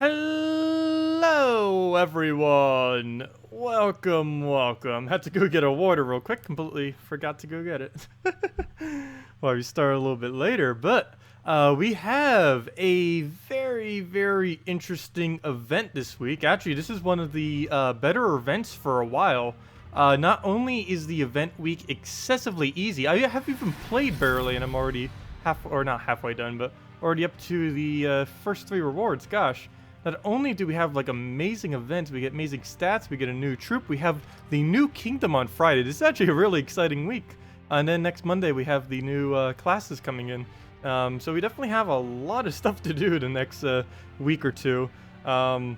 Hello, everyone. Welcome. Had to go get a water real quick. Completely forgot to go get it. Well, we started a little bit later, but we have a very interesting event this week. Actually, this is one of the better events for a while. Not only is the event week excessively easy, I haven't even played barely, and I'm already not halfway done, but already up to the first 3 rewards. Gosh. Not only do we have like amazing events, we get amazing stats, we get a new troop, we have the new kingdom on Friday. This is actually a really exciting week. And then next Monday we have the new classes coming in. So we definitely have a lot of stuff to do the next week or two. You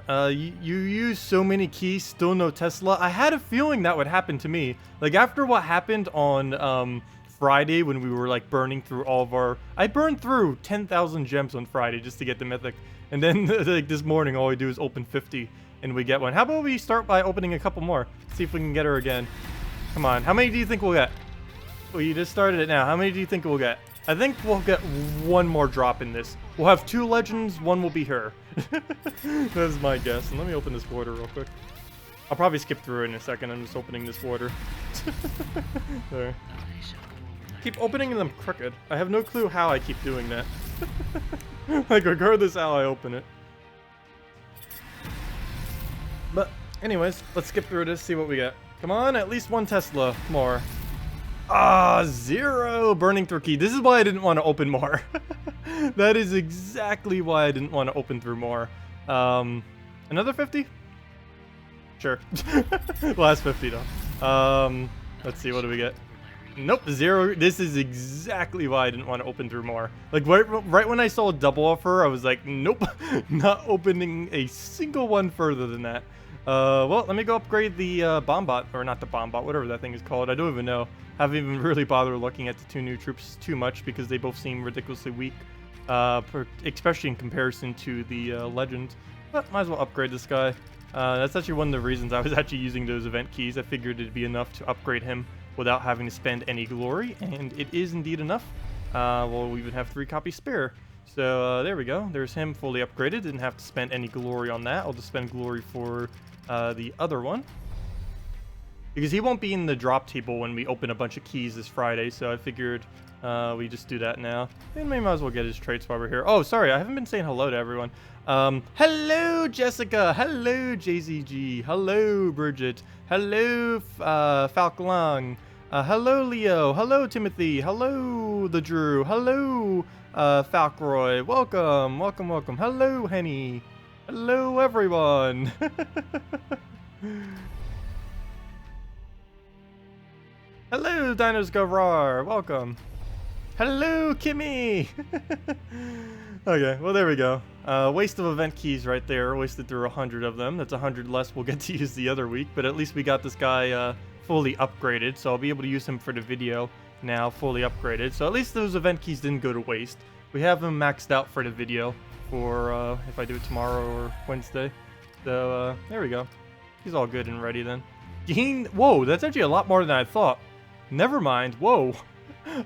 use so many keys, still no Tesla. I had a feeling that would happen to me. Like after what happened on Friday when we were like burning through all of our... I burned through 10,000 gems on Friday just to get the mythic. And then like this morning all we do is open 50 and we get one. How about we start by opening a couple more? See if we can get her again. Come on, how many do you think we'll get? Well, you just started it now. How many do you think we'll get? I think we'll get one more drop in this. We'll have 2 legends, one will be her. That's my guess. And let me open this water real quick. I'll probably skip through it in a second. I'm just opening this water. There. Keep opening them crooked. I have no clue how I keep doing that. Like, regardless how I open it. But, anyways, let's skip through this, see what we get. Come on, at least 1 Tesla more. Ah, 0 burning through key. This is why I didn't want to open more. That is exactly why I didn't want to open through more. Another 50? Sure. Last 50 though. Let's see, what do we get? Nope, 0. This is exactly why I didn't want to open through more. Like, right when I saw a double offer, I was like, nope, not opening a single one further than that. Well, let me go upgrade the Bombot, or not the Bombot, whatever that thing is called. I don't even know. Haven't even really bothered looking at the 2 new troops too much because they both seem ridiculously weak, especially in comparison to the legend. But might as well upgrade this guy. That's actually one of the reasons I was actually using those event keys. I figured it'd be enough to upgrade him without having to spend any glory, and it is indeed enough. Well, we even have 3 copies spare. So there we go. There's him fully upgraded. Didn't have to spend any glory on that. I'll just spend glory for the other one. Because he won't be in the drop table when we open a bunch of keys this Friday, so I figured we just do that now. And we might as well get his traits while we're here. Oh, sorry, I haven't been saying hello to everyone. Hello, Jessica. Hello, JZG. Hello, Bridget. Hello, Falklong. Hello, Leo. Hello, Timothy. Hello, the Drew. Hello, Falkroy. Welcome. Hello, Henny. Hello, everyone. Hello, Dinos Gavrar. Welcome. Hello, Kimmy. Okay, well, there we go. Waste of event keys right there. Wasted through 100 of them. That's 100 less we'll get to use the other week, but at least we got this guy fully upgraded, so I'll be able to use him for the video now, fully upgraded. So at least those event keys didn't go to waste. We have him maxed out for the video for if I do it tomorrow or Wednesday. So there we go. He's all good and ready then. Whoa, that's actually a lot more than I thought. Never mind. Whoa.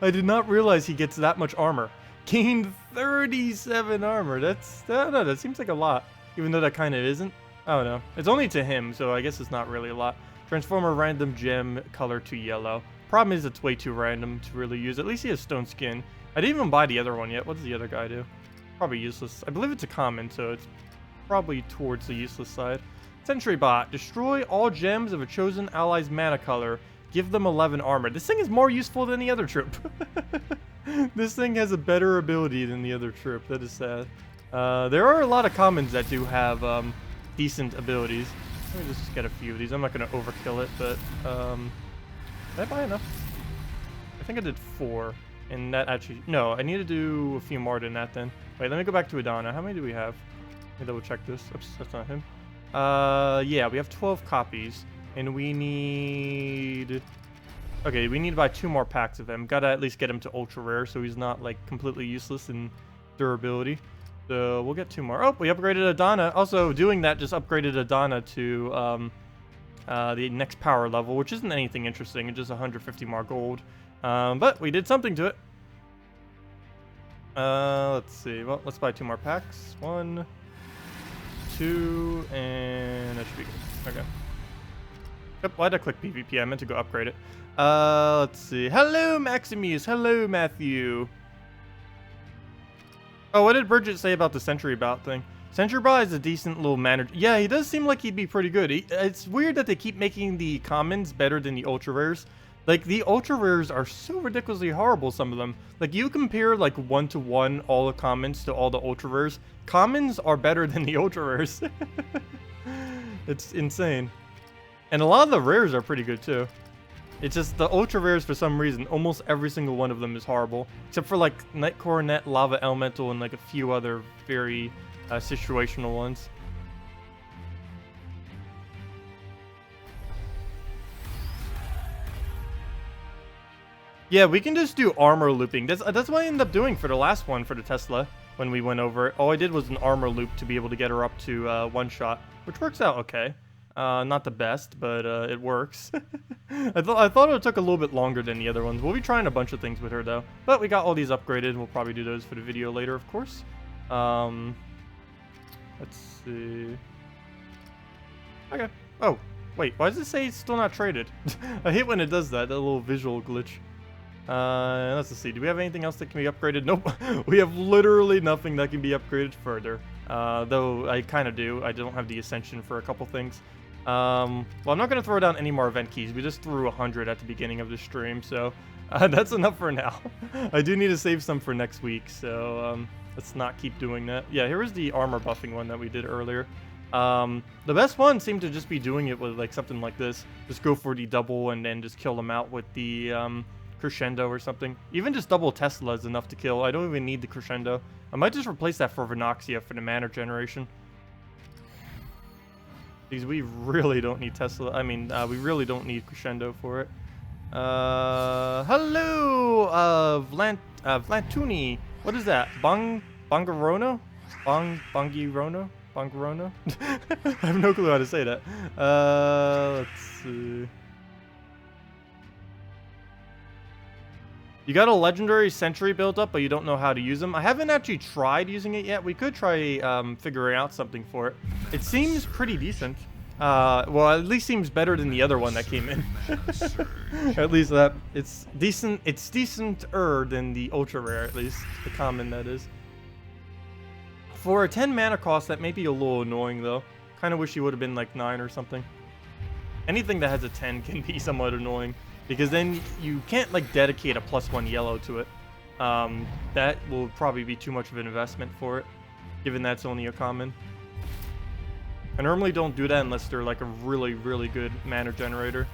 I did not realize he gets that much armor. Gained 37 armor. I don't know, that seems like a lot. Even though that kind of isn't. I don't know. It's only to him, so I guess it's not really a lot. Transform a random gem color to yellow. Problem is it's way too random to really use. At least he has stone skin. I didn't even buy the other one yet. What does the other guy do? Probably useless. I believe it's a common, so it's probably towards the useless side. Sentry Bot. Destroy all gems of a chosen ally's mana color. Give them 11 armor. This thing is more useful than the other troop. This thing has a better ability than the other troop. That is sad. There are a lot of commons that do have decent abilities. Let me just get a few of these. I'm not going to overkill it, but did I buy enough? I think I did 4. And that actually... No, I need to do a few more than that then. Wait, let me go back to Adana. How many do we have? Let me double check this. Oops, that's not him. Yeah, we have 12 copies. And we need... Okay, we need to buy 2 more packs of him. Gotta at least get him to ultra rare so he's not like completely useless in durability. So we'll get 2 more. Oh, we upgraded Adana. Also, doing that just upgraded Adana to the next power level, which isn't anything interesting. It's just 150 more gold. But we did something to it. Let's see. Well, let's buy 2 more packs. 1, 2, and that should be good. Okay. Yep, why'd I click PvP? I meant to go upgrade it. Let's see. Hello, Maximus. Hello, Matthew. Oh, what did Bridget say about the Sentry Bout thing? Sentry Bout is a decent little manager. Yeah, he does seem like he'd be pretty good. It's weird that they keep making the commons better than the ultra rares. Like, the ultra rares are so ridiculously horrible, some of them. Like, you compare, like, 1-to-1 all the commons to all the ultra rares. Commons are better than the ultra rares. It's insane. And a lot of the rares are pretty good, too. It's just the ultra rares, for some reason, almost every single one of them is horrible. Except for, like, Night Coronet, Lava Elemental, and, like, a few other very situational ones. Yeah, we can just do armor looping. That's what I ended up doing for the last one for the Tesla when we went over it. All I did was an armor loop to be able to get her up to one shot, which works out okay. Not the best, but it works. I thought it took a little bit longer than the other ones. We'll be trying a bunch of things with her though. But we got all these upgraded. We'll probably do those for the video later, of course. Let's see. Okay. Oh, wait. Why does it say it's still not traded? I hate when it does that little visual glitch. Let's see. Do we have anything else that can be upgraded? Nope. We have literally nothing that can be upgraded further. Though I kind of do. I don't have the Ascension for a couple things. Well, I'm not going to throw down any more event keys. We just threw 100 at the beginning of the stream, so that's enough for now. I do need to save some for next week, so let's not keep doing that. Yeah, here is the armor buffing one that we did earlier. The best one seemed to just be doing it with like something like this. Just go for the double and then just kill them out with the crescendo or something. Even just double Tesla is enough to kill. I don't even need the crescendo. I might just replace that for Venoxia for the mana generation. Because we really don't need Tesla. I mean, we really don't need crescendo for it. Hello, Vlantuni. What is that? Bongarono? Bongirono? Bongarono? I have no clue how to say that. Let's see. You got a legendary sentry built up, but you don't know how to use them. I haven't actually tried using it yet. We could try figuring out something for it. It seems pretty decent. Well, at least seems better than the other one that came in. At least that it's decent. It's decenter than the ultra rare, at least the common that is. For a 10 mana cost, that may be a little annoying though. Kind of wish you would have been like 9 or something. Anything that has a 10 can be somewhat annoying. Because then you can't like dedicate a +1 yellow to it. That will probably be too much of an investment for it, given that's only a common. I normally don't do that unless they're like a really, really good mana generator.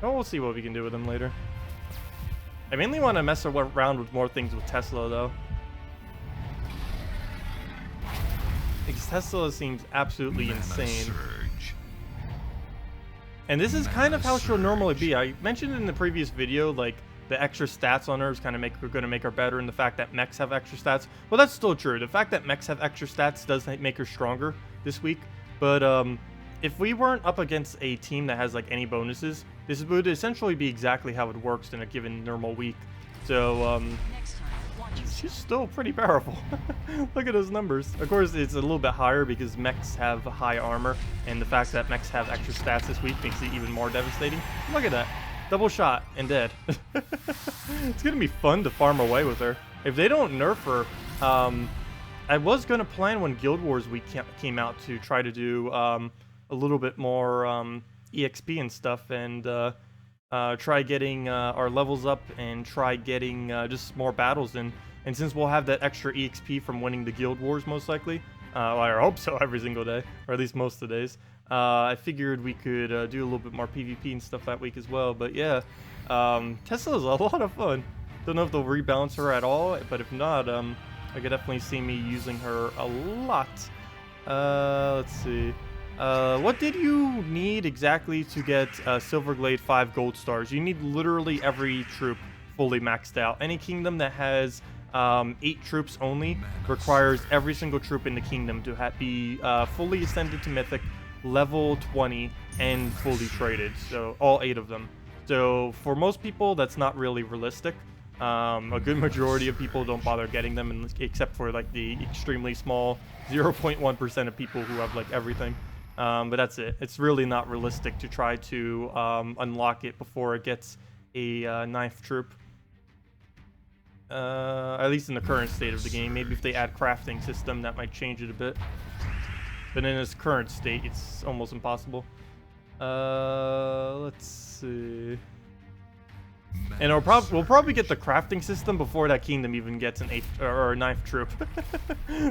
Oh, we'll see what we can do with them later. I mainly want to mess around with more things with Tesla though. Because Tesla seems absolutely insane. And this is kind of how she'll normally be. I mentioned in the previous video, like, the extra stats on her is kind of going to make her better, and the fact that mechs have extra stats. Well, that's still true. The fact that mechs have extra stats does make her stronger this week. But if we weren't up against a team that has, like, any bonuses, this would essentially be exactly how it works in a given normal week. So, she's still pretty powerful. Look at those numbers. Of course, it's a little bit higher because mechs have high armor, and the fact that mechs have extra stats this week makes it even more devastating. Look at that. Double shot and dead. It's gonna be fun to farm away with her. If they don't nerf her, I was gonna plan when Guild Wars Week came out to try to do a little bit more EXP and stuff, and try getting our levels up and try getting just more battles in. And since we'll have that extra EXP from winning the Guild Wars most likely, well, I hope so every single day, or at least most of the days, I figured we could do a little bit more PvP and stuff that week as well. But yeah, Tesla's a lot of fun. Don't know if they'll rebalance her at all, but if not, I could definitely see me using her a lot. Let's see. What did you need exactly to get Silverglade 5 gold stars? You need literally every troop fully maxed out. Any kingdom that has 8 troops only requires every single troop in the kingdom to be fully ascended to Mythic, level 20, and fully traded. So all 8 of them. So for most people, that's not really realistic. A good majority of people don't bother getting them, except for like the extremely small 0.1% of people who have like everything. But that's it. It's really not realistic to try to unlock it before it gets a ninth troop. At least in the current state of the game. Maybe if they add crafting system, that might change it a bit. But in its current state, it's almost impossible. Let's see. And we'll probably get the crafting system before that kingdom even gets an 8th or a 9th troop.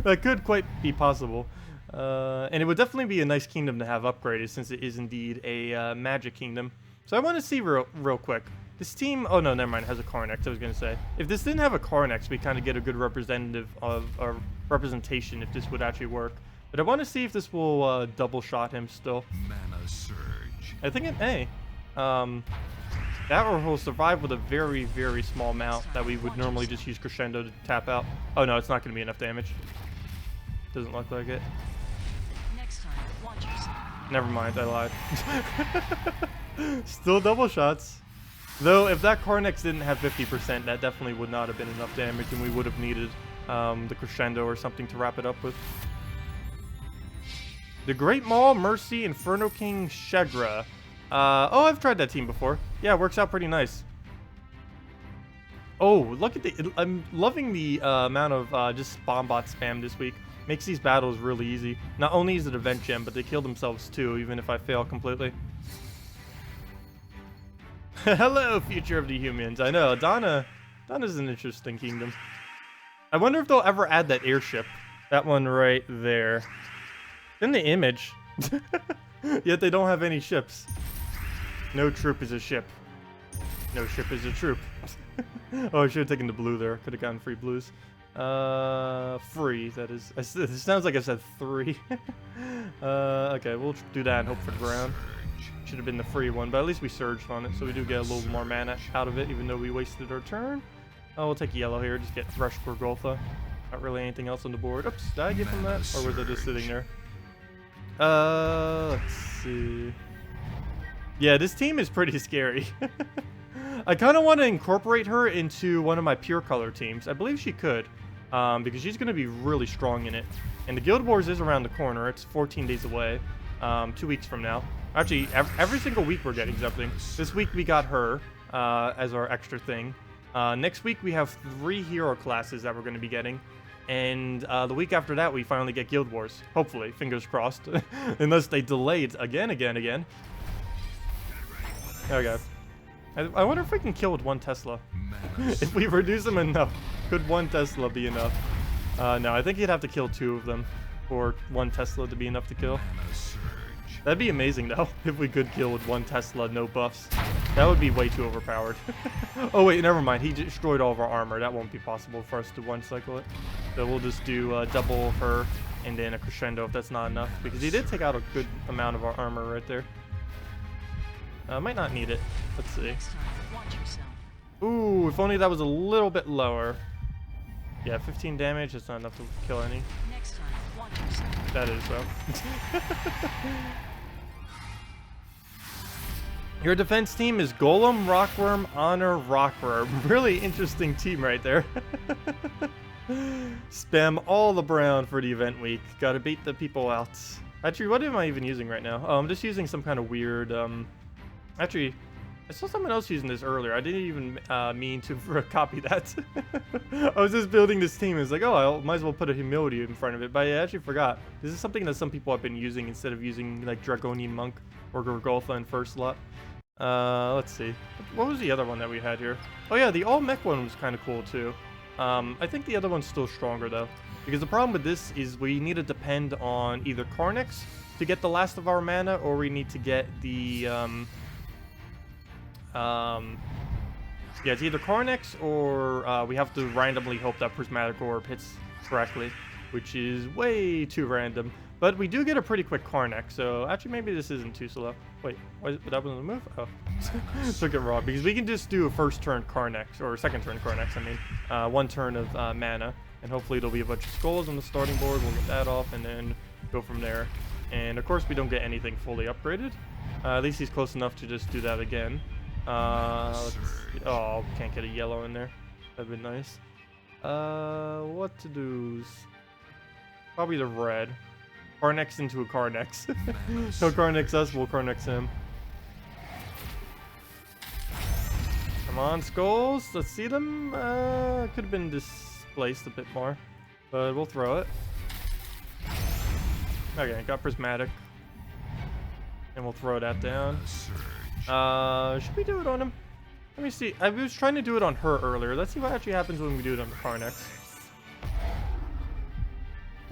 That could quite be possible. And it would definitely be a nice kingdom to have upgraded, since it is indeed a magic kingdom. So I want to see real quick. This team, oh no, never mind, it has a Carnex, I was going to say. If this didn't have a Carnex, we kind of get a good representative of, or representation if this would actually work. But I want to see if this will double shot him still. Mana surge. I think it may. That or he'll survive with a very, very small mount that we would normally just use Crescendo to tap out. Oh no, it's not going to be enough damage. Doesn't look like it. Next time, watch yourself. Never mind, I lied. Still double shots. Though, if that Carnex didn't have 50%, that definitely would not have been enough damage, and we would have needed the Crescendo or something to wrap it up with. The Great Maul, Mercy, Inferno King, Shegra. Oh, I've tried that team before. Yeah, it works out pretty nice. Oh, look at the... I'm loving the amount of just Bombot spam this week. Makes these battles really easy. Not only is it event gem, but they kill themselves too, even if I fail completely. Hello, future of the humans. I know, Donna's an interesting kingdom. I wonder if they'll ever add that airship. That one right there. In the image. Yet they don't have any ships. No troop is a ship. No ship is a troop. Oh, I should have taken the blue there. Could have gotten free blues. Free, that is. It sounds like I said 3. Okay, we'll do that and hope for the ground. Should have been the free one, but at least we surged on it, so we do get a little more mana out of it, even though we wasted our turn. Oh, we'll take yellow here, just get fresh Gorgolfa. Not really anything else on the board. Oops, did I get from that? Or was it just sitting there? Let's see. Yeah, this team is pretty scary. I kind of want to incorporate her into one of my pure color teams. I believe she could, because she's going to be really strong in it. And the Guild Wars is around the corner. It's 14 days away, 2 weeks from now. Actually, every single week we're getting something. This week we got her as our extra thing. Next week we have 3 hero classes that we're going to be getting. And the week after that we finally get Guild Wars. Hopefully, fingers crossed. Unless they delay it again. There we go. I wonder if we can kill with 1 Tesla. If we reduce them enough, could 1 Tesla be enough? No, I think you'd have to kill 2 of them for 1 Tesla to be enough to kill. That'd be amazing, though, if we could kill with 1 Tesla, no buffs. That would be way too overpowered. Oh, wait, never mind. He destroyed all of our armor. That won't be possible for us to one-cycle it. So we'll just do double her and then a Crescendo if that's not enough. Because he did take out a good amount of our armor right there. Might not need it. Let's see. Next time, watch yourself. Ooh, if only that was a little bit lower. Yeah, 15 damage. That's not enough to kill any. Next time, watch yourself. That is, so. Your defense team is Golem, Rockworm, Honor, Rockworm. Really interesting team right there. Spam all the brown for the event week. Gotta beat the people out. Actually, what am I even using right now? Oh, I'm just using some kind of weird, Actually, I saw someone else using this earlier. I didn't even mean to copy that. I was just building this team. It's like, oh, I might as well put a humility in front of it. But I actually forgot. This is something that some people have been using instead of using like Dragonian Monk or Gorgolfa in first slot. Let's see. What was the other one that we had here? Oh yeah, the all-mech one was kind of cool too. I think the other one's still stronger though. Because the problem with this is we need to depend on either Carnex to get the last of our mana, or we need to get the, yeah, it's either Carnex or we have to randomly hope that Prismatic Orb hits correctly, which is way too random. But we do get a pretty quick Carnex, so actually maybe this isn't too slow. Wait, that wasn't a move? Oh, took it wrong, because we can just do a first turn Carnex, or second turn Carnex, I mean. 1 turn of mana, and hopefully there'll be a bunch of skulls on the starting board. We'll get that off, and then go from there. And of course we don't get anything fully upgraded. At least he's close enough to just do that again. Oh, can't get a yellow in there. That'd be nice. What to do's? Probably the red. Carnex into a Carnex. He'll Carnex us, we'll Carnex him. Come on, skulls. Let's see them. Could have been displaced a bit more, but we'll throw it. Okay, got prismatic. And we'll throw that down. Should we do it on him? Let me see. I was trying to do it on her earlier. Let's see what actually happens when we do it on the Carnex.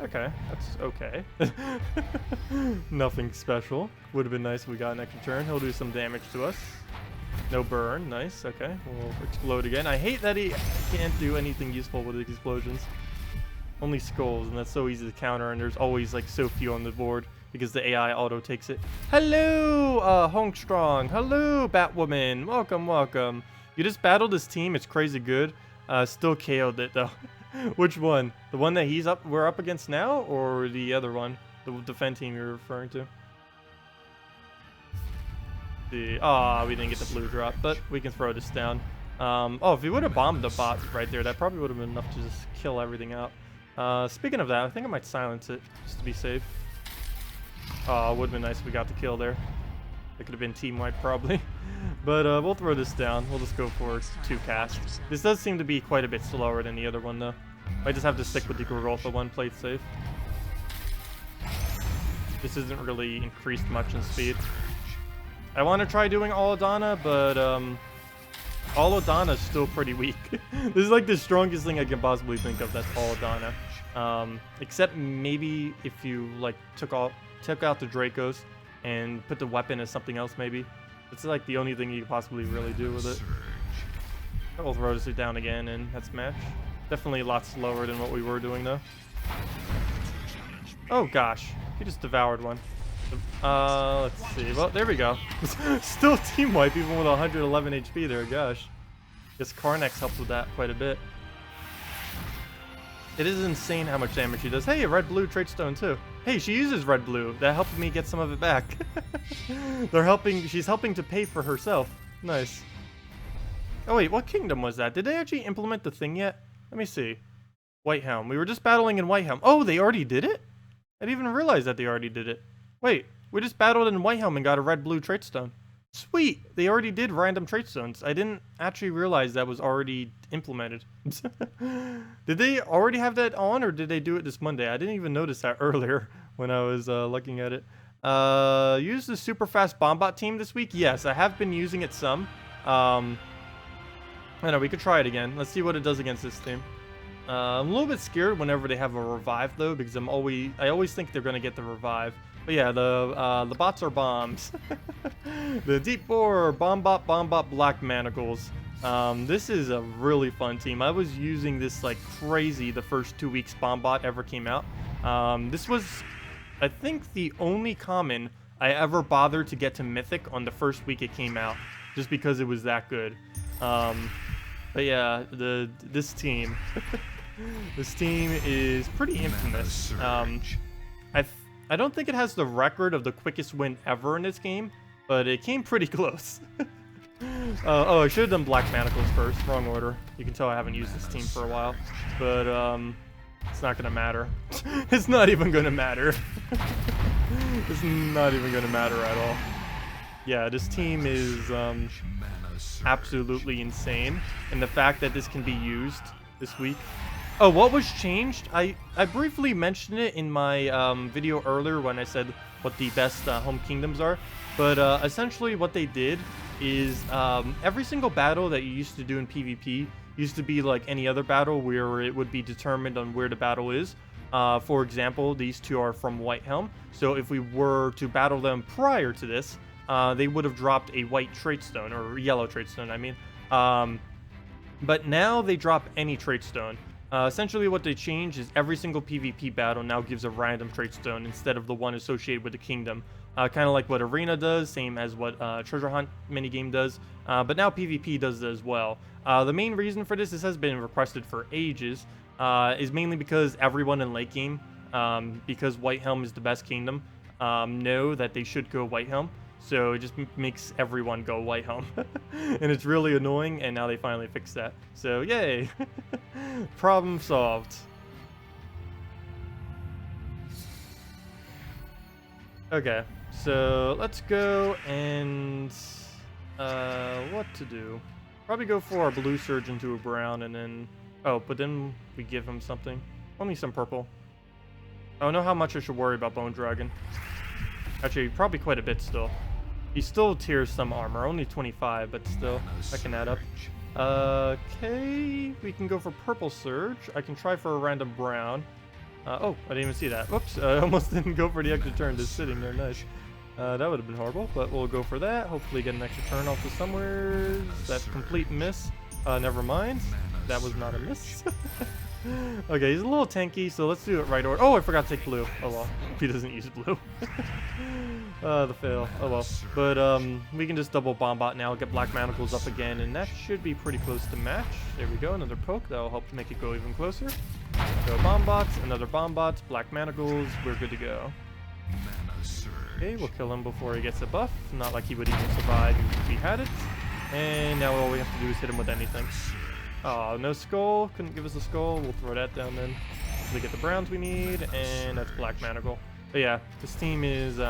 Okay, that's okay. Nothing special. Would have been nice if we got an extra turn. He'll do some damage to us. No burn. Nice. Okay, we'll explode again. I hate that he can't do anything useful with the explosions. Only skulls, and that's so easy to counter, and there's always like so few on the board because the AI auto takes it. Hello, Honkstrong. Hello, Batwoman. Welcome, welcome. You just battled this team. It's crazy good. Still KO'd it though. Which one? The one that we're up against now, or the other one? The defend team you're referring to? We didn't get the blue drop, but we can throw this down. Oh, if he would have bombed the bot right there, that probably would have been enough to just kill everything out. Speaking of that, I think I might silence it just to be safe. Oh, it would have been nice if we got the kill there. It could have been team wipe probably. But we'll throw this down. We'll just go for 2 casts. This does seem to be quite a bit slower than the other one though. I just have to stick with the Growtha one, played safe. This isn't really increased much in speed. I want to try doing all Adana, but all Adana is still pretty weak. This is like the strongest thing I can possibly think of that's all Adana. Except maybe if you like took out the Dracos and put the weapon as something else maybe. It's like the only thing you could possibly really do with it. We'll throw this down again and that's match. Definitely a lot slower than what we were doing though. Oh gosh, he just devoured one. Let's see. Well, there we go. Still team wipe even with 111 HP there. Gosh, guess Carnex helps with that quite a bit. It is insane how much damage she does. Hey, a red-blue trait stone too. Hey, she uses red-blue. That helped me get some of it back. She's helping to pay for herself. Nice. Oh wait, what kingdom was that? Did they actually implement the thing yet? Let me see. Whitehelm. We were just battling in Whitehelm. Oh, they already did it? I didn't even realize that they already did it. Wait, we just battled in Whitehelm and got a red-blue trait stone. Sweet! They already did random trait stones. I didn't actually realize that was already implemented. Did they already have that on, or did they do it this Monday? I didn't even notice that earlier when I was looking at it. Use the super fast Bombot team this week? Yes, I have been using it some. I know, we could try it again. Let's see what it does against this team. I'm a little bit scared whenever they have a revive though, because I always think they're gonna get the revive. But yeah, the bots are bombs. The deep bore bombot black manacles. This is a really fun team. I was using this like crazy the first 2 weeks bombot ever came out. This was, I think, the only common I ever bothered to get to mythic on the first week it came out, just because it was that good. But yeah, this team, this team is pretty infamous. I don't think it has the record of the quickest win ever in this game, but it came pretty close. Oh, I should have done black manacles first. Wrong order. You can tell I haven't used this team for a while, but it's not gonna matter. It's not even gonna matter. It's not even gonna matter at all. Yeah, this team is absolutely insane, and the fact that this can be used this week. Oh, what was changed? I briefly mentioned it in my video earlier when I said what the best home kingdoms are, but essentially what they did is every single battle that you used to do in PvP used to be like any other battle where it would be determined on where the battle is. For example, these two are from Whitehelm, so if we were to battle them prior to this, they would have dropped a white trait stone, or yellow trait stone, I mean. But now they drop any trait stone. Essentially what they changed is every single PvP battle now gives a random trait stone instead of the one associated with the kingdom. Kind of like what Arena does, same as what Treasure Hunt minigame does, but now PvP does it as well. The main reason for this has been requested for ages, is mainly because everyone in late game, because Whitehelm is the best kingdom, know that they should go Whitehelm. so it just makes everyone go white helm. And it's really annoying, and now they finally fixed that. So yay! Problem solved. Okay, so let's go and what to do? Probably go for our blue surge into a brown, and then but then we give him something. Only some purple. I don't know how much I should worry about Bone Dragon. Actually, probably quite a bit still. He still tears some armor, only 25, but still, that can add up. Okay, we can go for Purple Surge. I can try for a random brown. Oh, I didn't even see that. Whoops, I almost didn't go for the extra turn, just sitting there, nice. That would have been horrible, but we'll go for that. Hopefully get an extra turn off to somewhere. That's complete miss. Never mind. That was not a miss. Okay, he's a little tanky, so let's do it right order. Oh, I forgot to take blue. Oh well, he doesn't use blue. The fail. Oh well. But we can just double Bombot now, get Black Manacles up again, and that should be pretty close to match. There we go, another poke. That'll help to make it go even closer. Go Bombots, another Bombot, Black Manacles. We're good to go. Okay, we'll kill him before he gets a buff. Not like he would even survive if he had it. And now all we have to do is hit him with anything. Oh, no skull. Couldn't give us a skull. We'll throw that down then. We get the browns we need, and that's Black Manacle. But yeah, this team is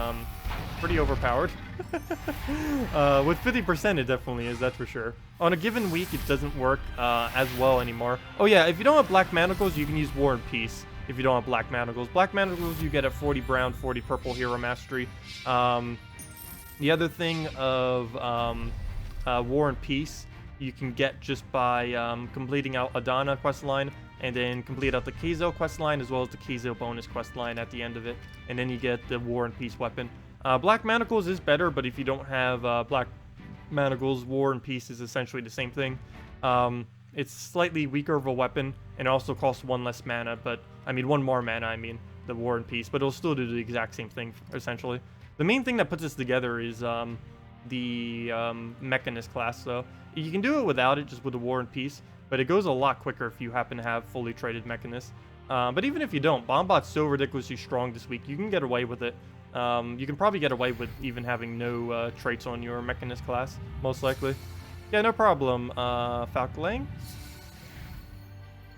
pretty overpowered. With 50%, it definitely is, that's for sure. On a given week, it doesn't work as well anymore. Oh yeah, if you don't have Black Manacles, you can use War and Peace. If you don't have Black Manacles. Black Manacles you get at 40 brown, 40 purple hero mastery. The other thing of War and Peace, you can get just by completing out Adana questline, and then complete out the Keizo questline as well as the Keizo bonus questline at the end of it, and then you get the War and Peace weapon. Black Manacles is better, but if you don't have Black Manacles, War and Peace is essentially the same thing. It's slightly weaker of a weapon, and also costs one less mana, but I mean one more mana, I mean, the War and Peace, but it'll still do the exact same thing, essentially. The main thing that puts this together is the Mechanist class, so you can do it without it, just with the War and Peace, but it goes a lot quicker if you happen to have fully traded Mechanist. But even if you don't, Bombot's so ridiculously strong this week, you can get away with it. You can probably get away with even having no traits on your Mechanist class, most likely. Yeah, no problem, Falklang.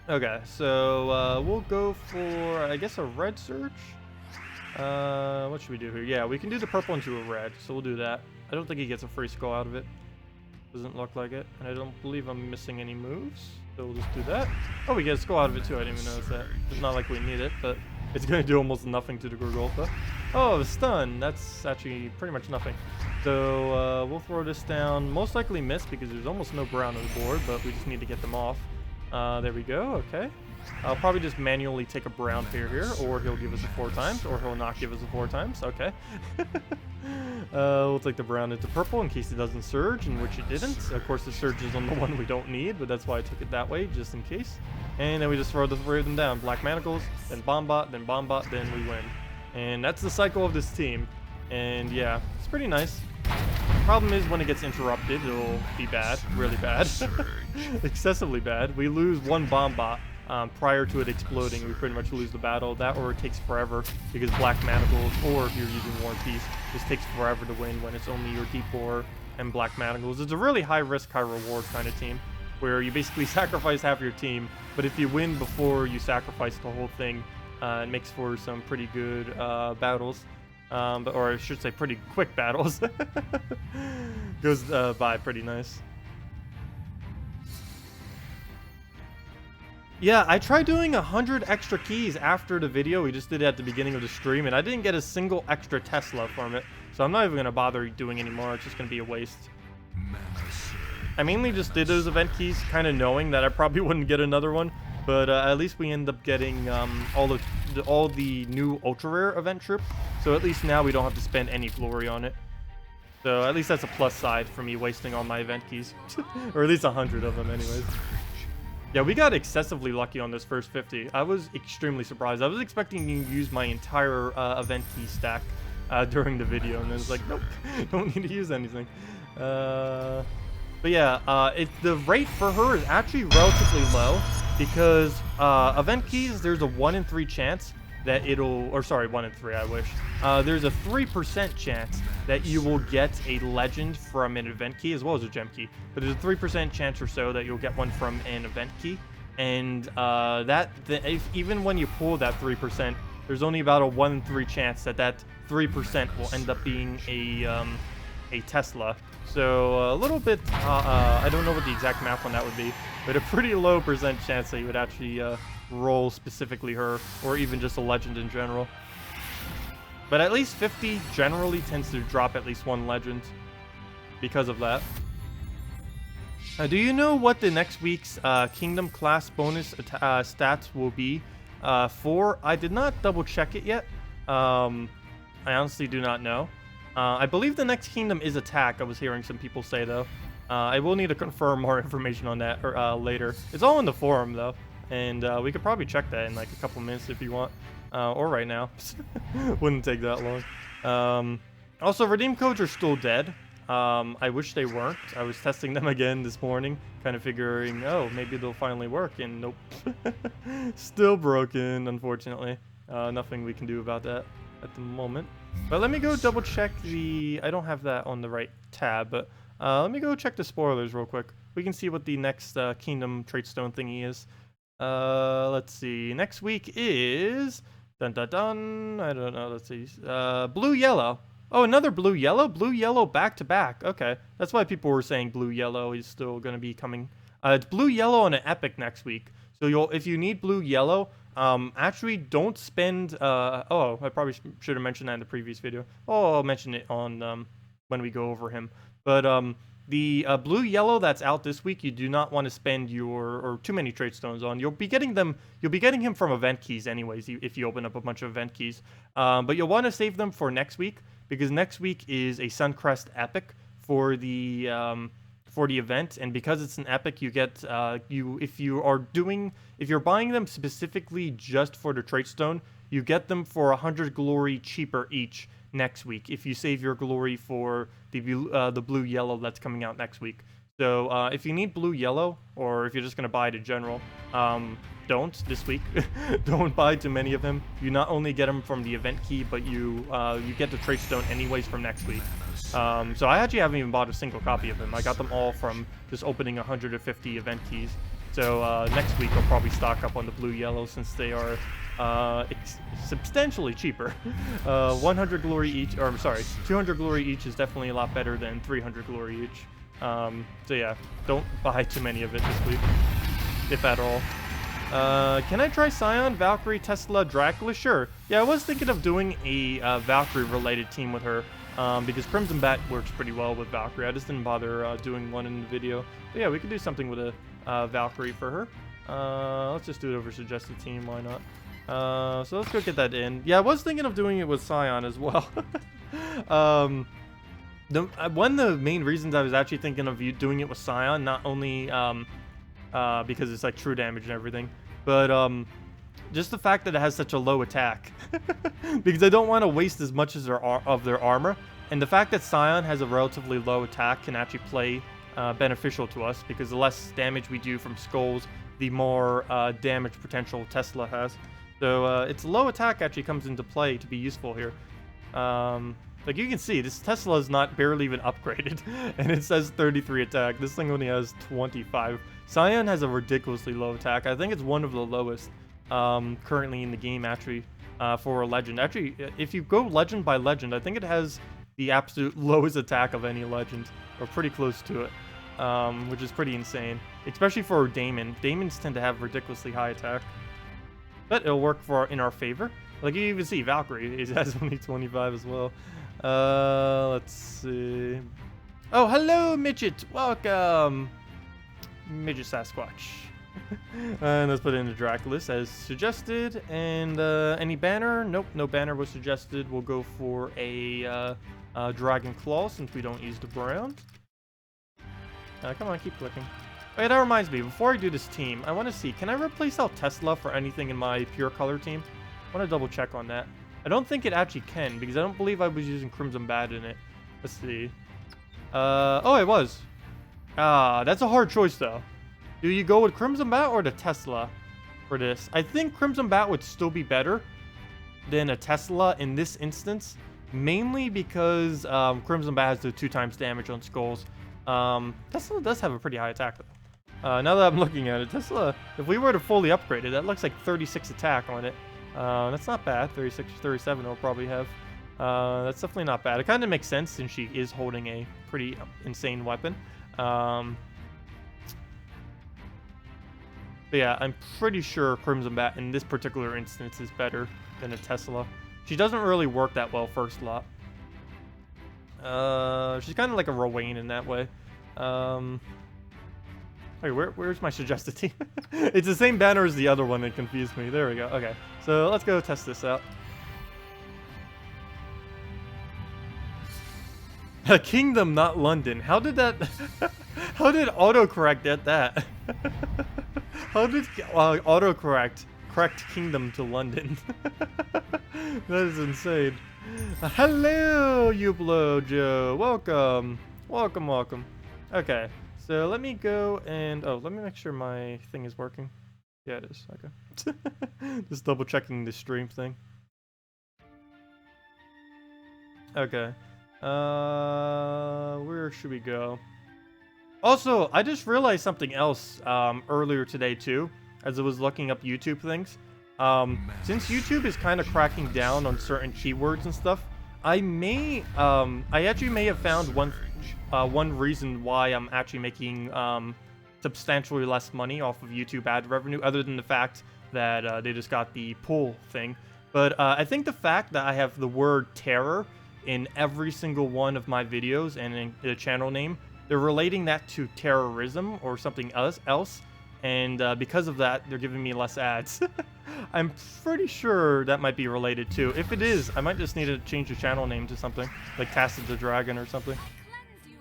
Okay, so we'll go for, I guess, a red surge? What should we do here? Yeah, we can do the purple into a red, so we'll do that. I don't think he gets a free skull out of it. Doesn't look like it, and I don't believe I'm missing any moves, so we'll just do that. Oh, we get a skull out of it too, I didn't even notice that. It's not like we need it, but it's going to do almost nothing to the Gorgolfa. Oh, a stun! That's actually pretty much nothing. So we'll throw this down, most likely miss because there's almost no brown on the board, but we just need to get them off. There we go, okay. I'll probably just manually take a brown pair here, or he'll give us it 4 times, or he'll not give us it 4 times, okay. We'll take the brown into purple in case it doesn't surge, in which it didn't. Of course, the surge is on the one we don't need, but that's why I took it that way, just in case. And then we just throw the 3 of them down. Black Manacles, then Bombot, then we win. And that's the cycle of this team. And yeah, it's pretty nice. Problem is when it gets interrupted, it'll be bad, really bad. Excessively bad. We lose 1 Bombot. Prior to it exploding, we pretty much lose the battle. That, or it takes forever because Black Manacles, or if you're using War and Peace, just takes forever to win when it's only your D4 and Black Manacles. It's a really high risk, high reward kind of team where you basically sacrifice half your team, but if you win before you sacrifice the whole thing, it makes for some pretty good battles. Or I should say pretty quick battles. Goes by pretty nice. Yeah, I tried doing 100 extra keys after the video. We just did it at the beginning of the stream, and I didn't get a single extra Tesla from it. So I'm not even going to bother doing anymore. It's just going to be a waste. I mainly just did those event keys, kind of knowing that I probably wouldn't get another one. But at least we end up getting all the new ultra rare event trip. So at least now we don't have to spend any glory on it. So at least that's a plus side for me wasting all my event keys. Or at least 100 of them anyways. Yeah, we got excessively lucky on this first 50. I was extremely surprised. I was expecting to use my entire event key stack during the video, and then it's like, nope, don't need to use anything. But yeah, the rate for her is actually relatively low because event keys, there's a 1 in 3 chance that it'll, or sorry, 1 in 3, I wish. There's a 3% chance that you will get a legend from an event key, as well as a gem key. But there's a 3% chance or so that you'll get one from an event key. And even when you pull that 3%, there's only about a 1 in 3 chance that that 3% will end up being a Tesla. So a little bit, I don't know what the exact math on that would be, but a pretty low percent chance that you would actually roll specifically her, or even just a legend in general. But at least 50 generally tends to drop at least 1 legend because of that. Do you know what the next week's Kingdom class bonus stats will be for? I did not double check it yet. I honestly do not know. I believe the next Kingdom is attack. I was hearing some people say, though. I will need to confirm more information on that later. It's all in the forum, though. And we could probably check that in like a couple minutes if you want. Or right now. Wouldn't take that long. Also, redeem codes are still dead. I wish they weren't. I was testing them again this morning, kind of figuring, oh, maybe they'll finally work, and nope. Still broken, unfortunately. Nothing we can do about that at the moment. But let me go double check the... I don't have that on the right tab, but let me go check the spoilers real quick. We can see what the next Kingdom Tradestone thingy is. Let's see. Next week is... Dun dun dun. I don't know. Let's see. Blue-yellow. Oh, another blue-yellow? Blue-yellow back-to-back. Okay. That's why people were saying blue-yellow is still going to be coming. It's blue-yellow on an epic next week. So if you need blue-yellow, actually don't spend... oh, I probably should have mentioned that in the previous video. Oh, I'll mention it on when we go over him. But the blue-yellow that's out this week, you do not want to spend or too many trade stones on. You'll be getting him from event keys anyways, if you open up a bunch of event keys. But you'll want to save them for next week, because next week is a Suncrest epic for the event, and because it's an epic, you get if you're buying them specifically just for the trade stone, you get them for 100 glory cheaper each next week if you save your glory for the blue-yellow that's coming out next week. So if you need blue-yellow, or if you're just going to buy it in general, don't this week. Don't buy too many of him. You not only get them from the event key, but you get the trade stone anyways from next week. So I actually haven't even bought a single copy of him. I got them all from just opening 150 event keys. So next week I'll probably stock up on the blue-yellow, since they are substantially cheaper. 100 glory each, or I'm sorry, 200 glory each is definitely a lot better than 300 glory each. So yeah, don't buy too many of it this week, if at all. Can I try Scion, Valkyrie, Tesla, Dracula? Sure. Yeah, I was thinking of doing a Valkyrie-related team with her, because Crimson Bat works pretty well with Valkyrie. I just didn't bother doing one in the video. But yeah, we could do something with a Valkyrie for her. Let's just do it over suggested team, why not? So let's go get that in. Yeah, I was thinking of doing it with Scion as well. One of the main reasons I was actually thinking of doing it with Scion, not only because it's like true damage and everything, but just the fact that it has such a low attack. Because I don't want to waste as much as of their armor, and the fact that Scion has a relatively low attack can actually play beneficial to us, because the less damage we do from skulls, the more damage potential Tesla has. So its low attack actually comes into play to be useful here. Like you can see, this Tesla is not barely even upgraded, and it says 33 attack. This thing only has 25. Scion has a ridiculously low attack. I think it's one of the lowest currently in the game, actually, for a legend. Actually, if you go legend by legend, I think it has the absolute lowest attack of any legend, or pretty close to it, which is pretty insane, especially for Daemon. Daemons tend to have ridiculously high attack, but it'll work in our favor. Like you even see, Valkyrie it has only 25 as well. Let's see. Oh, hello, Midget. Welcome, Midget Sasquatch. And let's put in the Draculus as suggested. And any banner? Nope, no banner was suggested. We'll go for a Dragon Claw, since we don't use the Brown. Come on, keep clicking. Wait, that reminds me. Before I do this team, I want to see, can I replace out Tesla for anything in my pure color team? I want to double check on that. I don't think it actually can, because I don't believe I was using Crimson Bat in it. Let's see. Oh, it was. That's a hard choice, though. Do you go with Crimson Bat or the Tesla for this? I think Crimson Bat would still be better, than a Tesla in this instance, mainly because Crimson Bat has the 2x damage on skulls. Tesla does have a pretty high attack though. Now that I'm looking at it, Tesla, if we were to fully upgrade it, that looks like 36 attack on it. That's not bad. 36 or 37 it'll probably have. That's definitely not bad. It kind of makes sense since she is holding a pretty insane weapon. But yeah, I'm pretty sure Crimson Bat in this particular instance is better than a Tesla. She doesn't really work that well first lot. She's kind of like a Rowan in that way. Wait, where's my suggested team? It's the same banner as the other one that confused me. There we go. Okay, so let's go test this out. Kingdom, not London. How did that... How did autocorrect get that? How did autocorrect correct Kingdom to London? That is insane. Hello, Ublo Joe. Welcome. Welcome, welcome. Okay, so let me go and... Oh, let me make sure my thing is working. Yeah, it is. Okay. Just double checking the stream thing. Okay. Where should we go? Also, I just realized something else earlier today too, as I was looking up YouTube things. Since YouTube is kind of cracking down on certain keywords and stuff, I actually may have found one reason why I'm actually making substantially less money off of YouTube ad revenue, other than the fact that they just got the pull thing. But I think the fact that I have the word terror in every single one of my videos and in the channel name, they're relating that to terrorism or something else, and because of that, they're giving me less ads. I'm pretty sure that might be related too. If it is, I might just need to change the channel name to something like Tacet the Dragon or something.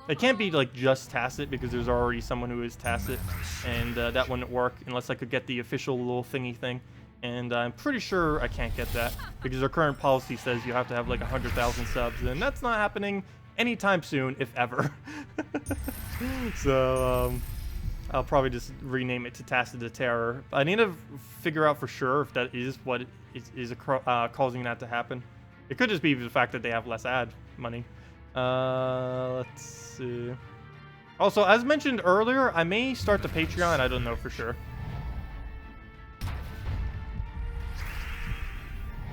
It can't be like just Tacet because there's already someone who is Tacet, and that wouldn't work unless I could get the official little thingy thing. And I'm pretty sure I can't get that because our current policy says you have to have like 100,000 subs, and that's not happening anytime soon, if ever. So I'll probably just rename it to Tacet the Terror. I need to figure out for sure if that is what is causing that to happen. It could just be the fact that they have less ad money. Let's see. Also, as mentioned earlier, I may start the Patreon. I don't know for sure.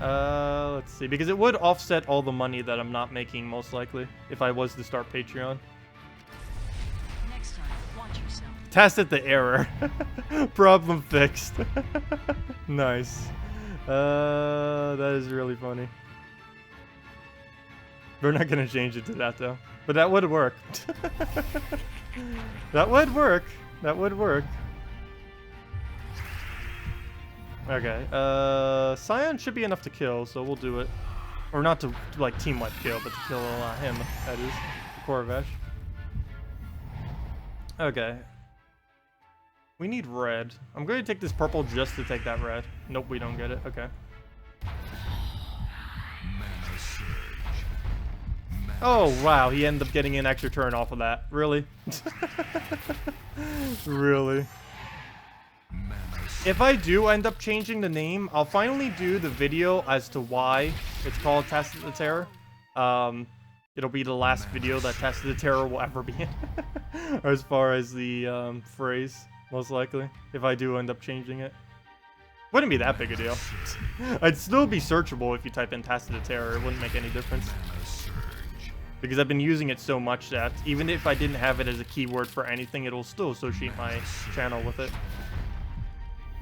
Let's see, because it would offset all the money that I'm not making, most likely, if I was to start Patreon. Next time, watch yourself. Tacet the error. Problem fixed. Nice. That is really funny. We're not gonna change it to that though, but that would work. That would work. That would work. Okay, Scion should be enough to kill, so we'll do it. Or not to like team wipe kill, but to kill him, that is. Korvash. Okay. We need red. I'm going to take this purple just to take that red. Nope, we don't get it. Okay. Oh, wow, he ended up getting an extra turn off of that. Really? Really? If I do end up changing the name, I'll finally do the video as to why it's called Tacet the Terror. It'll be the last video that Tacet the Terror will ever be in. As far as the phrase, most likely. If I do end up changing it. Wouldn't be that big a deal. I'd still be searchable if you type in Tacet the Terror. It wouldn't make any difference. Because I've been using it so much that even if I didn't have it as a keyword for anything, it'll still associate my channel with it.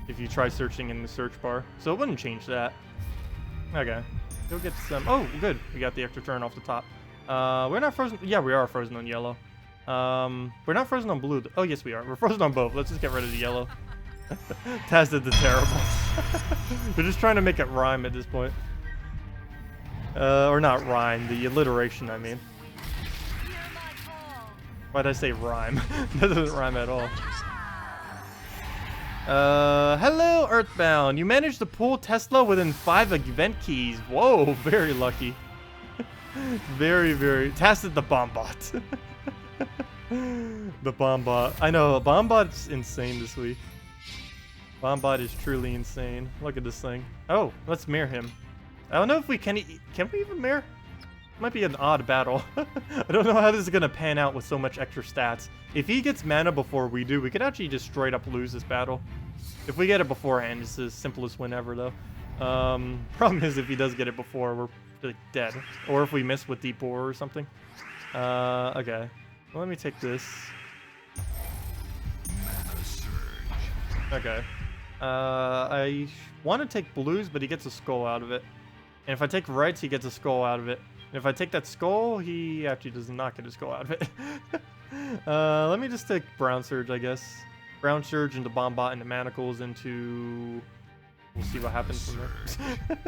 If you try searching in the search bar. So it wouldn't change that. Okay. Go get some... Oh, good. We got the extra turn off the top. We're not frozen... Yeah, we are frozen on yellow. We're not frozen on blue. Oh, yes, we are. We're frozen on both. Let's just get rid of the yellow. Tacet the Terrible. We're just trying to make it rhyme at this point. Or not rhyme. The alliteration, I mean. Why'd I say rhyme? That doesn't rhyme at all. Hello, Earthbound. You managed to pull Tesla within 5 event keys. Whoa, very lucky. Very, very... Tacet the Bombot. The Bombot. I know, Bombot's insane this week. Bombot is truly insane. Look at this thing. Oh, let's mirror him. I don't know if we can we even mare? Might be an odd battle. I don't know how this is gonna pan out with so much extra stats. If he gets mana before we do, we could actually just straight up lose this battle. If we get it beforehand, it's the simplest win ever, though. Problem is, if he does get it before, we're like, dead. Or if we miss with Deep Bore or something. Okay. Well, let me take this. Okay. I want to take blues, but he gets a skull out of it. And if I take reds, he gets a skull out of it. And if I take that skull, he actually does not get a skull out of it. Let me just take brown surge, I guess. Brown surge into Bombot into Manacles into... We'll see what happens from there.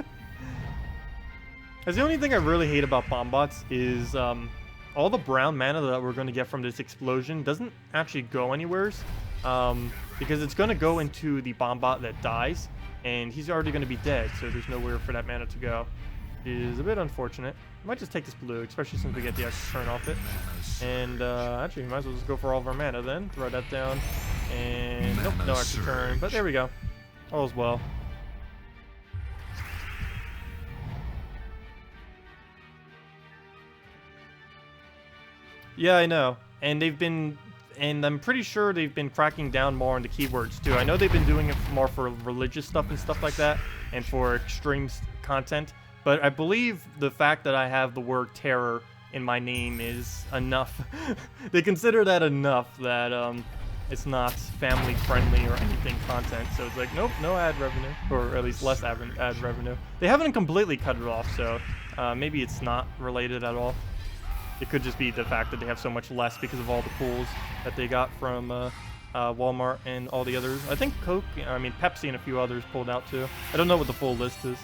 Because the only thing I really hate about Bombots is all the brown mana that we're going to get from this explosion doesn't actually go anywhere. Because it's going to go into the Bombot that dies. And he's already going to be dead, so there's nowhere for that mana to go. Which is a bit unfortunate. I might just take this blue, especially since we get the extra turn off it. And actually, we might as well just go for all of our mana then. Throw that down. And nope, no extra turn. But there we go. All's well. Yeah, I know. And I'm pretty sure they've been cracking down more on the keywords too. I know they've been doing it more for religious stuff and stuff like that, and for extreme content. But I believe the fact that I have the word terror in my name is enough. They consider that enough that it's not family friendly or anything content. So it's like, nope, no ad revenue, or at least less ad revenue. They haven't completely cut it off, so maybe it's not related at all. It could just be the fact that they have so much less because of all the pulls that they got from Walmart and all the others. I think Coke, I mean Pepsi and a few others pulled out too. I don't know what the full list is.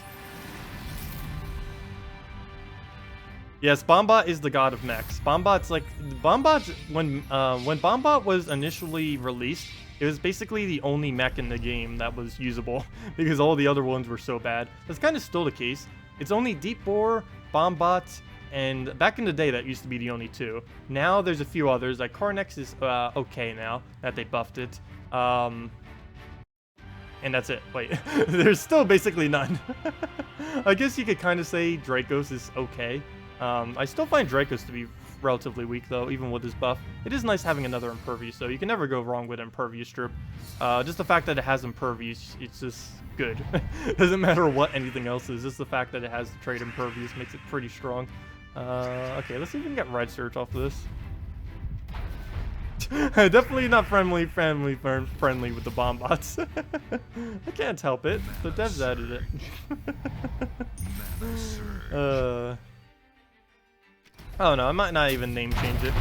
Yes, Bombot is the god of mechs. Bombot's like Bombot when Bombot was initially released, it was basically the only mech in the game that was usable because all the other ones were so bad. That's kind of still the case. It's only Deep Bore, Bombot, and back in the day that used to be the only two. Now there's a few others. Like Carnex is okay now that they buffed it. And that's it. Wait, there's still basically none. I guess you could kind of say Dracos is okay. I still find Dracos to be relatively weak though, even with this buff. It is nice having another Impervious, so you can never go wrong with Impervious Strip. Just the fact that it has Impervious, it's just good. Doesn't matter what anything else is, just the fact that it has the trait Impervious makes it pretty strong. Okay, let's see if we can get Red Search off of this. Definitely not friendly with the Bombots. I can't help it. The devs added it. Oh no, I might not even name change it.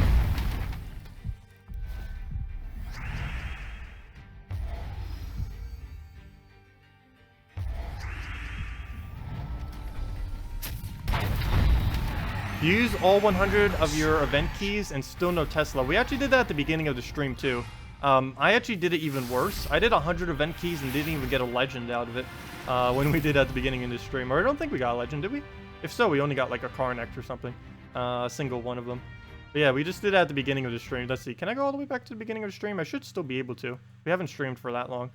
Use all 100 of your event keys and still no Tesla. We actually did that at the beginning of the stream too. I actually did it even worse. I did 100 event keys and didn't even get a legend out of it when we did at the beginning of the stream. Or I don't think we got a legend, did we? If so, we only got like a Carnex or something. A single one of them. But yeah, we just did it at the beginning of the stream. Let's see. Can I go all the way back to the beginning of the stream? I should still be able to. We haven't streamed for that long.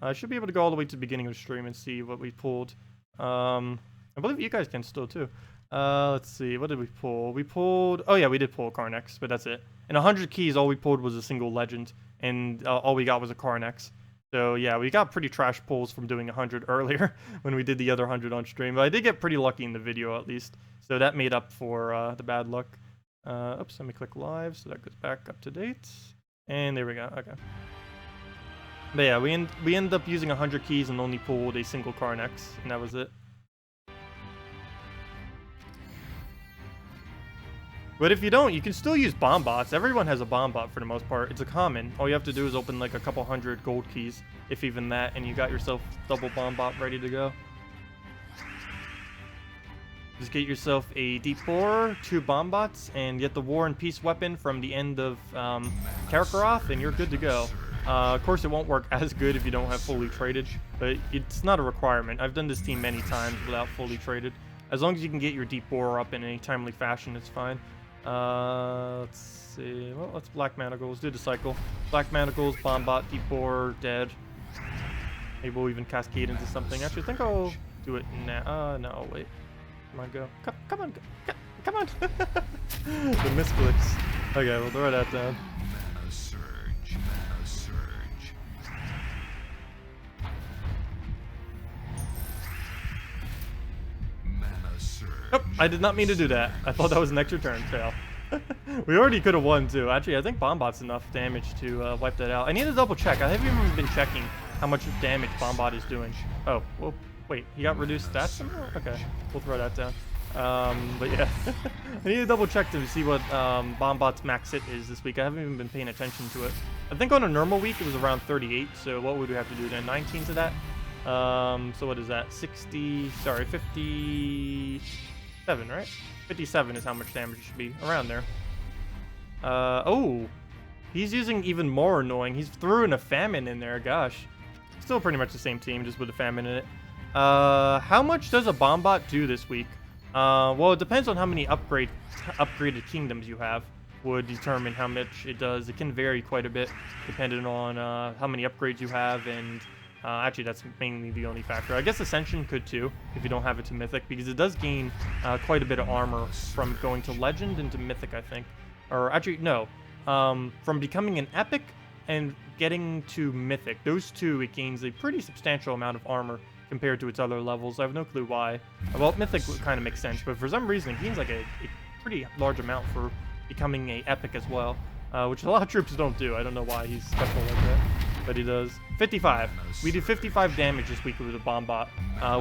I should be able to go all the way to the beginning of the stream and see what we pulled. I believe you guys can still too. Let's see. What did we pull? We pulled... Oh yeah, we did pull a Carnex, but that's it. And 100 keys, all we pulled was a single legend. And all we got was a Carnex. So yeah, we got pretty trash pulls from doing 100 earlier when we did the other 100 on stream. But I did get pretty lucky in the video at least. So that made up for the bad luck. Oops, let me click live so that goes back up to date. And there we go. Okay. But yeah, we ended up using 100 keys and only pulled a single Carnex, and that was it. But if you don't, you can still use Bombots. Everyone has a Bombot for the most part. It's a common. All you have to do is open like a couple hundred gold keys, if even that, and you got yourself double Bombot ready to go. Just get yourself a Deep Bore, 2 Bombots, and get the War and Peace weapon from the end of Kakarot, and you're good to go. Of course, it won't work as good if you don't have fully traded, but it's not a requirement. I've done this team many times without fully traded. As long as you can get your Deep Bore up in a timely fashion, it's fine. Let's see. Well, let's Black Manacles. Do the cycle. Black Manacles, Bombot, Deep Bore, dead. Maybe we'll even cascade into something. Actually, I think I'll do it now. No, wait. Come on, go. Come on, go. Come on. The misclicks. Okay, we'll throw that down. Mana surge. Mana surge. Mana surge. Oh, I did not mean to do that. I thought that was an extra turn. Fail. We already could have won too. Actually, I think Bombot's enough damage to wipe that out. I need to double check. I haven't even been checking how much damage Bombot is doing. Oh, well, wait. He got reduced stats somehow? Okay, we'll throw that down. But yeah, I need to double check to see what Bombot's max hit is this week. I haven't even been paying attention to it. I think on a normal week it was around 38. So what would we have to do then? 19 to that. So what is that? 57, right? 57 is how much damage it should be. Around there. Oh, he's using even more annoying. He's throwing a famine in there. Gosh, still pretty much the same team, just with a famine in it. How much does a Bombot do this week? Well, it depends on how many upgraded kingdoms you have. Would determine how much it does. It can vary quite a bit depending on how many upgrades you have, and actually that's mainly the only factor. I guess Ascension could too if you don't have it to Mythic, because it does gain quite a bit of armor from going to Legend into Mythic, I think. Or actually, no. From becoming an Epic and getting to Mythic, those two, it gains a pretty substantial amount of armor compared to its other levels. I have no clue why. Well, Mythic kind of makes sense, but for some reason it gains like a pretty large amount for becoming a Epic as well, which a lot of troops don't do. I don't know why he's special like that, but he does. 55. We do 55 damage this week with a Bombot,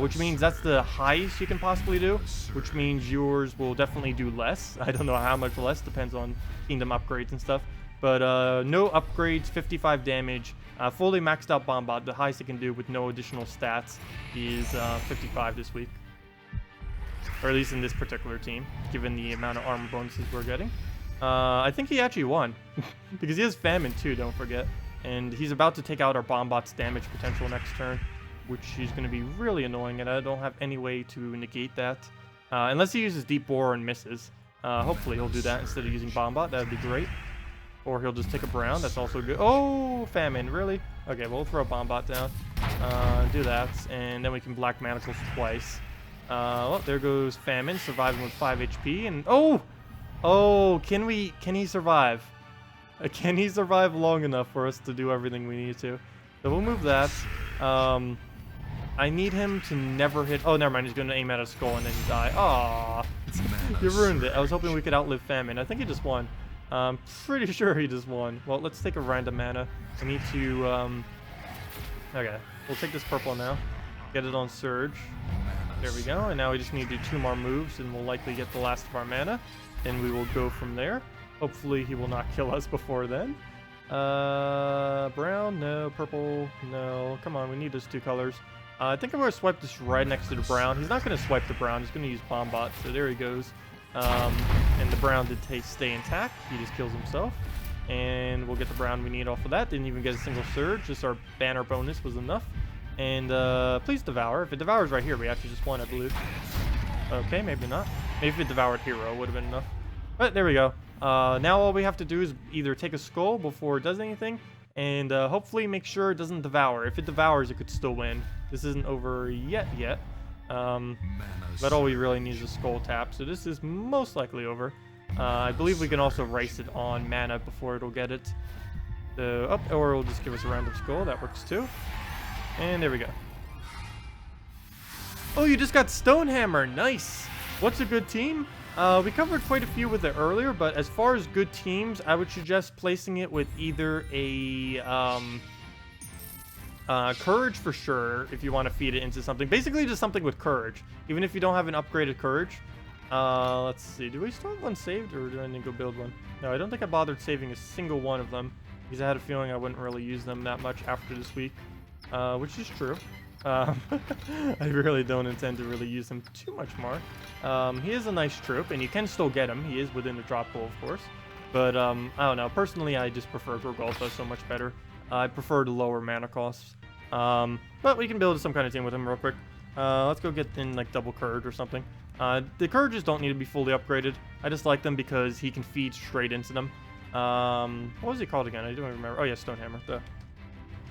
which means that's the highest you can possibly do, which means yours will definitely do less. I don't know how much less, depends on kingdom upgrades and stuff. But no upgrades, 55 damage, fully maxed out Bombot. The highest it can do with no additional stats is 55 this week. Or at least in this particular team, given the amount of armor bonuses we're getting. I think he actually won, because he has Famine too, don't forget. And he's about to take out our Bombot's damage potential next turn, which is going to be really annoying, and I don't have any way to negate that. Unless he uses Deep Bore and misses. Hopefully he'll do that instead of using Bombot. That would be great. Or he'll just take a Brown. That's also good. Oh, Famine, really? Okay, we'll throw a Bombot down. Do that, and then we can Black Manacles twice. Well, there goes Famine, surviving with 5 HP, and oh, can he survive? Can he survive long enough for us to do everything we need to? So we'll move that. I need him to never hit. Oh, never mind. He's going to aim at a skull and then die. Aw, you ruined it. I was hoping we could outlive Famine. I think he just won. I'm pretty sure he just won. Well, let's take a random mana. I need to. Okay, we'll take this purple now. Get it on Surge. There we go. And now we just need to do 2 more moves, and we'll likely get the last of our mana. And we will go from there. Hopefully he will not kill us before then. Brown, no. Purple, no. Come on, we need those 2 colors. I think I'm going to swipe this right next to the brown. He's not going to swipe the brown. He's going to use Bombot. So there he goes. And the brown did stay intact. He just kills himself. And we'll get the brown we need off of that. Didn't even get a single surge. Just our banner bonus was enough. And please devour. If it devours right here, we actually just won, I believe. Okay, maybe not. Maybe if it devoured hero, would have been enough. But there we go. Now all we have to do is either take a skull before it does anything, and hopefully make sure it doesn't devour. If it devours, it could still win. This isn't over yet. But all we really need is a skull tap, so this is most likely over. I believe we can also rice it on mana before it'll get it. So, or it'll just give us a random skull. That works too. And there we go. Oh, you just got Stonehammer. Nice. What's a good team? We covered quite a few with it earlier, but as far as good teams, I would suggest placing it with either a Courage for sure, if you want to feed it into something. Basically just something with Courage, even if you don't have an upgraded Courage. Let's see, do we still have one saved, or do I need to go build one? No, I don't think I bothered saving a single one of them, because I had a feeling I wouldn't really use them that much after this week, which is true. I really don't intend to really use him too much more. He is a nice troop, and you can still get him. He is within the drop pool, of course. But, I don't know. Personally, I just prefer Gorgolfa so much better. I prefer the lower mana costs. But we can build some kind of team with him real quick. Let's go get in, like, double Courage or something. The Courages don't need to be fully upgraded. I just like them because he can feed straight into them. What was he called again? I don't remember. Oh, yeah, Stonehammer.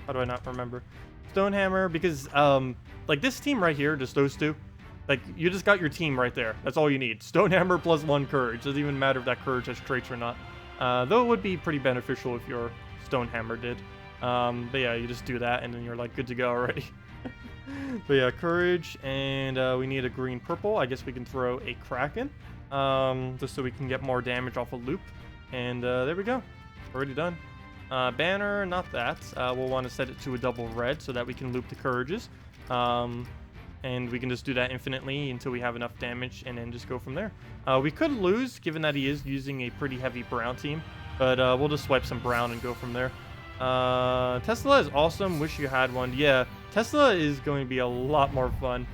How do I not remember? Stonehammer, because like this team right here, just those two, like you just got your team right there. That's all you need. Stonehammer plus 1 courage. Doesn't even matter if that courage has traits or not. Though it would be pretty beneficial if your Stonehammer did. But yeah, you just do that and then you're like good to go already. But yeah, courage, and we need a green purple. I guess we can throw a Kraken, just so we can get more damage off a loop. And there we go, already done. Banner, not that. We'll want to set it to a double red so that we can loop the courages. And we can just do that infinitely until we have enough damage and then just go from there. We could lose, given that he is using a pretty heavy brown team, but we'll just swipe some brown and go from there. Tesla is awesome. Wish you had one. Yeah, Tesla is going to be a lot more fun.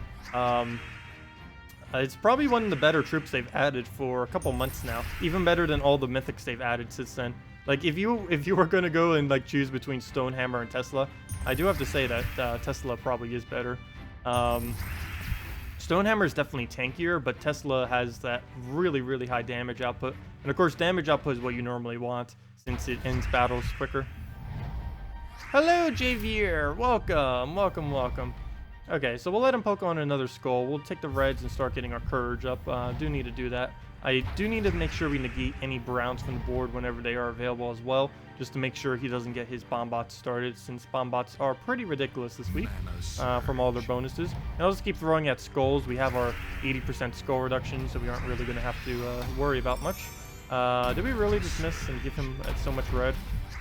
It's probably one of the better troops they've added for a couple months now. Even better than all the mythics they've added since then. Like if you were gonna go and like choose between Stonehammer and Tesla, I do have to say that Tesla probably is better. Stonehammer is definitely tankier, but Tesla has that really high damage output, and of course damage output is what you normally want since it ends battles quicker. Hello, Javier. Welcome. Okay, so we'll let him poke on another skull. We'll take the reds and start getting our courage up. Do need to do that. I do need to make sure we negate any browns from the board whenever they are available as well, just to make sure he doesn't get his Bombots started, since Bombots are pretty ridiculous this week from all their bonuses. And I'll just keep throwing at skulls. We have our 80% skull reduction, so we aren't really going to have to worry about much. Did we really just miss and give him so much red?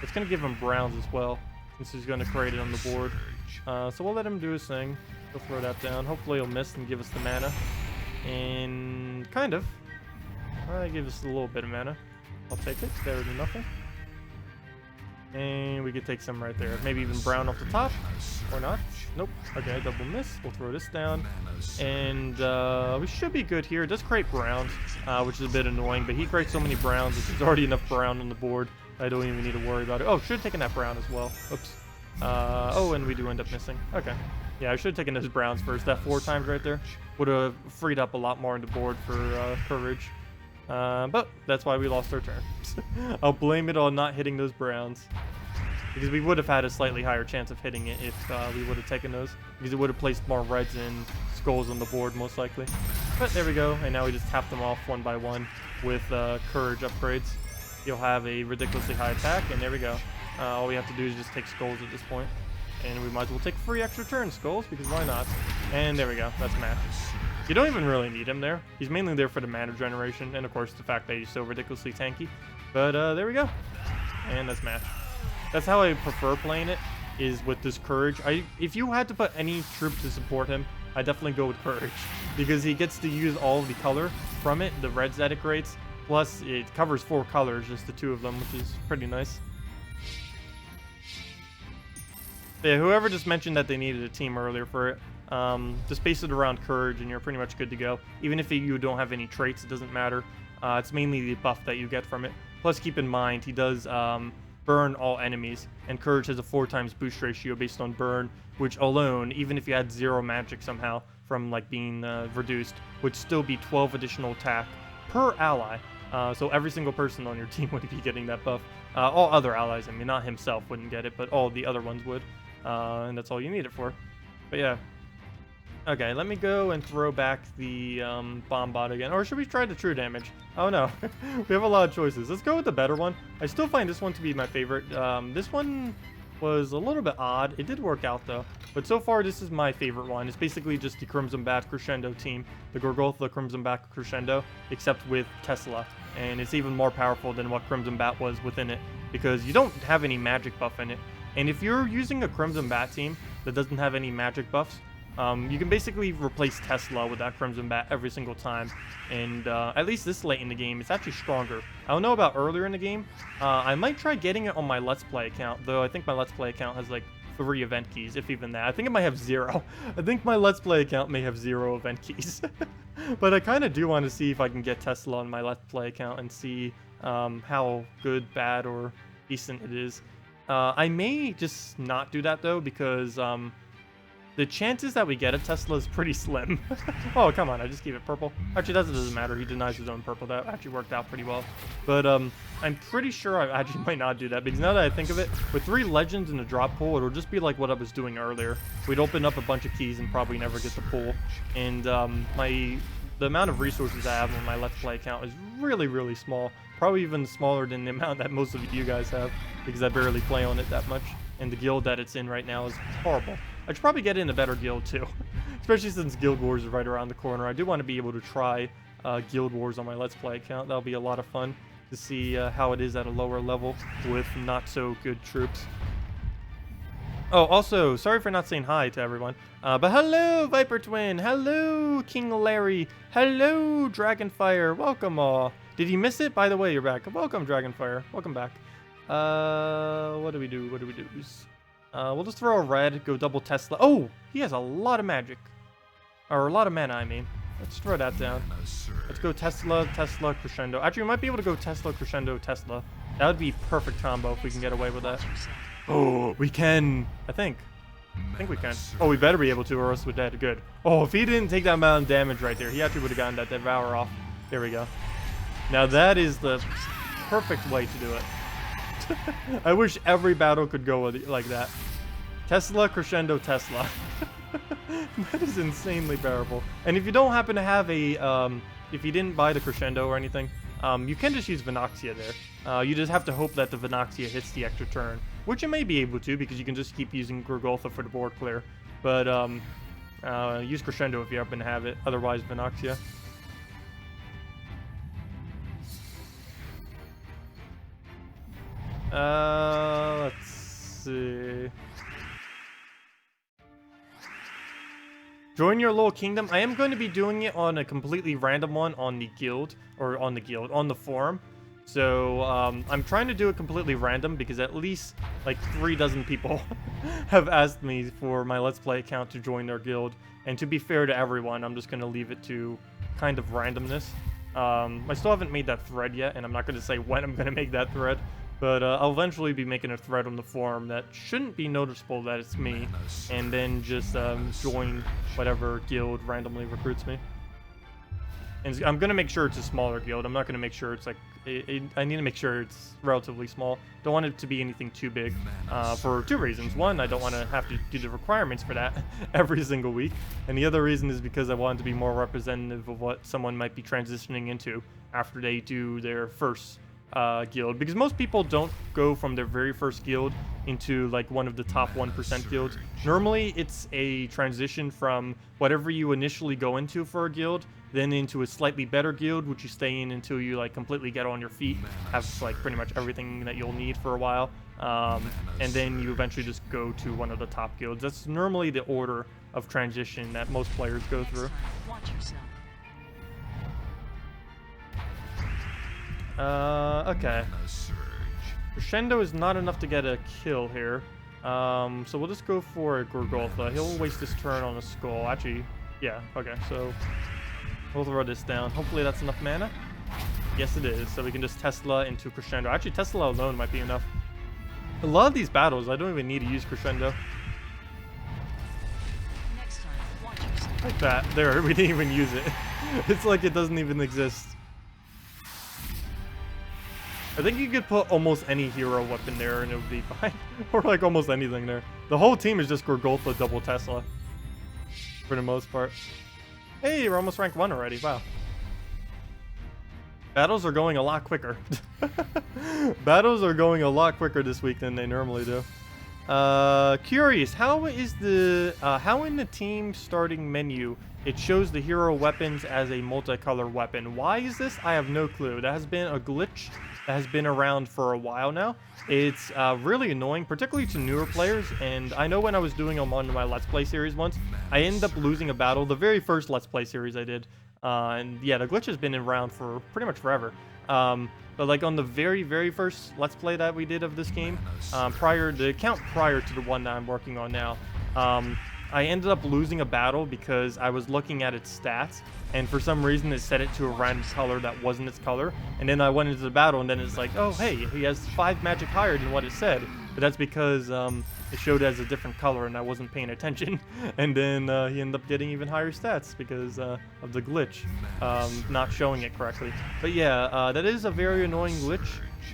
It's going to give him browns as well, since he's going to create it on the board. So we'll let him do his thing. We'll throw that down. Hopefully he'll miss and give us the mana. And kind of. Give us a little bit of mana. I'll take it. Better than nothing. And we could take some right there. Maybe even brown off the top. Or not. Nope. Okay, double miss. We'll throw this down. And we should be good here. It does create browns, which is a bit annoying. But he creates so many browns that there's already enough brown on the board. I don't even need to worry about it. Oh, should have taken that brown as well. Oops. Oh, and we do end up missing. Okay. Yeah, I should have taken those browns first. That 4 times right there would have freed up a lot more on the board for courage. But that's why we lost our turn. I'll blame it on not hitting those browns, because we would have had a slightly higher chance of hitting it if we would have taken those, because it would have placed more reds and skulls on the board most likely. But there we go, and now we just tap them off one by one with courage upgrades. You'll have a ridiculously high attack, and there we go. All we have to do is just take skulls at this point, and we might as well take 3 extra turns skulls, because why not? And there we go, that's match. You don't even really need him there. He's mainly there for the mana generation, and of course the fact that he's so ridiculously tanky. But there we go, and that's match. That's how I prefer playing it, is with this courage. If you had to put any troop to support him, I definitely go with courage, because he gets to use all of the color from it, the reds that it creates, plus it covers 4 colors, just the 2 of them, which is pretty nice. Yeah, whoever just mentioned that they needed a team earlier for it, just base it around courage and you're pretty much good to go. Even if you don't have any traits, it doesn't matter. It's mainly the buff that you get from it. Plus, keep in mind, he does burn all enemies, and courage has a 4 times boost ratio based on burn, which alone, even if you had 0 magic somehow from like being reduced, would still be 12 additional attack per ally. So every single person on your team would be getting that buff. All other allies, I mean, not himself wouldn't get it, but all the other ones would. And that's all you need it for. But yeah. Okay, let me go and throw back the Bombot again. Or should we try the true damage? Oh no, we have a lot of choices. Let's go with the better one. I still find this one to be my favorite. This one was a little bit odd. It did work out though. But so far, this is my favorite one. It's basically just the Crimson Bat Crescendo team. The Gorgotha Crimson Bat Crescendo, except with Tesla. And it's even more powerful than what Crimson Bat was within it, because you don't have any magic buff in it. And if you're using a Crimson Bat team that doesn't have any magic buffs, you can basically replace Tesla with that Crimson Bat every single time. And at least this late in the game, it's actually stronger. I don't know about earlier in the game. I might try getting it on my Let's Play account, though I think my Let's Play account has like 3 event keys, if even that. I think it might have 0. I think my Let's Play account may have 0 event keys. But I kind of do want to see if I can get Tesla on my Let's Play account and see how good, bad, or decent it is. I may just not do that though, because the chances that we get a Tesla is pretty slim. Oh, come on, I just keep it purple. Actually, that doesn't matter. He denies his own purple. That actually worked out pretty well. But I'm pretty sure I actually might not do that, because now that I think of it, with 3 legends in the drop pool, it'll just be like what I was doing earlier. We'd open up a bunch of keys and probably never get the pool. And the amount of resources I have on my Let's Play account is really, really small. Probably even smaller than the amount that most of you guys have, because I barely play on it that much. And the guild that it's in right now is horrible. I should probably get in a better guild too, especially since Guild Wars is right around the corner. I do want to be able to try Guild Wars on my Let's Play account. That'll be a lot of fun to see how it is at a lower level with not so good troops. Oh, also, sorry for not saying hi to everyone. But hello, Viper Twin. Hello, King Larry. Hello, Dragonfire. Welcome all. Did you miss it? By the way, you're back. Welcome, Dragonfire. Welcome back. What do we do? What do we do? We'll just throw a red, go double Tesla. Oh, he has a lot of magic. Or a lot of mana, I mean. Let's throw that down. Let's go Tesla, Tesla, Crescendo. Actually, we might be able to go Tesla, Crescendo, Tesla. That would be perfect combo if we can get away with that. Oh, we can. I think we can. Oh, we better be able to, or else we're dead. Good. Oh, if he didn't take that amount of damage right there, he actually would have gotten that Devour off. There we go. Now that is the perfect way to do it. I wish every battle could go like that. Tesla, Crescendo, Tesla. That is insanely bearable. And if you don't happen to have a, if you didn't buy the Crescendo or anything, you can just use Venoxia there. You just have to hope that the Venoxia hits the extra turn, which you may be able to, because you can just keep using Gurgoltha for the board clear. But use Crescendo if you happen to have it. Otherwise, Venoxia. Let's see. Join your little kingdom. I am going to be doing it on a completely random one on the guild, or on the forum. So I'm trying to do it completely random because at least like 3 dozen people have asked me for my Let's Play account to join their guild. And to be fair to everyone, I'm just going to leave it to kind of randomness. I still haven't made that thread yet, and I'm not going to say when I'm going to make that thread. But I'll eventually be making a thread on the forum that shouldn't be noticeable that it's me, and then just join whatever guild randomly recruits me. And I'm going to make sure it's a smaller guild. I'm not going to make sure it's like... I need to make sure it's relatively small. Don't want it to be anything too big for 2 reasons. One, I don't want to have to do the requirements for that every single week. And the other reason is because I want it to be more representative of what someone might be transitioning into after they do their first guild, because most people don't go from their very first guild into like one of the top 1% guilds. Normally it's a transition from whatever you initially go into for a guild, then into a slightly better guild, which you stay in until you like completely get on your feet, have like pretty much everything that you'll need for a while, and then you eventually just go to one of the top guilds. That's normally the order of transition that most players go through. Watch yourself. Okay. Crescendo is not enough to get a kill here. So we'll just go for a Gurgoltha. He'll waste his turn on a skull. Actually, yeah, okay, so we'll throw this down. Hopefully that's enough mana. Yes, it is. So we can just Tesla into Crescendo. Actually, Tesla alone might be enough. A lot of these battles, I don't even need to use Crescendo. Next time, watch yourself. Like that. There, we didn't even use it. It's like it doesn't even exist. I think you could put almost any hero weapon there and it would be fine. Or like almost anything there. The whole team is just Gurgoltha double Tesla. For the most part. Hey, we're almost rank 1 already. Wow. Battles are going a lot quicker. Battles are going a lot quicker this week than they normally do. Curious, how is the how in the team starting menu it shows the hero weapons as a multicolor weapon? Why is this? I have no clue. That has been a glitch that has been around for a while now. It's really annoying, particularly to newer players, and I know when I was doing them on my Let's Play series once, I ended up losing a battle, the very first Let's Play series I did, and yeah, the glitch has been around for pretty much forever. But like on the very first Let's Play that we did of this game, the account prior to the one that I'm working on now, I ended up losing a battle because I was looking at its stats, and for some reason it set it to a random color that wasn't its color, and then I went into the battle and then it's like, oh hey, he has 5 magic higher than what it said. But that's because it showed as a different color and I wasn't paying attention. And then he ended up getting even higher stats because of the glitch, not showing it correctly. But yeah, that is a very annoying glitch.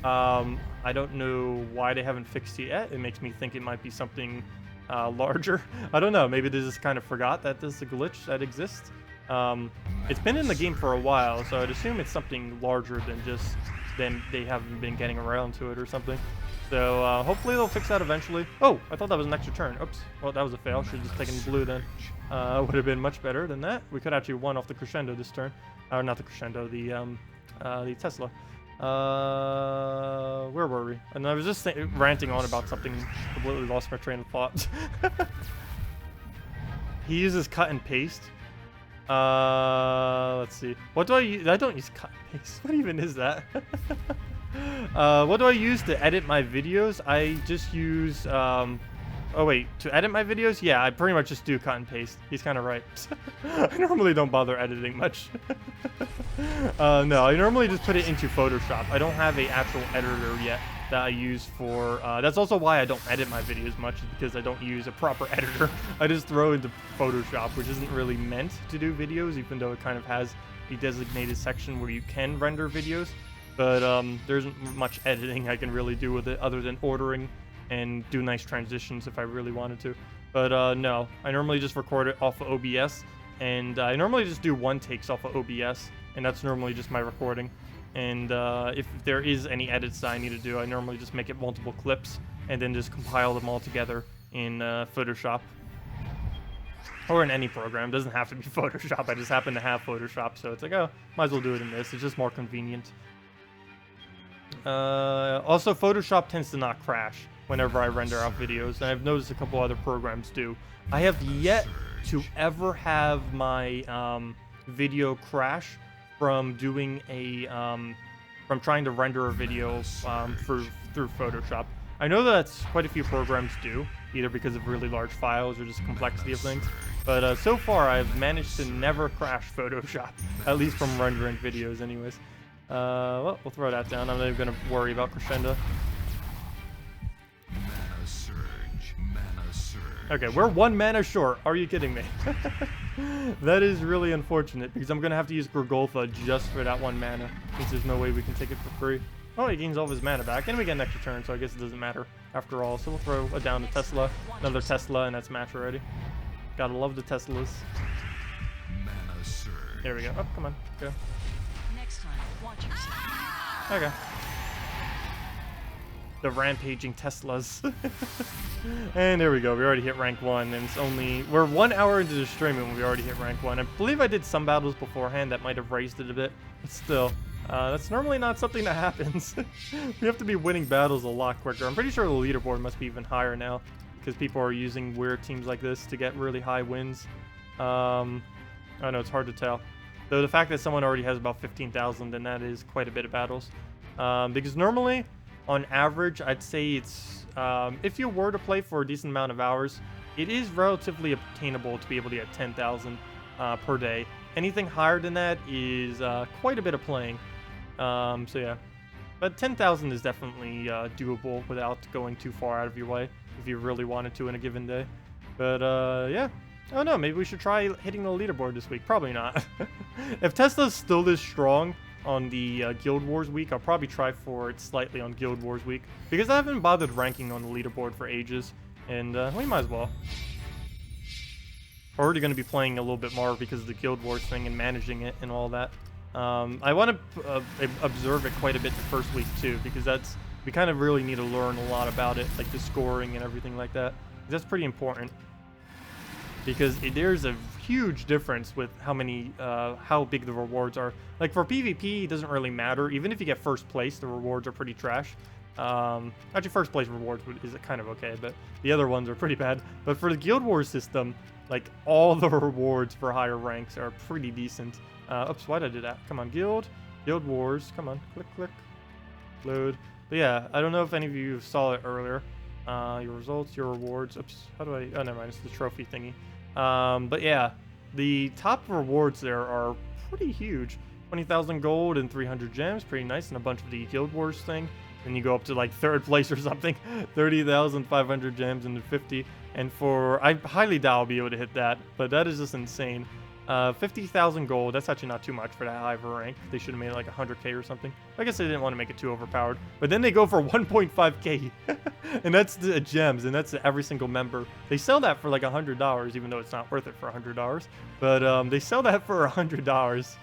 I don't know why they haven't fixed it yet. It makes me think it might be something larger. I don't know. Maybe they just kind of forgot that there's a glitch that exists. It's been in the game for a while, so I'd assume it's something larger than just them. They haven't been getting around to it or something. So hopefully they'll fix that eventually. Oh, I thought that was an extra turn. Oops. Well, that was a fail. Should have just taken blue then. Would have been much better than that. We could actually won off the crescendo this turn. Or not the crescendo, the Tesla. Where were we? And I was just ranting on about something. Completely lost my train of thought. He uses cut and paste. Let's see. What do I use? I don't use cut and paste. What even is that? What do I use to edit my videos? I just use, oh wait, to edit my videos? Yeah, I pretty much just do cut and paste. He's kind of right. I normally don't bother editing much. No, I normally just put it into Photoshop. I don't have an actual editor yet that I use for, that's also why I don't edit my videos much, is because I don't use a proper editor. I just throw into Photoshop, which isn't really meant to do videos, even though it kind of has a designated section where you can render videos. But there isn't much editing I can really do with it other than ordering and do nice transitions if I really wanted to. But no, I normally just record it off of OBS, and I normally just do one takes off of OBS, and that's normally just my recording. And if there is any edits that I need to do, I normally just make it multiple clips and then just compile them all together in Photoshop. Or in any program. It doesn't have to be Photoshop. I just happen to have Photoshop, so it's like, oh, might as well do it in this. It's just more convenient. Also, Photoshop tends to not crash whenever I render out videos, and I've noticed a couple other programs do. I have yet to ever have my video crash from doing a from trying to render a video through Photoshop. I know that's quite a few programs do, either because of really large files or just complexity of things. But so far, I've managed to never crash Photoshop, at least from rendering videos, anyways. Well, we'll throw that down. I'm not even gonna worry about crescendo. Mana surge, mana surge. Okay, we're 1 mana short. Are you kidding me? That is really unfortunate, because I'm gonna have to use Gorgolfa just for that 1 mana, since there's no way we can take it for free. Oh, he gains all of his mana back, and we get an extra turn, so I guess it doesn't matter after all. So we'll throw a down to Tesla, another Tesla, and that's match already. Gotta love the Teslas. Mana surge. There we go. Oh, come on. Go. Next time, watch yourself. Okay. The rampaging Teslas. And there we go. We already hit rank 1, and it's only... We're 1 hour into the stream, and we already hit rank 1. I believe I did some battles beforehand that might have raised it a bit, but still. That's normally not something that happens. We have to be winning battles a lot quicker. I'm pretty sure the leaderboard must be even higher now, because people are using weird teams like this to get really high wins. I know it's hard to tell. Though the fact that someone already has about 15,000, then that is quite a bit of battles. Because normally, on average, I'd say it's... if you were to play for a decent amount of hours, it is relatively obtainable to be able to get 10,000 per day. Anything higher than that is quite a bit of playing. So yeah. But 10,000 is definitely doable without going too far out of your way if you really wanted to in a given day. But yeah. Oh no, maybe we should try hitting the leaderboard this week. Probably not. If Tesla's still this strong on the Guild Wars week, I'll probably try for it slightly on Guild Wars week, because I haven't bothered ranking on the leaderboard for ages, and we might as well. We're already going to be playing a little bit more because of the Guild Wars thing and managing it and all that. I want to observe it quite a bit the first week too, because we kind of really need to learn a lot about it, like the scoring and everything like that. That's pretty important, because there's a huge difference with how big the rewards are. Like for PvP, it doesn't really matter. Even if you get first place, the rewards are pretty trash. Actually, first place rewards is kind of okay, but the other ones are pretty bad. But for the Guild Wars system, like all the rewards for higher ranks are pretty decent. Oops, why did I do that? Come on, Guild Wars. Come on, click, load. But yeah, I don't know if any of you saw it earlier. Your results, your rewards. Oops, how do I? Oh, never mind. It's the trophy thingy. But yeah, the top rewards there are pretty huge. 20,000 gold and 300 gems, pretty nice, and a bunch of the Guild Wars thing. Then you go up to like 3rd place or something. 30,500 gems into 50. And for, I highly doubt I'll be able to hit that, but that is just insane. 50,000 gold, that's actually not too much for that high of a rank. They should have made it like 100k or something. I guess they didn't want to make it too overpowered. But then they go for 1.5k. And that's the gems, and that's every single member. They sell that for like $100, even though it's not worth it for $100. But they sell that for $100.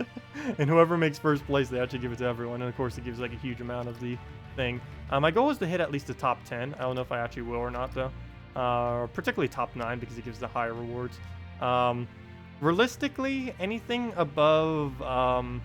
And whoever makes 1st place, they actually give it to everyone. And of course, it gives like a huge amount of the thing. My goal is to hit at least the top 10. I don't know if I actually will or not, though. Particularly top 9, because it gives the higher rewards. Realistically, anything above the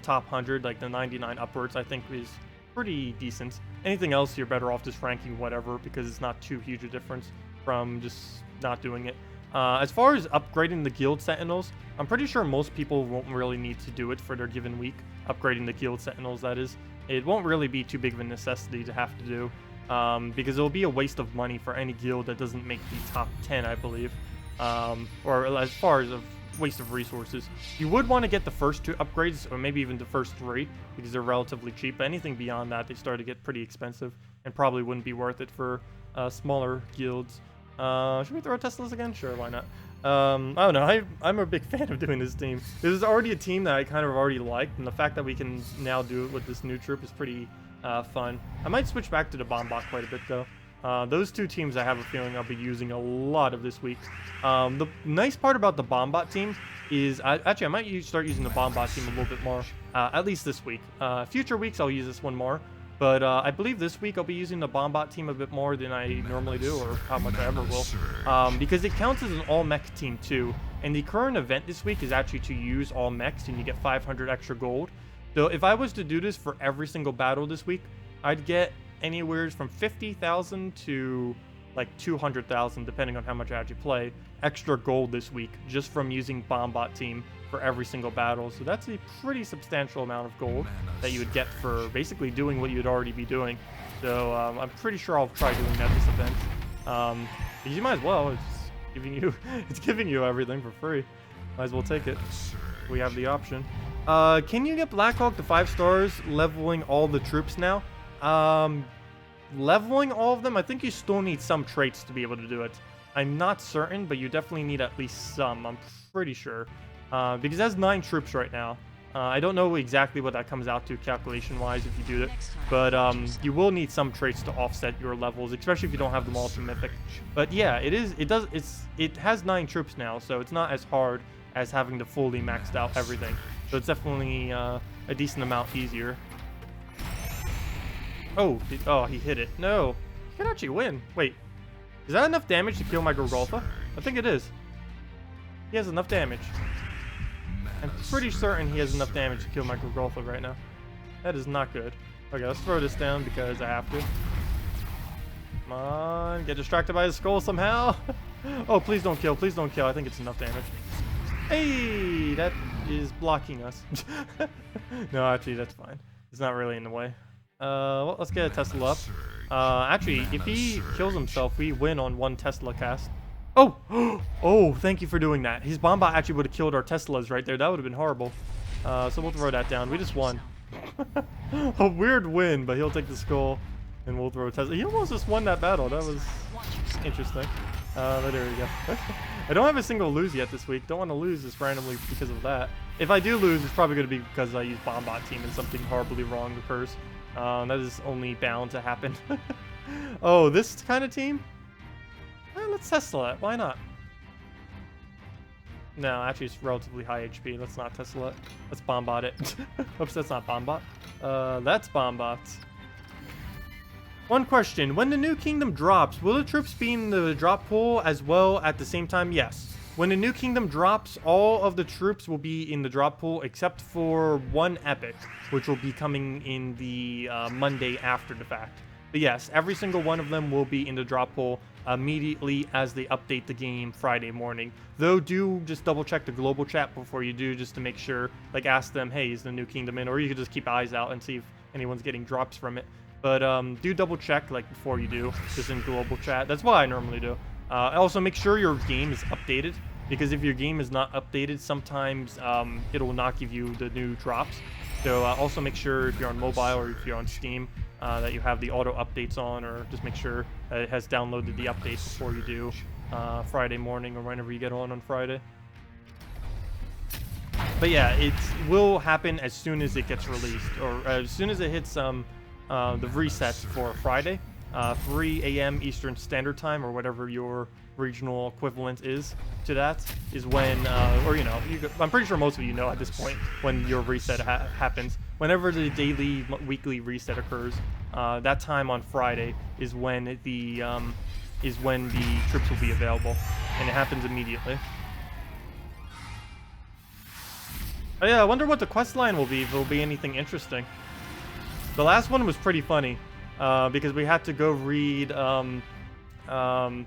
top 100, like the 99 upwards, I think is pretty decent. Anything else, you're better off just ranking whatever, because it's not too huge a difference from just not doing it. As far as upgrading the guild sentinels, I'm pretty sure most people won't really need to do it for their given week. Upgrading the guild sentinels, that is. It won't really be too big of a necessity to have to do, because it'll be a waste of money for any guild that doesn't make the top 10, I believe. Or as far as a waste of resources. You would want to get the first 2 upgrades, or maybe even the first 3, because they're relatively cheap. But anything beyond that, they start to get pretty expensive, and probably wouldn't be worth it for smaller guilds. Should we throw Teslas again? Sure, why not? I don't know. I'm a big fan of doing this team. This is already a team that I kind of already liked, and the fact that we can now do it with this new troop is pretty fun. I might switch back to the Bombot quite a bit, though. Those 2 teams I have a feeling I'll be using a lot of this week. The nice part about the Bombot team is, I might start using the Bombot team a little bit more, at least this week. Future weeks I'll use this one more, but I believe this week I'll be using the Bombot team a bit more than I normally do, or how much I ever will, because it counts as an all-mech team too, and the current event this week is actually to use all mechs, and you get 500 extra gold. So if I was to do this for every single battle this week, I'd get anywhere from 50,000 to like 200,000, depending on how much I actually play, extra gold this week just from using Bombot team for every single battle. So that's a pretty substantial amount of gold that you would get for basically doing what you'd already be doing. So I'm pretty sure I'll try doing that this event. Because you might as well. It's giving you everything for free. Might as well take it. We have the option. Can you get Blackhawk to 5 stars leveling all the troops now? Leveling all of them, I think you still need some traits to be able to do it. I'm not certain, but you definitely need at least some, I'm pretty sure. Because it has 9 troops right now. I don't know exactly what that comes out to calculation-wise if you do it, but you will need some traits to offset your levels, especially if you don't have them all to Mythic. But yeah, it has 9 troops now, so it's not as hard as having to fully maxed out everything. So it's definitely a decent amount easier. Oh, he hit it. No, he could actually win. Wait, is that enough damage to kill my Gorgolfa? I think it is. He has enough damage. I'm pretty certain he has enough damage to kill my Gorgolfa right now. That is not good. Okay, let's throw this down because I have to. Come on, get distracted by his skull somehow. Oh, please don't kill. Please don't kill. I think it's enough damage. Hey, that is blocking us. No, actually, that's fine. It's not really in the way. Well, let's get a Tesla up. Actually, if he kills himself, we win on 1 Tesla cast. Oh! Oh, thank you for doing that. His Bombot actually would have killed our Teslas right there. That would have been horrible. So we'll throw that down. We just won. A weird win, but he'll take the skull, and we'll throw a Tesla. He almost just won that battle. That was interesting. But there we go. I don't have a single lose yet this week. Don't want to lose this randomly because of that. If I do lose, it's probably going to be because I use Bombot team and something horribly wrong occurs. That is only bound to happen. Oh, this kind of team? Let's Tesla it. Why not? No, actually, it's relatively high HP. Let's not Tesla it. Let's Bombot it. Oops, that's not Bombot. That's Bombot. One question. When the new kingdom drops, will the troops be in the drop pool as well at the same time? Yes. When the new kingdom drops, all of the troops will be in the drop pool except for 1 epic, which will be coming in the Monday after the fact. But yes, every single one of them will be in the drop pool immediately as they update the game Friday morning. Though do just double check the global chat before you do, just to make sure, like ask them, hey, is the new kingdom in? Or you could just keep eyes out and see if anyone's getting drops from it. But do double check like before you do, just in global chat. That's what I normally do. Also make sure your game is updated, because if your game is not updated, sometimes it will not give you the new drops. So also make sure if you're on mobile or if you're on Steam that you have the auto updates on, or just make sure that it has downloaded the updates before you do Friday morning or whenever you get on Friday. But yeah, it will happen as soon as it gets released, or as soon as it hits the resets for Friday, 3 a.m. Eastern Standard Time, or whatever your regional equivalent is to that, is when, or you know, I'm pretty sure most of you know at this point when your reset happens. Whenever the daily, weekly reset occurs, that time on Friday is when the troops will be available, and it happens immediately. Oh yeah, I wonder what the quest line will be, if it will be anything interesting. The last one was pretty funny, because we had to go read, Princess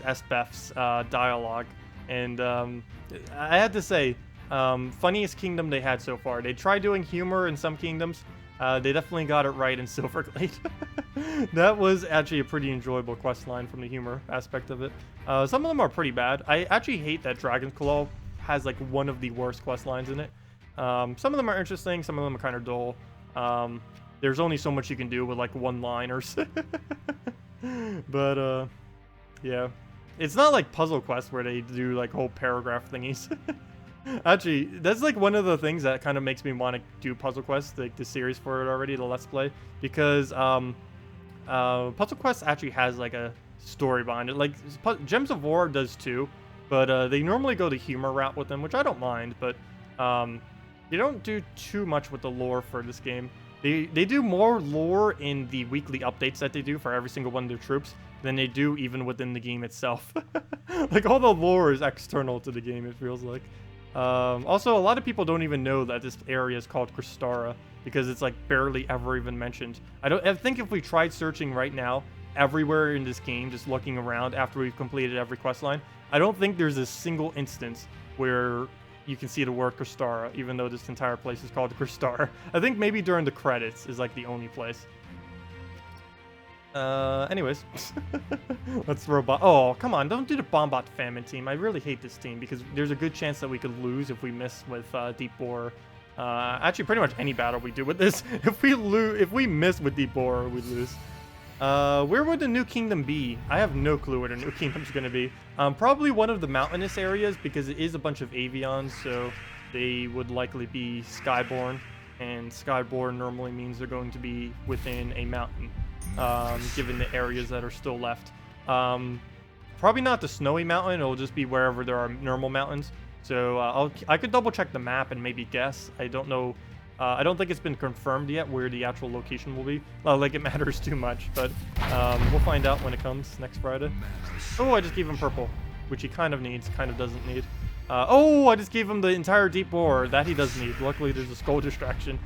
Esbeth's dialogue, and I had to say, funniest kingdom they had so far. They tried doing humor in some kingdoms. They definitely got it right in Silverglade. That was actually a pretty enjoyable quest line from the humor aspect of it. Some of them are pretty bad. I actually hate that Dragon's Claw has like one of the worst quest lines in it. Some of them are interesting, some of them are kind of dull. There's only so much you can do with like one-liners. But yeah, it's not like puzzle quests where they do like whole paragraph thingies. Actually, that's like one of the things that kind of makes me want to do puzzle quests, like the series for it already, the Let's Play, because puzzle quests actually has like a story behind it. Like Gems of War does too. But they normally go the humor route with them, which I don't mind, but they don't do too much with the lore for this game. They do more lore in the weekly updates that they do for every single one of their troops than they do even within the game itself. Like, all the lore is external to the game, it feels like. Also, a lot of people don't even know that this area is called Crystara, because it's, like, barely ever even mentioned. I think if we tried searching right now, everywhere in this game, just looking around after we've completed every questline, I don't think there's a single instance where you can see the word Crystara, even though this entire place is called Crystara. I think maybe during the credits is like the only place. Anyways. Let's throw oh, come on, don't do the Bombot Famine team. I really hate this team because there's a good chance that we could lose if we miss with Deep Boar. Actually, pretty much any battle we do with this. If we miss with Deep Boar, we lose. Where would the new kingdom be? I have no clue where the new kingdom's gonna be. Probably one of the mountainous areas, because it is a bunch of avions, so they would likely be skyborn, and skyborn normally means they're going to be within a mountain, given the areas that are still left. Probably not the snowy mountain, it'll just be wherever there are normal mountains. So I could double check the map and maybe guess. I don't know. I don't think it's been confirmed yet where the actual location will be. Well, like, it matters too much, but we'll find out when it comes next Friday. Oh, I just gave him purple, which he kind of needs, kind of doesn't need. Oh, I just gave him the entire Deep Boar. That he does need. Luckily, there's a skull distraction.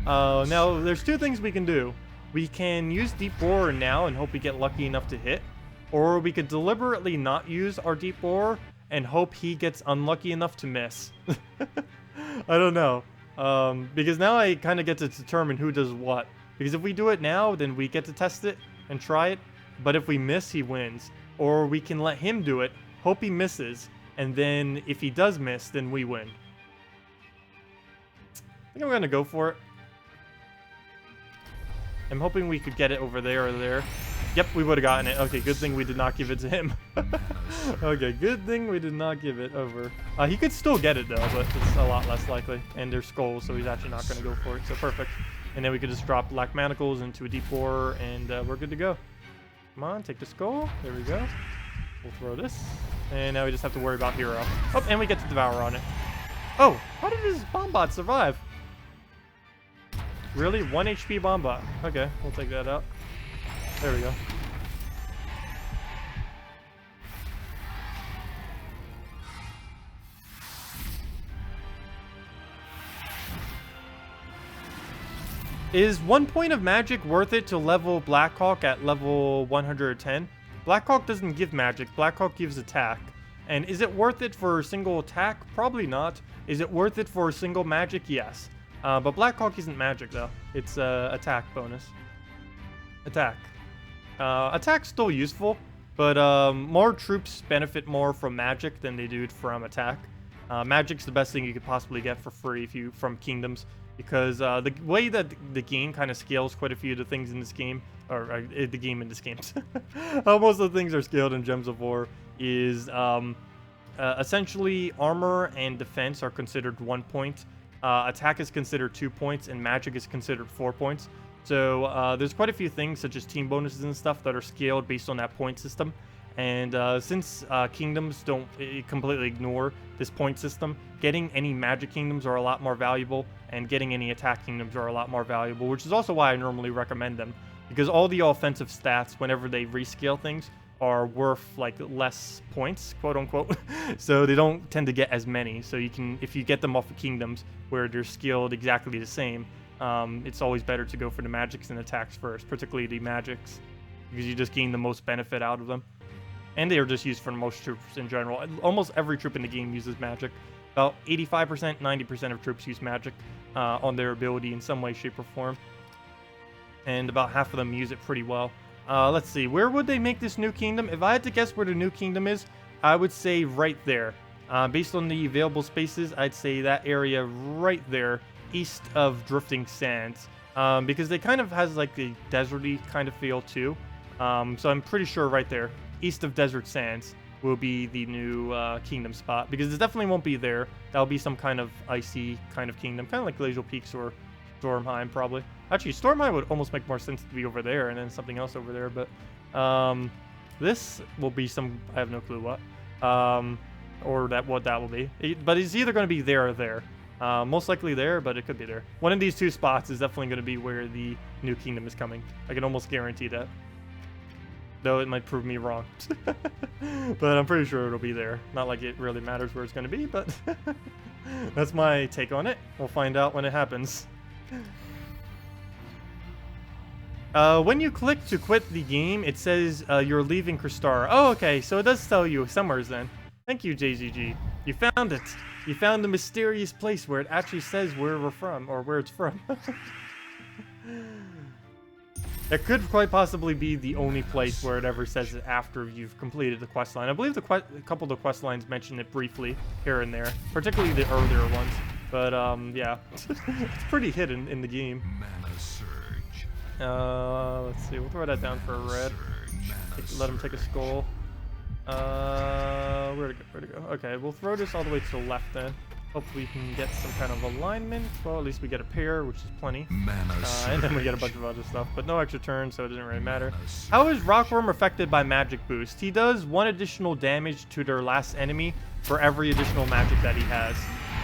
Now, there's two things we can do. We can use Deep Boar now and hope we get lucky enough to hit, or we could deliberately not use our Deep Boar and hope he gets unlucky enough to miss. I don't know. Because now I kind of get to determine who does what. Because if we do it now, then we get to test it and try it. But if we miss, he wins. Or we can let him do it, hope he misses, and then if he does miss, then we win. I think I'm gonna go for it. I'm hoping we could get it over there or there. Yep, we would have gotten it. Okay, good thing we did not give it to him. Okay, good thing we did not give it over. He could still get it, though, but it's a lot less likely. And they're skulls, so he's actually not going to go for it. So perfect. And then we could just drop Black Manacles into a Deep Boar, and we're good to go. Come on, take the skull. There we go. We'll throw this. And now we just have to worry about Hero. Oh, and we get to Devour on it. Oh, how did his Bombot survive? Really? 1 HP Bombot. Okay, we'll take that out. There we go. Is 1 point of magic worth it to level Blackhawk at level 110? Blackhawk doesn't give magic, Blackhawk gives attack. And is it worth it for a single attack? Probably not. Is it worth it for a single magic? Yes. But Blackhawk isn't magic though. It's attack bonus. Attack. Attack's still useful, but more troops benefit more from magic than they do from attack. Magic's the best thing you could possibly get for free if you from kingdoms, because the way that the game kind of scales quite a few of the things in this game, or the game in this game, most of the things are scaled in Gems of War, is essentially armor and defense are considered 1 point, attack is considered 2 points, and magic is considered 4 points. So there's quite a few things such as team bonuses and stuff that are scaled based on that point system. And since kingdoms don't completely ignore this point system, getting any magic kingdoms are a lot more valuable, and getting any attack kingdoms are a lot more valuable, which is also why I normally recommend them, because all the offensive stats, whenever they rescale things, are worth like less points, quote unquote. So they don't tend to get as many. So you can, if you get them off of kingdoms where they're scaled exactly the same, it's always better to go for the magics and attacks first, particularly the magics, because you just gain the most benefit out of them. And they are just used for most troops in general. Almost every troop in the game uses magic. About 85%, 90% of troops use magic on their ability in some way, shape, or form. And about half of them use it pretty well. Let's see, where would they make this new kingdom? If I had to guess where the new kingdom is, I would say right there. Based on the available spaces, I'd say that area right there, east of Drifting Sands. Because they kind of has like a deserty kind of feel too. So I'm pretty sure right there, east of Desert Sands, will be the new kingdom spot, because it definitely won't be there. That'll be some kind of icy kind of kingdom, kind of like Glacial Peaks or Stormheim probably. Actually, Stormheim would almost make more sense to be over there and then something else over there, but this will be some, I have no clue what, or what that will be. But it's either going to be there or there. Most likely there, but it could be there. One of these two spots is definitely going to be where the new kingdom is coming. I can almost guarantee that. Though it might prove me wrong. But I'm pretty sure it'll be there. Not like it really matters where it's going to be, but that's my take on it. We'll find out when it happens. When you click to quit the game, it says you're leaving Crystara. Oh, okay, so it does tell you somewheres then. Thank you, JZG. You found it. You found the mysterious place where it actually says where we're from, or where it's from. It could quite possibly be the only place where it ever says it after you've completed the quest line. I believe a couple of the quest lines mention it briefly here and there, particularly the earlier ones. But yeah, it's pretty hidden in the game. Mana surge. Let's see. We'll throw that down for a red. Let him take a skull. Where'd it go? Okay, we'll throw this all the way to the left then. Hopefully we can get some kind of alignment. Well, at least we get a pair, which is plenty. And then we get a bunch of other stuff, but no extra turns, so it doesn't really matter. How is Rockworm affected by magic boost? He does 1 additional damage to their last enemy for every additional magic that he has.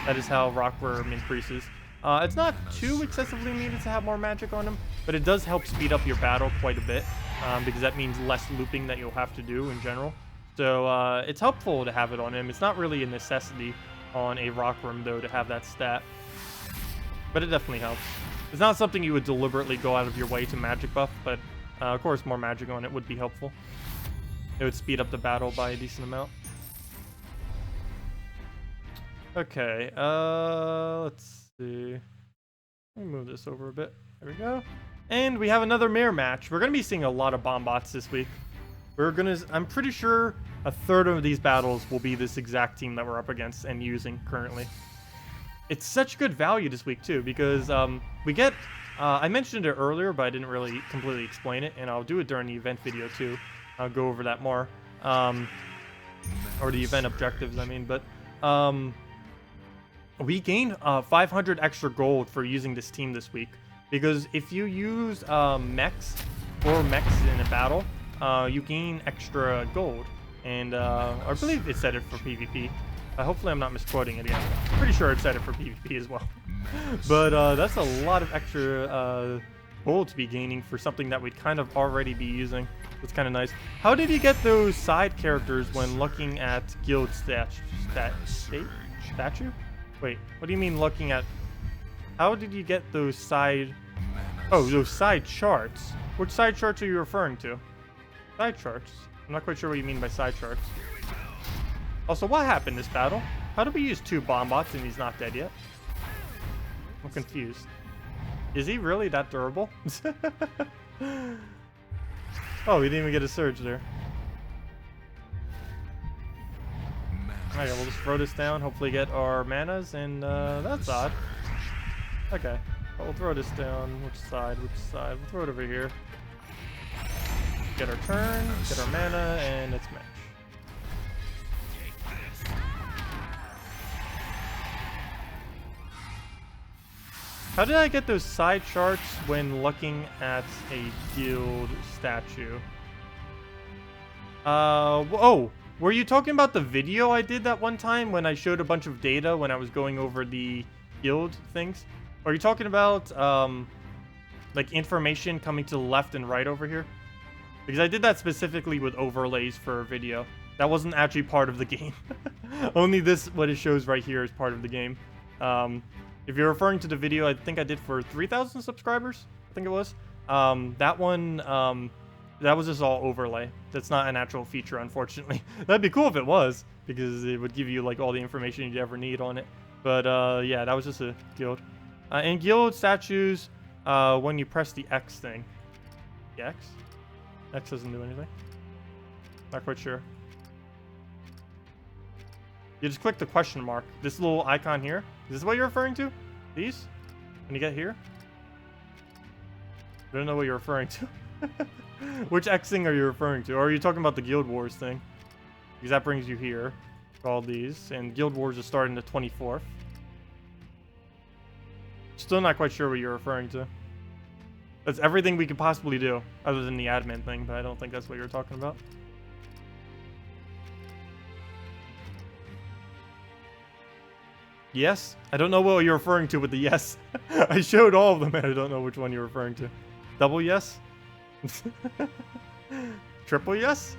That is how Rockworm increases. It's not too excessively needed to have more magic on him, but it does help speed up your battle quite a bit, because that means less looping that you'll have to do in general. So it's helpful to have it on him. It's not really a necessity on a Rockworm, though, to have that stat. But it definitely helps. It's not something you would deliberately go out of your way to magic buff, but of course more magic on it would be helpful. It would speed up the battle by a decent amount. Okay, let's see. Let me move this over a bit. There we go. And we have another mirror match. We're going to be seeing a lot of Bombots this week. I'm pretty sure a third of these battles will be this exact team that we're up against and using currently. It's such good value this week too, because we get, I mentioned it earlier, but I didn't really completely explain it, and I'll do it during the event video too. I'll go over that more, or the event objectives, I mean, but we gained 500 extra gold for using this team this week, because if you use mechs in a battle, you gain extra gold, and I believe it said it for PvP. Hopefully I'm not misquoting it again. I'm pretty sure it said it for PvP as well. But that's a lot of extra gold to be gaining for something that we'd kind of already be using. It's kind of nice. How did you get those side characters when looking at guild statue? Wait, what do you mean looking at? How did you get those side? Oh, those side charts. Which side charts are you referring to? Side charts? I'm not quite sure what you mean by side charts. Also, what happened this battle? How did we use 2 Bombots and he's not dead yet? I'm confused. Is he really that durable? Oh, we didn't even get a surge there. Okay, we'll just throw this down, hopefully get our manas, and that's odd. Okay, but we'll throw this down. Which side? Which side? We'll throw it over here. Get our turn, get our mana, and it's match. How did I get those side charts when looking at a guild statue? Oh, were you talking about the video I did that one time when I showed a bunch of data when I was going over the guild things? Or are you talking about, like information coming to the left and right over here? Because I did that specifically with overlays for a video. That wasn't actually part of the game. Only this, what it shows right here, is part of the game. If you're referring to the video I think I did for 3,000 subscribers, I think it was, that one, that was just all overlay. That's not an actual feature, unfortunately. That'd be cool if it was, because it would give you like all the information you'd ever need on it. But yeah, that was just a guild. In guild statues, when you press the X thing, the X? X doesn't do anything. Not quite sure. You just click the question mark. This little icon here. Is this what you're referring to? These? When you get here? I don't know what you're referring to. Which X thing are you referring to? Or are you talking about the Guild Wars thing? Because that brings you here. All these. And Guild Wars is starting the 24th. Still not quite sure what you're referring to. That's everything we could possibly do, other than the admin thing, but I don't think that's what you're talking about. Yes? I don't know what you're referring to with the yes. I showed all of them and I don't know which one you're referring to. Double yes? Triple yes?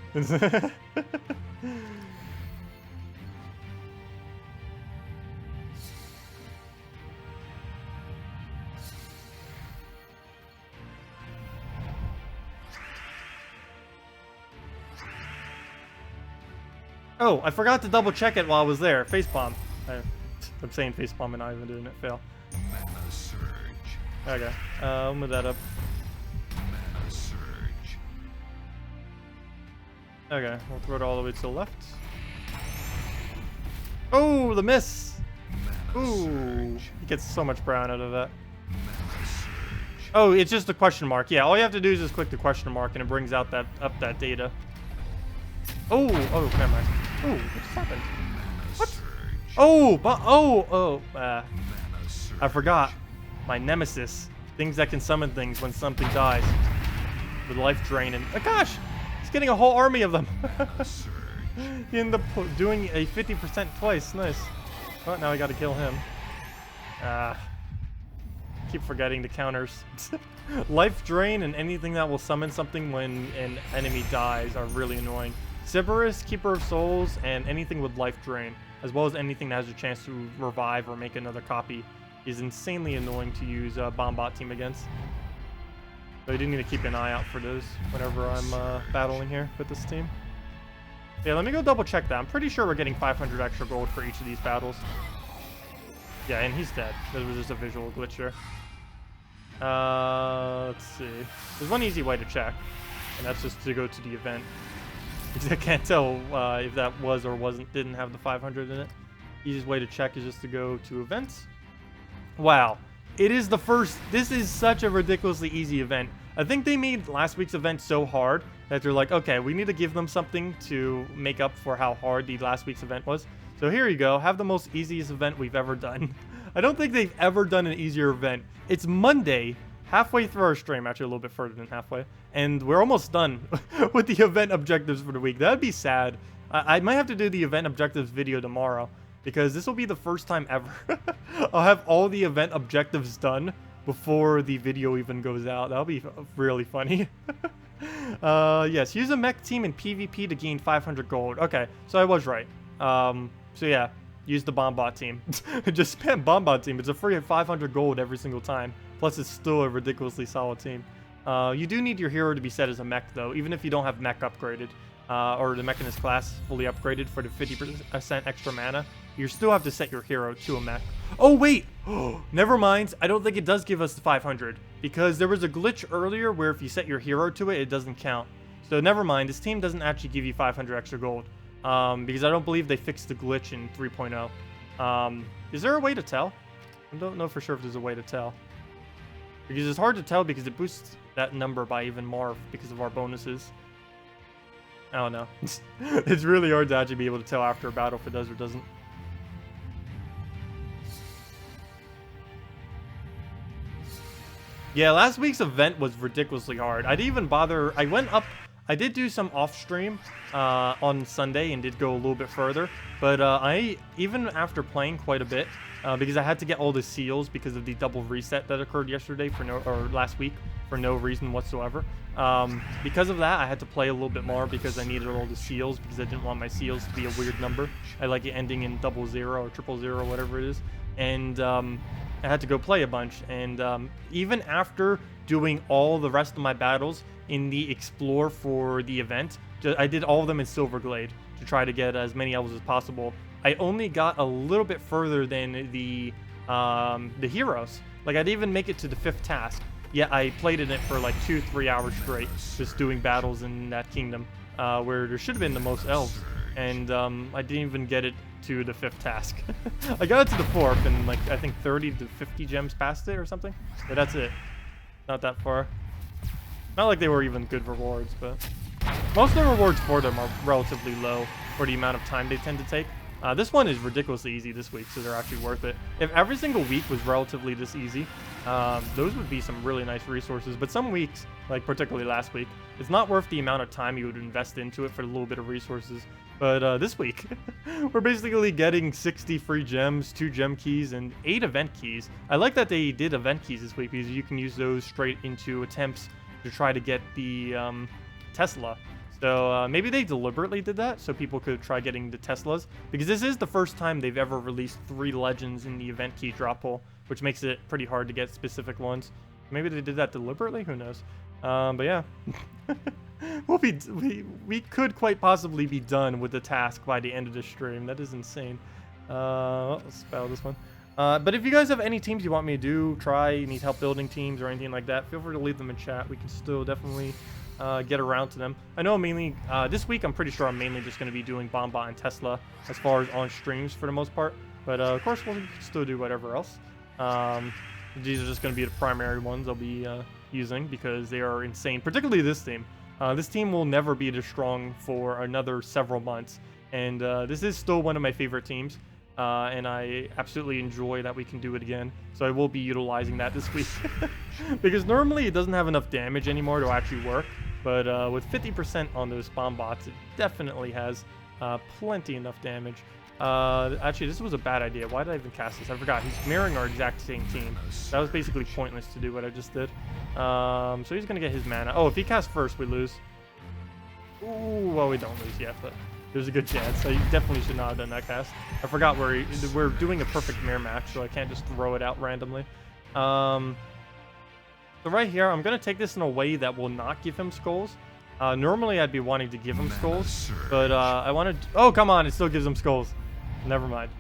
Oh, I forgot to double check it while I was there. Facepalm. I'm saying facepalm and not even doing it. Fail. Mana surge. Okay. I'll move that up. Mana surge. Okay, we'll throw it all the way to the left. Oh, the miss! Mana Ooh, surge. he gets so much brown out of that. Mana surge. Oh, it's just a question mark. Yeah, all you have to do is just click the question mark and it brings out that that data. Oh, never mind. Oh, what just happened? Mana What? surge. Oh, but Mana surge. I forgot. My nemesis. Things that can summon things when something dies. With life drain and... Oh gosh! He's getting a whole army of them. Mana surge. He ended up doing a 50% twice. Nice. Oh, now I gotta kill him. Keep forgetting the counters. Life drain and anything that will summon something when an enemy dies are really annoying. Cerberus, Keeper of Souls, and anything with life drain, as well as anything that has a chance to revive or make another copy, is insanely annoying to use Bombot team against. So you do need to keep an eye out for those whenever I'm battling here with this team. Yeah, let me go double check that. I'm pretty sure we're getting 500 extra gold for each of these battles. Yeah, and he's dead. There was just a visual glitch here. Let's see. There's one easy way to check, and that's just to go to the event. Because I can't tell if that was or didn't have the 500 in it. Easiest way to check is just to go to events. Wow. It is the first... This is such a ridiculously easy event. I think they made last week's event so hard that they're like, okay, we need to give them something to make up for how hard the last week's event was. So here you go. Have the most easiest event we've ever done. I don't think they've ever done an easier event. It's Monday, halfway through our stream, actually a little bit further than halfway, and we're almost done with the event objectives for the week. That'd be sad. I might have to do the event objectives video tomorrow, because this will be the first time ever I'll have all the event objectives done before the video even goes out. That'll be really funny. Yes, use a mech team in PvP to gain 500 gold. Okay, so I was right. So yeah, use the Bombot team. Just spam Bombot team. It's a free 500 gold every single time. Plus, it's still a ridiculously solid team. You do need your hero to be set as a mech, though, even if you don't have mech upgraded. Or the mechanist class fully upgraded for the 50% extra mana. You still have to set your hero to a mech. Oh, wait! Never mind. I don't think it does give us the 500. Because there was a glitch earlier where if you set your hero to it, it doesn't count. So never mind. This team doesn't actually give you 500 extra gold. because I don't believe they fixed the glitch in 3.0. Is there a way to tell? I don't know for sure if there's a way to tell. Because it's hard to tell because it boosts that number by even more because of our bonuses. I don't know. It's really hard to actually be able to tell after a battle if it does or doesn't. Yeah, last week's event was ridiculously hard. I didn't even bother. I went up. I did do some off stream on Sunday and did go a little bit further. But I, even after playing quite a bit, because I had to get all the seals because of the double reset that occurred yesterday or last week for no reason whatsoever. Because of that, I had to play a little bit more because I needed all the seals because I didn't want my seals to be a weird number. I like it ending in 00 or 000, whatever it is. And I had to go play a bunch. And even after doing all the rest of my battles in the Explore for the event, I did all of them in Silverglade to try to get as many elves as possible. I only got a little bit further than the heroes. Like, I didn't even make it to the 5th task. Yet I played in it for like 2-3 hours straight, just doing battles in that kingdom, where there should have been the most elves. And I didn't even get it to the 5th task. I got it to the 4th, and like I think 30 to 50 gems past it or something. But that's it. Not that far. Not like they were even good rewards, but most of the rewards for them are relatively low for the amount of time they tend to take. This one is ridiculously easy this week, so they're actually worth it. If every single week was relatively this easy, those would be some really nice resources. But some weeks, like particularly last week, it's not worth the amount of time you would invest into it for a little bit of resources. But this week, we're basically getting 60 free gems, 2 gem keys, and 8 event keys. I like that they did event keys this week because you can use those straight into attempts to try to get the Tesla. So maybe they deliberately did that so people could try getting the Teslas, because this is the first time they've ever released 3 legends in the event key drop pool, which makes it pretty hard to get specific ones. Maybe they did that deliberately, who knows. But yeah, we could quite possibly be done with the task by the end of the stream. That is insane. Let's spell this one. But if you guys have any teams you want me to try, need help building teams or anything like that, feel free to leave them in chat. We can still definitely get around to them. I know mainly this week I'm pretty sure I'm mainly just going to be doing Bombot and Tesla as far as on streams for the most part, but of course we'll still do whatever else. These are just going to be the primary ones I'll be using because they are insane, particularly this team. This team will never be this strong for another several months, and this is still one of my favorite teams, and I absolutely enjoy that we can do it again. So I will be utilizing that this week because normally it doesn't have enough damage anymore to actually work. But with 50% on those Bombots, it definitely has plenty enough damage. Actually, this was a bad idea. Why did I even cast this? I forgot. He's mirroring our exact same team. That was basically pointless to do what I just did. So he's going to get his mana. Oh, if he casts first, we lose. Ooh, well, we don't lose yet, but there's a good chance. So you definitely should not have done that cast. I forgot we're doing a perfect mirror match, so I can't just throw it out randomly. So right here, I'm going to take this in a way that will not give him skulls. Normally, I'd be wanting to give him skulls, but I wanted... Oh, come on, it still gives him skulls. Never mind.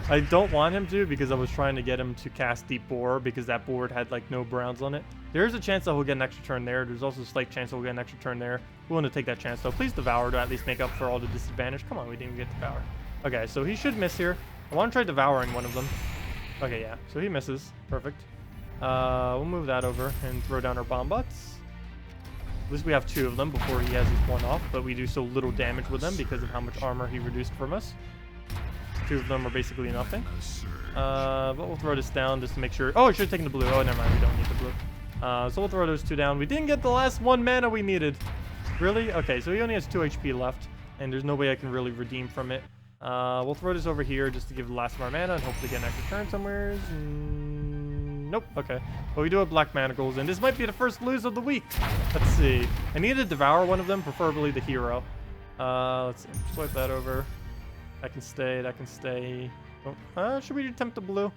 I don't want him to because I was trying to get him to cast Deep Bore because that board had, like, no browns on it. There's a chance that he'll get an extra turn there. There's also a slight chance he'll get an extra turn there. We want to take that chance, though. Please Devour to at least make up for all the disadvantage. Come on, we didn't even get Devour. Okay, so he should miss here. I want to try Devouring one of them. Okay, yeah. So he misses. Perfect. We'll move that over and throw down our Bombots. At least we have 2 of them before he has his one off, but we do so little damage with them because of how much armor he reduced from us. 2 of them are basically nothing. But we'll throw this down just to make sure. Oh, I should have taken the blue. Oh, never mind. We don't need the blue. So we'll throw those 2 down. We didn't get the last 1 mana we needed. Really? Okay, so he only has 2 HP left, and there's no way I can really redeem from it. We'll throw this over here just to give the last of our mana and hopefully get an extra turn somewhere. Nope. Okay. Well, we do have black manacles, and this might be the first lose of the week. Let's see. I need to devour one of them, preferably the hero. Let's see. Swipe that over. That can stay. That can stay. Oh, should we attempt the blue?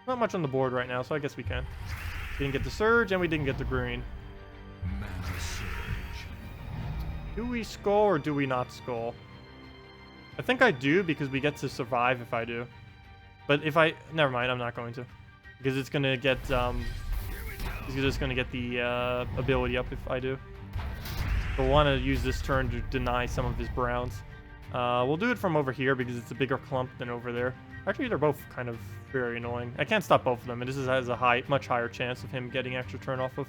Not much on the board right now, so I guess we can. We didn't get the surge, and we didn't get the green. Mana surge. Do we skull or do we not skull? I think I do because we get to survive if I do. But if I... Never mind, I'm not going to. Because it's going to get... He's just going to get the ability up if I do. We'll want to use this turn to deny some of his browns. We'll do it from over here because it's a bigger clump than over there. Actually, they're both kind of very annoying. I can't stop both of them, and this has a much higher chance of him getting extra turn off of.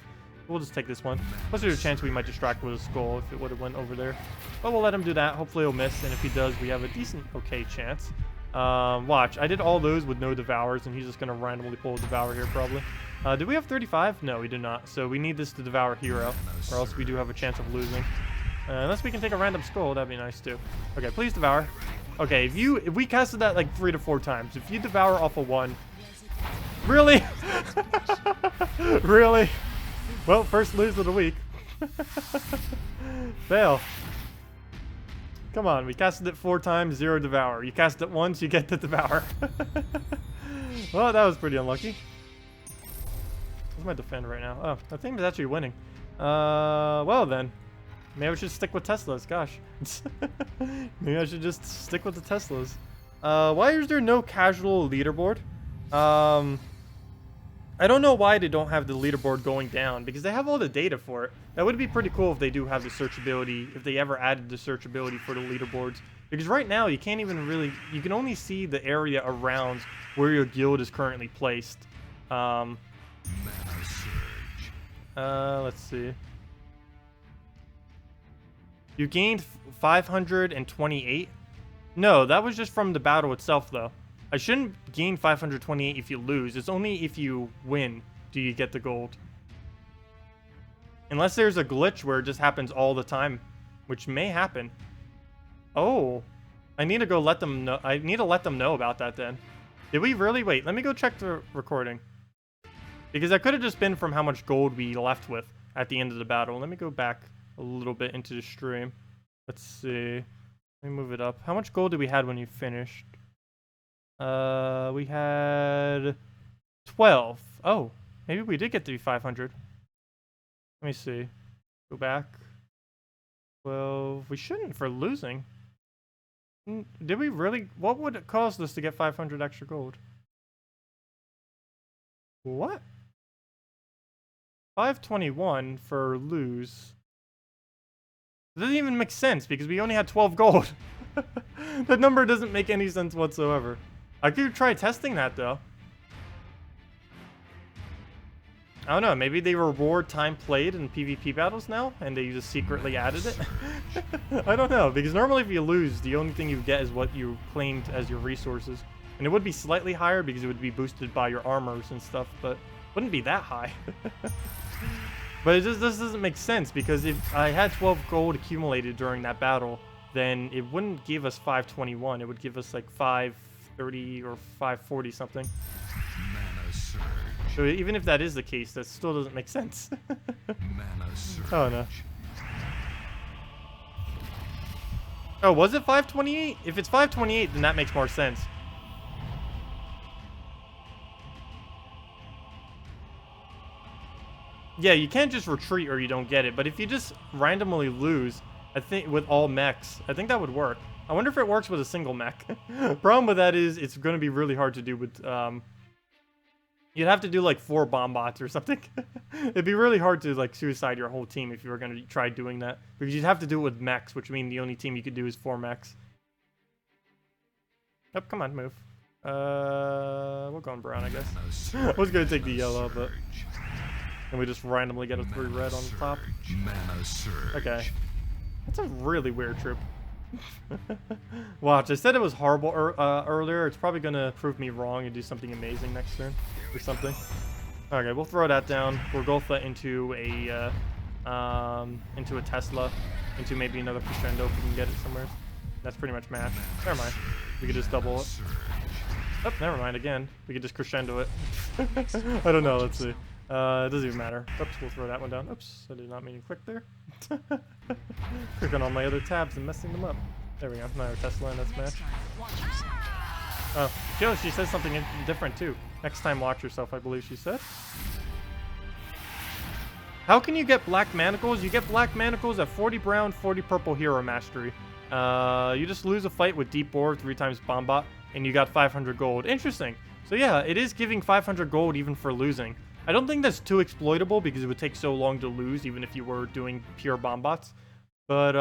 We'll just take this one. Plus there's a chance we might distract with a skull if it would have went over there. But we'll let him do that. Hopefully he'll miss, and if he does, we have a decent okay chance. Watch, I did all those with no devours, and he's just going to randomly pull a devour here probably. Did we have 35? No, we did not. So we need this to devour hero, or else we do have a chance of losing. Unless we can take a random skull, that'd be nice too. Okay, please devour. Okay, if we casted that like 3 to 4 times, if you devour off of 1... Really? Really? Well, first lose of the week. Fail. Come on, we casted it 4 times, 0 devour. You cast it once, you get the devour. Well, that was pretty unlucky. What's my defend right now? Oh, that thing is actually winning. Well then. Maybe I should stick with Teslas, gosh. Maybe I should just stick with the Teslas. Why is there no casual leaderboard? I don't know why they don't have the leaderboard going down, because they have all the data for it. That would be pretty cool if they do have the searchability, if they ever added the searchability for the leaderboards. Because right now, you can't even really, you can only see the area around where your guild is currently placed. Let's see. You gained 528? No, that was just from the battle itself, though. I shouldn't gain 528 if you lose. It's only if you win do you get the gold. Unless there's a glitch where it just happens all the time, which may happen. Oh, I need to go let them know. I need to let them know about that then. Did we really? Wait, let me go check the recording. Because that could have just been from how much gold we left with at the end of the battle. Let me go back a little bit into the stream. Let's see. Let me move it up. How much gold did we had when you finished? We had 12. Oh, maybe we did get to 500. Let me see. Go back. Well, we shouldn't for losing. Did we really? What would it cost us to get 500 extra gold? What? 521 for lose. It doesn't even make sense because we only had 12 gold. That number doesn't make any sense whatsoever. I could try testing that though. I don't know, maybe they reward time played in PvP battles now, and they just secretly added it? I don't know, because normally if you lose, the only thing you get is what you claimed as your resources. And it would be slightly higher because it would be boosted by your armors and stuff, but wouldn't be that high. But this doesn't make sense, because if I had 12 gold accumulated during that battle, then it wouldn't give us 521, it would give us like 530 or 540 something. So even if that is the case, that still doesn't make sense. Oh no. Oh, was it 528? If it's 528, then that makes more sense. Yeah, you can't just retreat or you don't get it, but if you just randomly lose, I think with all mechs, I think that would work. I wonder if it works with a single mech. Problem with that is it's going to be really hard to do with you'd have to do like 4 Bombots or something. It'd be really hard to like suicide your whole team if you were going to try doing that. Because you'd have to do it with mechs, which means the only team you could do is 4 mechs. Oh, come on, move. We'll go on brown, I guess. I was going to take the yellow, but... And we just randomly get a 3 red on the top. Okay. That's a really weird troop. Watch, I said it was horrible earlier. It's probably going to prove me wrong and do something amazing next turn. Or something. Okay, we'll throw that down. We'll go into a Tesla. Into maybe another crescendo if we can get it somewhere. That's pretty much match. Never mind. We could just double it. Oh, never mind again. We could just crescendo it. I don't know, let's see. It doesn't even matter. Oops, we'll throw that one down. Oops, I did not mean to click there. Clicking on my other tabs and messing them up. There we go. Now our Tesla and that's match. Oh, she says something different too. Next time, watch yourself, I believe she said. How can you get black manacles? You get black manacles at 40 brown, 40 purple hero mastery. You just lose a fight with deep boar 3 times bombot, and you got 500 gold. Interesting. So yeah, it is giving 500 gold even for losing. I don't think that's too exploitable because it would take so long to lose even if you were doing pure bombots. But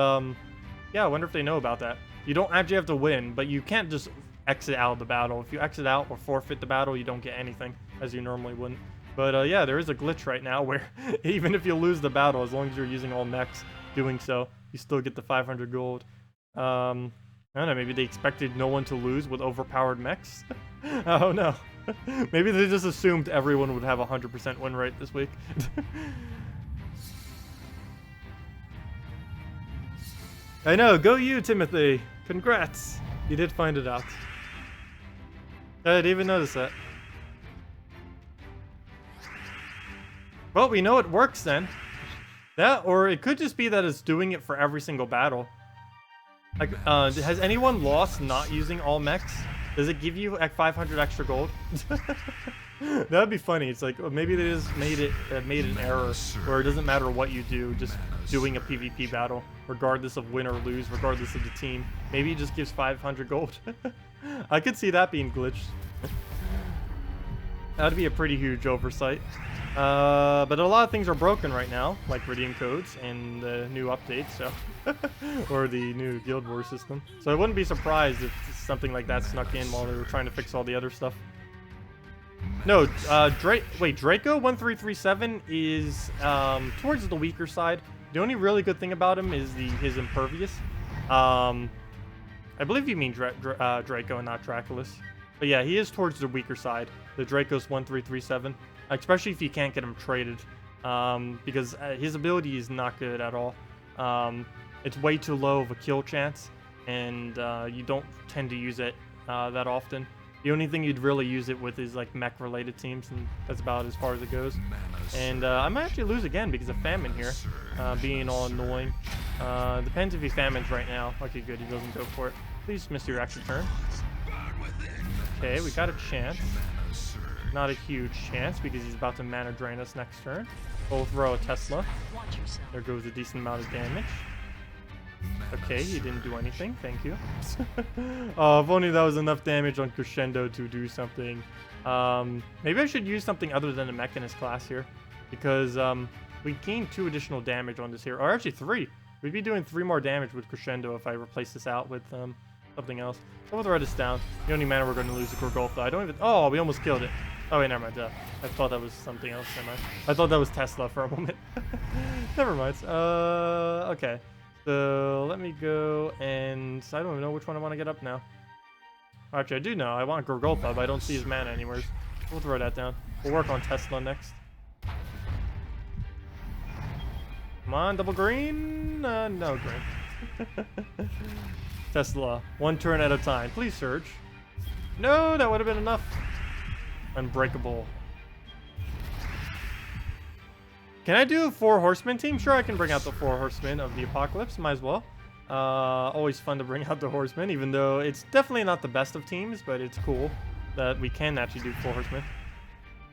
yeah, I wonder if they know about that. You don't actually have to win, but you can't just exit out of the battle. If you exit out or forfeit the battle, you don't get anything, as you normally wouldn't. But yeah, there is a glitch right now where even if you lose the battle, as long as you're using all mechs doing so, you still get the 500 gold. I don't know, maybe they expected no one to lose with overpowered mechs? Oh no. Maybe they just assumed everyone would have a 100% win rate this week. I know, go you, Timothy. Congrats. You did find it out. I didn't even notice that. Well, we know it works then. That, or it could just be that it's doing it for every single battle. Like, has anyone lost not using all mechs? Does it give you like 500 extra gold? That would be funny. It's like, maybe they just made an error where it doesn't matter what you do, just doing a PvP battle, regardless of win or lose, regardless of the team. Maybe it just gives 500 gold. I could see that being glitched. That'd be a pretty huge oversight. But a lot of things are broken right now, like redeem codes and the new updates, so or the new Guild Wars system. So I wouldn't be surprised if something like that snuck in while they were trying to fix all the other stuff. No, Draco 1337 is towards the weaker side. The only really good thing about him is his impervious. I believe you mean Draco and not Draculus. But yeah, he is towards the weaker side. The Draco's 1337. Especially if you can't get him traded, because his ability is not good at all. It's way too low of a kill chance, and you don't tend to use it that often. The only thing you'd really use it with is like mech-related teams, and that's about as far as it goes. And I might actually lose again because of famine here, being all annoying. Depends if he famines right now. Okay, good, he doesn't go for it. Please miss your extra turn. Okay, we got a chance. Not a huge chance because he's about to mana drain us next turn. We'll throw a Tesla. There goes a decent amount of damage. Okay, he didn't do anything. Thank you. Oh, if only that was enough damage on Crescendo to do something. Maybe I should use something other than a mech in his class here, because we gained 2 additional damage on this here, or actually 3. We'd be doing 3 more damage with Crescendo if I replace this out with something else. So we'll throw this down. The only mana we're going to lose is Gorgolfa. I don't even. Oh, we almost killed it. Oh wait, never mind. I thought that was something else. Never mind. I thought that was Tesla for a moment. Never mind. Okay. So let me go and I don't even know which one I want to get up now. Actually, I do know. I want Gorgolfa, but I don't see his mana anywhere. We'll throw that down. We'll work on Tesla next. Come on, double green. No green. Tesla, 1 turn at a time. Please surge. No, that would have been enough. Unbreakable. Can I do a 4 horsemen team? Sure, I can bring out the 4 horsemen of the apocalypse. Might as well. Always fun to bring out the horsemen, even though it's definitely not the best of teams, but it's cool that we can actually do 4 horsemen.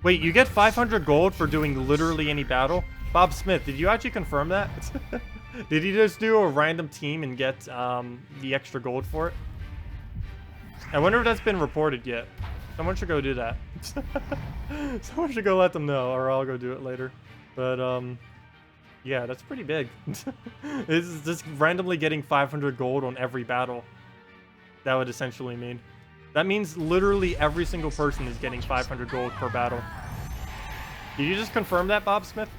Wait, you get 500 gold for doing literally any battle? Bob Smith, did you actually confirm that? Did you just do a random team and get the extra gold for it? I wonder if that's been reported yet. Someone should go do that. Someone should go let them know, or I'll go do it later. But, yeah, that's pretty big. It's just randomly getting 500 gold on every battle. That would essentially mean. That means literally every single person is getting 500 gold per battle. Did you just confirm that, Bob Smith?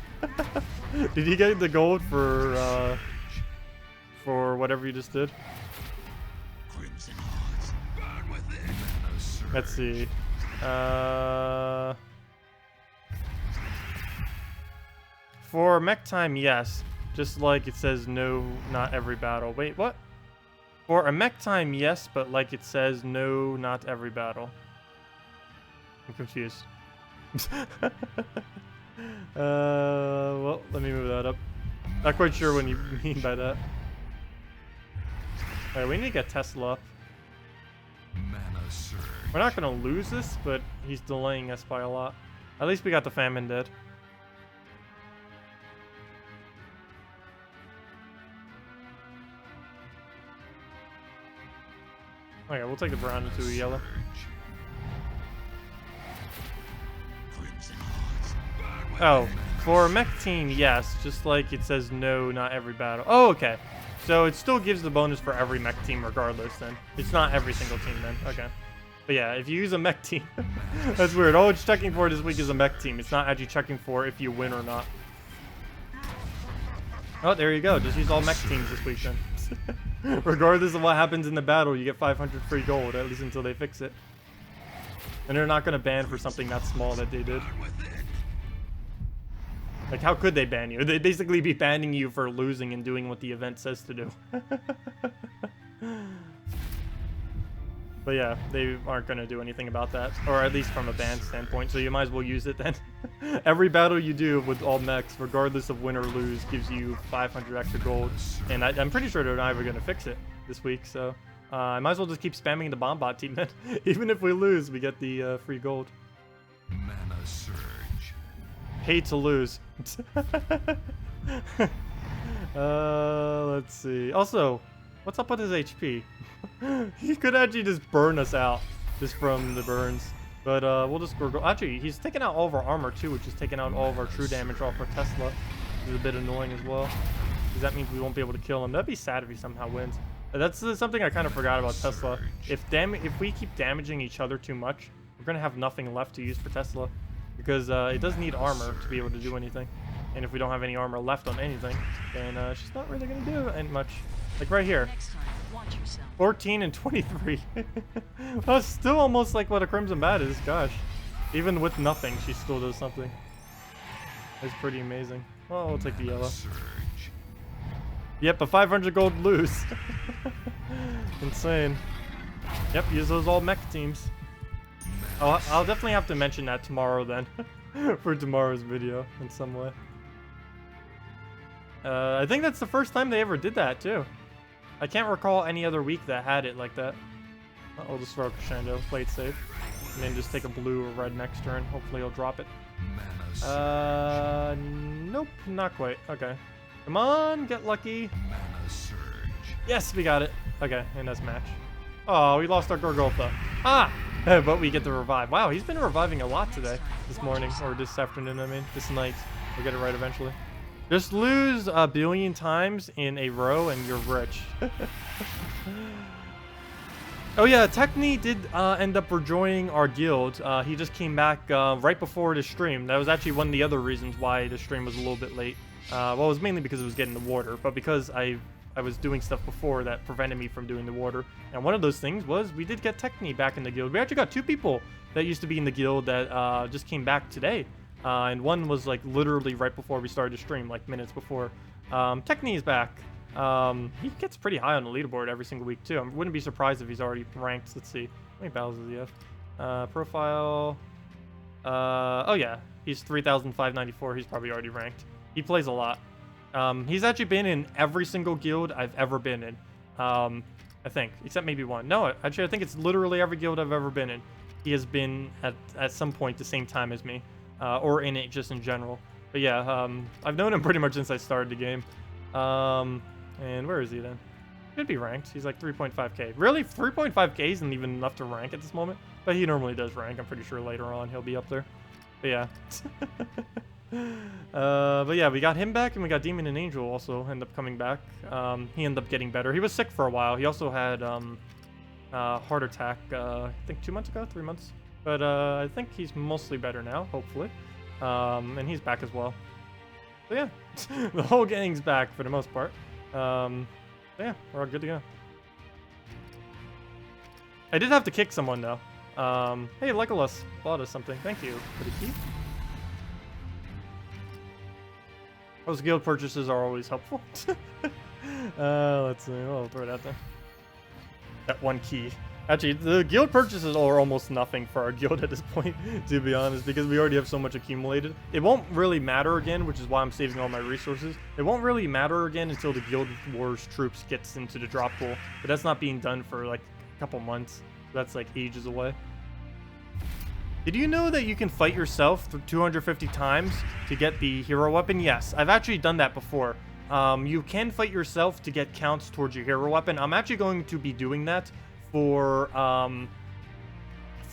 Did you get the gold for whatever you just did? Let's see. For mech time, yes. Just like it says no, not every battle. Wait, what? For a mech time, yes, but like it says no, not every battle. I'm confused. Well, let me move that up. Not quite sure what you mean by that. Alright, we need to get Tesla up. We're not going to lose this, but he's delaying us by a lot. At least we got the famine dead. Okay, we'll take the brown into a yellow. Oh, for a mech team, yes. Just like it says no, not every battle. Oh, okay. So it still gives the bonus for every mech team regardless then. It's not every single team then. Okay. But yeah, if you use a mech team, that's weird. All it's checking for this week is a mech team. It's not actually checking for if you win or not. Oh, there you go. Just use all mech teams this week then. Regardless of what happens in the battle, you get 500 free gold, at least until they fix it. And they're not going to ban for something that small that they did. Like, how could they ban you? They'd basically be banning you for losing and doing what the event says to do. But yeah, they aren't going to do anything about that. Or at least from a ban standpoint, so you might as well use it then. Every battle you do with all mechs, regardless of win or lose, gives you 500 extra gold. And I'm pretty sure they're not ever going to fix it this week, so... I might as well just keep spamming the Bombot team then. Even if we lose, we get the free gold. Mana surge. Pay to lose. Let's see. Also, what's up with his HP? He could actually just burn us out just from the burns. But we'll just go. Actually, he's taking out all of our armor too, which is taking out all of our true damage off our Tesla. Which is a bit annoying as well. Because that means we won't be able to kill him. That'd be sad if he somehow wins. That's something I kind of forgot about Tesla. If we keep damaging each other too much, we're going to have nothing left to use for Tesla. Because it does need armor to be able to do anything. And if we don't have any armor left on anything, then she's not really going to do any much. Like right here. 14 and 23. That's still almost like what a Crimson Bat is, gosh. Even with nothing, she still does something. That's pretty amazing. Well, we'll take the yellow. Yep, a 500 gold lose. Insane. Yep, use those all mech teams. I'll definitely have to mention that tomorrow then. For tomorrow's video in some way. I think that's the first time they ever did that too. I can't recall any other week that had it like that. I'll just throw a crescendo, play it safe. And then just take a blue or red next turn. Hopefully he'll drop it. Nope, not quite. Okay. Come on, get lucky. Yes, we got it. Okay, and that's match. Oh, we lost our Gorgolfa. Ah! But we get the revive. Wow, he's been reviving a lot today. This morning, or this afternoon, I mean. This night. We'll get it right eventually. Just lose a billion times in a row and you're rich. Oh yeah, Techni did end up rejoining our guild. He just came back right before the stream. That was actually one of the other reasons why the stream was a little bit late. Well, it was mainly because it was getting the water, but because I was doing stuff before that prevented me from doing the water. And one of those things was we did get Techni back in the guild. We actually got 2 people that used to be in the guild that just came back today. And one was like literally right before we started the stream, like minutes before. Techni is back. He gets pretty high on the leaderboard every single week too. I wouldn't be surprised if he's already ranked. Let's see. How many battles does he have? Profile. Oh yeah, he's 3,594. He's probably already ranked. He plays a lot. He's actually been in every single guild I've ever been in. I think, except maybe one. No, actually, I think it's literally every guild I've ever been in. He has been at some point the same time as me, or in it just in general. But yeah, I've known him pretty much since I started the game. And where is he then? Should be ranked. He's like 3.5k. Really, 3.5k isn't even enough to rank at this moment. But he normally does rank. I'm pretty sure later on he'll be up there. But yeah. But yeah, we got him back, and we got Demon and Angel also end up coming back. He ended up getting better. He was sick for a while. He also had heart attack, I think 2 months ago, 3 months. But I think he's mostly better now, hopefully. And he's back as well. So yeah, the whole gang's back for the most part. So yeah, we're all good to go. I did have to kick someone though. Hey, Legolas bought us something. Thank you for the key. Those guild purchases are always helpful. Let's see. I'll throw it out there. That one key. Actually, the guild purchases are almost nothing for our guild at this point, to be honest, because we already have so much accumulated. It won't really matter again, which is why I'm saving all my resources. It won't really matter again until the Guild Wars troops gets into the drop pool, but that's not being done for like a couple months. So that's like ages away. Did you know that you can fight yourself 250 times to get the hero weapon? Yes, I've actually done that before. You can fight yourself to get counts towards your hero weapon. I'm actually going to be doing that for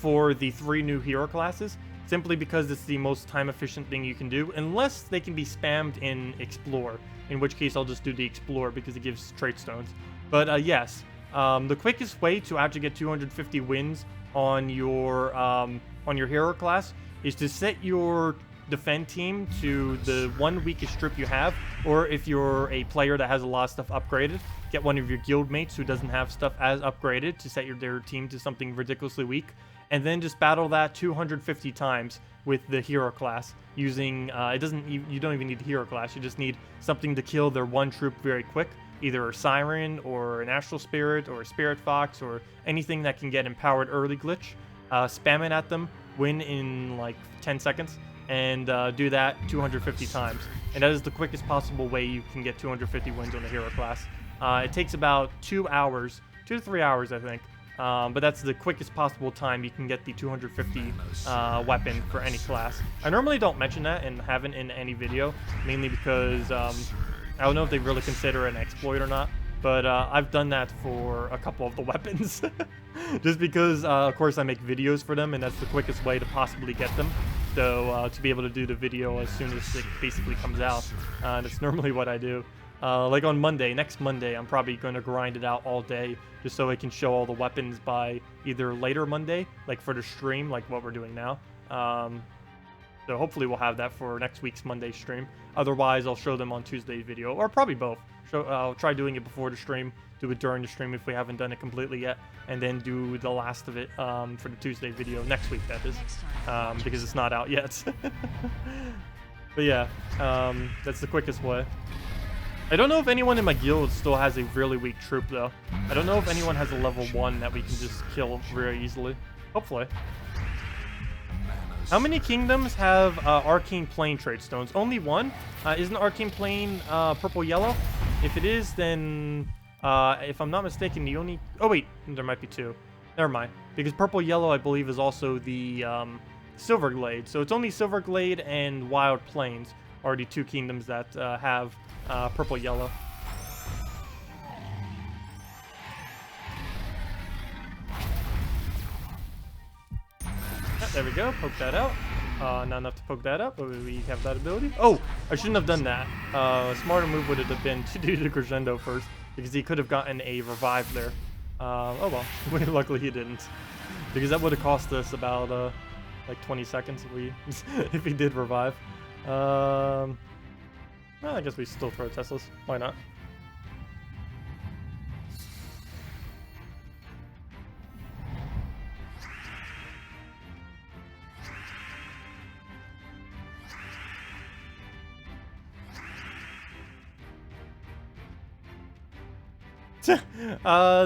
the 3 new hero classes, simply because it's the most time efficient thing you can do, unless they can be spammed in Explore. in which case I'll just do the Explorer because it gives trait stones. But yes, the quickest way to actually get 250 wins on your hero class is to set your defend team to the one weakest strip you have, or if you're a player that has a lot of stuff upgraded, get one of your guild mates who doesn't have stuff as upgraded to set their team to something ridiculously weak, and then just battle that 250 times with the hero class using you don't even need the hero class, you just need something to kill their one troop very quick, either a siren or an astral spirit or a spirit fox or anything that can get empowered early glitch. Spam it at them, win in like 10 seconds, and do that 250 times. And that is the quickest possible way you can get 250 wins on the hero class. It takes about 2 hours, 2 to 3 hours, I think. But that's the quickest possible time you can get the 250 weapon for any class. I normally don't mention that and haven't in any video, mainly because I don't know if they really consider it an exploit or not. But I've done that for a couple of the weapons. Just because, of course, I make videos for them, and that's the quickest way to possibly get them. So to be able to do the video as soon as it basically comes out, that's normally what I do. Like on Monday, next Monday, I'm probably going to grind it out all day just so I can show all the weapons by either later Monday, like for the stream, like what we're doing now. So hopefully we'll have that for next week's Monday stream. Otherwise, I'll show them on Tuesday's video, or probably both. I'll try doing it before the stream, do it during the stream if we haven't done it completely yet, and then do the last of it for the Tuesday video next week, that is, because it's not out yet. But yeah, that's the quickest way. I don't know if anyone in my guild still has a really weak troop, though. I don't know if anyone has a level 1 that we can just kill very easily. Hopefully. How many kingdoms have Arcane Plane trait stones? Only one? Isn't Arcane Plane purple-yellow? If it is, then if I'm not mistaken, the only... Oh, wait. There might be 2. Never mind. Because purple-yellow, I believe, is also the Silverglade. So it's only Silverglade and Wild Plains are the 2 kingdoms that have purple-yellow. There we go, poke that out. Not enough to poke that up, but we have that ability. Oh, I shouldn't have done that. A smarter move would have been to do the crescendo first, because he could have gotten a revive there. Oh well, luckily he didn't. Because that would have cost us about like 20 seconds if he did revive. Well, I guess we still throw Teslas. Why not?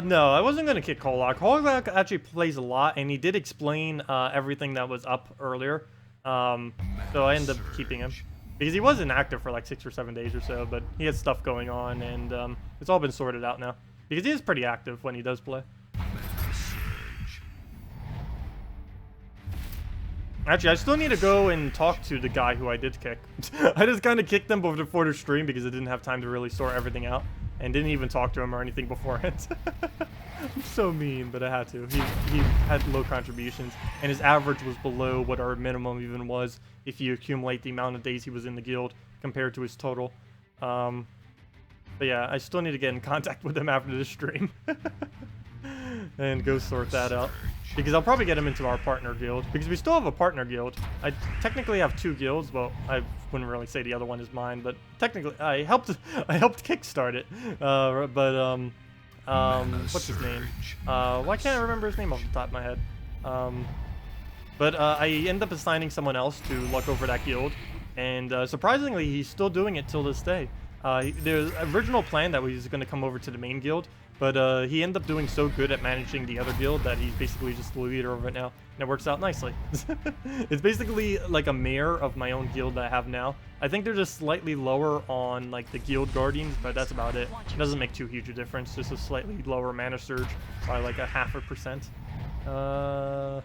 No, I wasn't going to kick Kolak. Kolak actually plays a lot, and he did explain everything that was up earlier. So I ended up keeping him. Because he was inactive for like 6 or 7 days or so, but he had stuff going on, and it's all been sorted out now. Because he is pretty active when he does play. Actually, I still need to go and talk to the guy who I did kick. I just kind of kicked them before the stream because I didn't have time to really sort everything out. And didn't even talk to him or anything beforehand. I'm so mean, but I had to. He had low contributions, and his average was below what our minimum even was if you accumulate the amount of days he was in the guild compared to his total. But yeah, I still need to get in contact with him after the stream. And go sort that out. Because I'll probably get him into our partner guild. Because we still have a partner guild. I technically have 2 guilds. Well, I wouldn't really say the other one is mine, but technically I helped kickstart it. What's his name? Why can't I remember his name off the top of my head? But I ended up assigning someone else to look over that guild, and surprisingly, he's still doing it till this day. The original plan that he was going to come over to the main guild, but he ended up doing so good at managing the other guild that he's basically just the leader of it now, and it works out nicely. It's basically like a mayor of my own guild that I have now. I think they're just slightly lower on like the guild guardians, but that's about it. It doesn't make too huge a difference, just a slightly lower mana surge by like a 0.5%.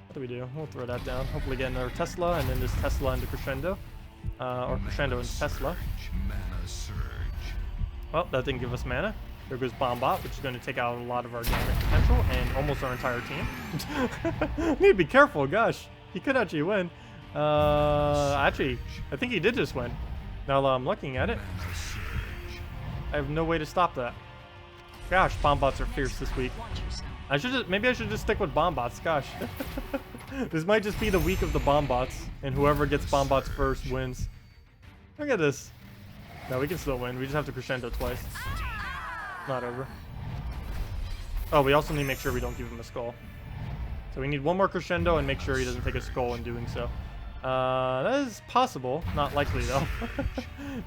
What do we do? We'll throw that down. Hopefully get another Tesla, and then this Tesla into Crescendo. Or Crescendo into Tesla. Well, that didn't give us mana. There goes Bombot, which is going to take out a lot of our damage potential and almost our entire team. Need to be careful, gosh. He could actually win. Actually, I think he did just win. Now I'm looking at it. I have no way to stop that. Gosh, Bombots are fierce this week. Maybe I should just stick with Bombots. Gosh. This might just be the week of the Bombots, and whoever gets Bombots first wins. Look at this. No, we can still win. We just have to crescendo twice. Not over. Oh, we also need to make sure we don't give him a skull. So we need one more crescendo and make sure he doesn't take a skull in doing so. That is possible. Not likely, though.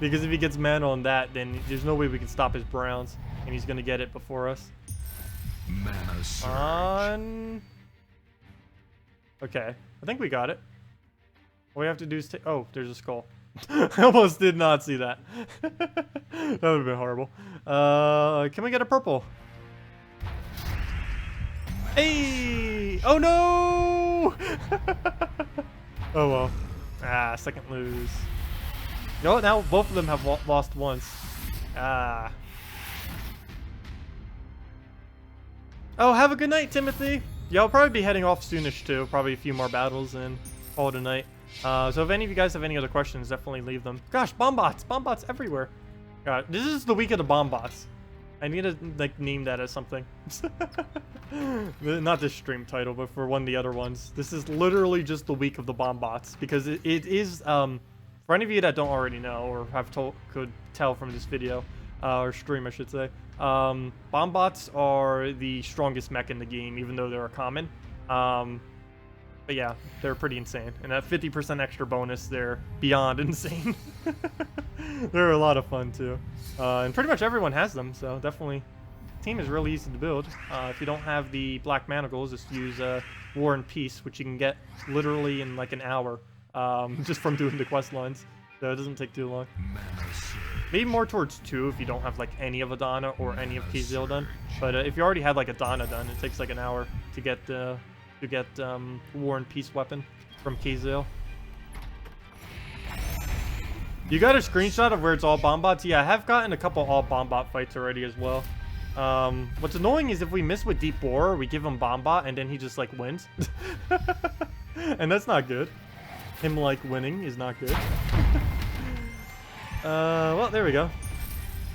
Because if he gets mana on that, then there's no way we can stop his browns. And he's going to get it before us. Mana surge. On... Okay. I think we got it. All we have to do is take... Oh, there's a skull. I almost did not see that. That would have been horrible. Can we get a purple? Hey! Oh no! Oh well. Ah, second lose. No, now both of them have lost once. Ah. Oh, have a good night, Timothy. Yeah, I'll probably be heading off soonish too. Probably a few more battles and call it a night. So if any of you guys have any other questions, definitely leave them. Gosh, Bombots! Bombots everywhere. God, this is the week of the Bombots. I need to like name that as something. Not this stream title, but for one of the other ones. This is literally just the week of the Bombots because it is for any of you that don't already know or could tell from this video or stream, I should say. Bombots are the strongest mech in the game, even though they're a common. But yeah, they're pretty insane. And at 50% extra bonus, they're beyond insane. They're a lot of fun too. And pretty much everyone has them, so definitely. Team is really easy to build. If you don't have the black manacles, just use War and Peace, which you can get literally in like an hour, just from doing the quest lines. So it doesn't take too long. Maybe more towards 2 if you don't have like any of Adana or any of Kazil done. But if you already had like Adana done, it takes like an hour to get War and Peace weapon from Kazil. You got a screenshot of where it's all Bombots? Yeah, I have gotten a couple all Bombot fights already as well. What's annoying is if we miss with Deep Borer, we give him Bombot and then he just like wins. And that's not good. Him like winning is not good. Well, there we go.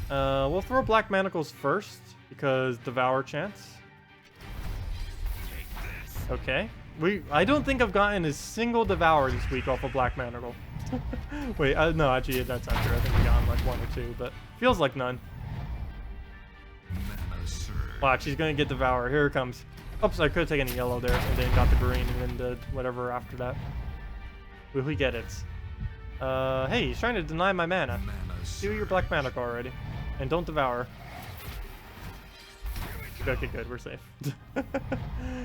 We'll throw Black Manacles first because Devour chance. Okay. I don't think I've gotten a single Devour this week off of Black Manacle. Wait, no, actually, that's not true. I think we got like 1 or 2, but feels like none. Watch, she's gonna get Devour. Here it comes. Oops, I could have taken a yellow there, and then got the green, and then the whatever after that. Will we get it? Hey, he's trying to deny my mana. Do your Black Manacle already. And don't Devour. Okay, good, we're safe.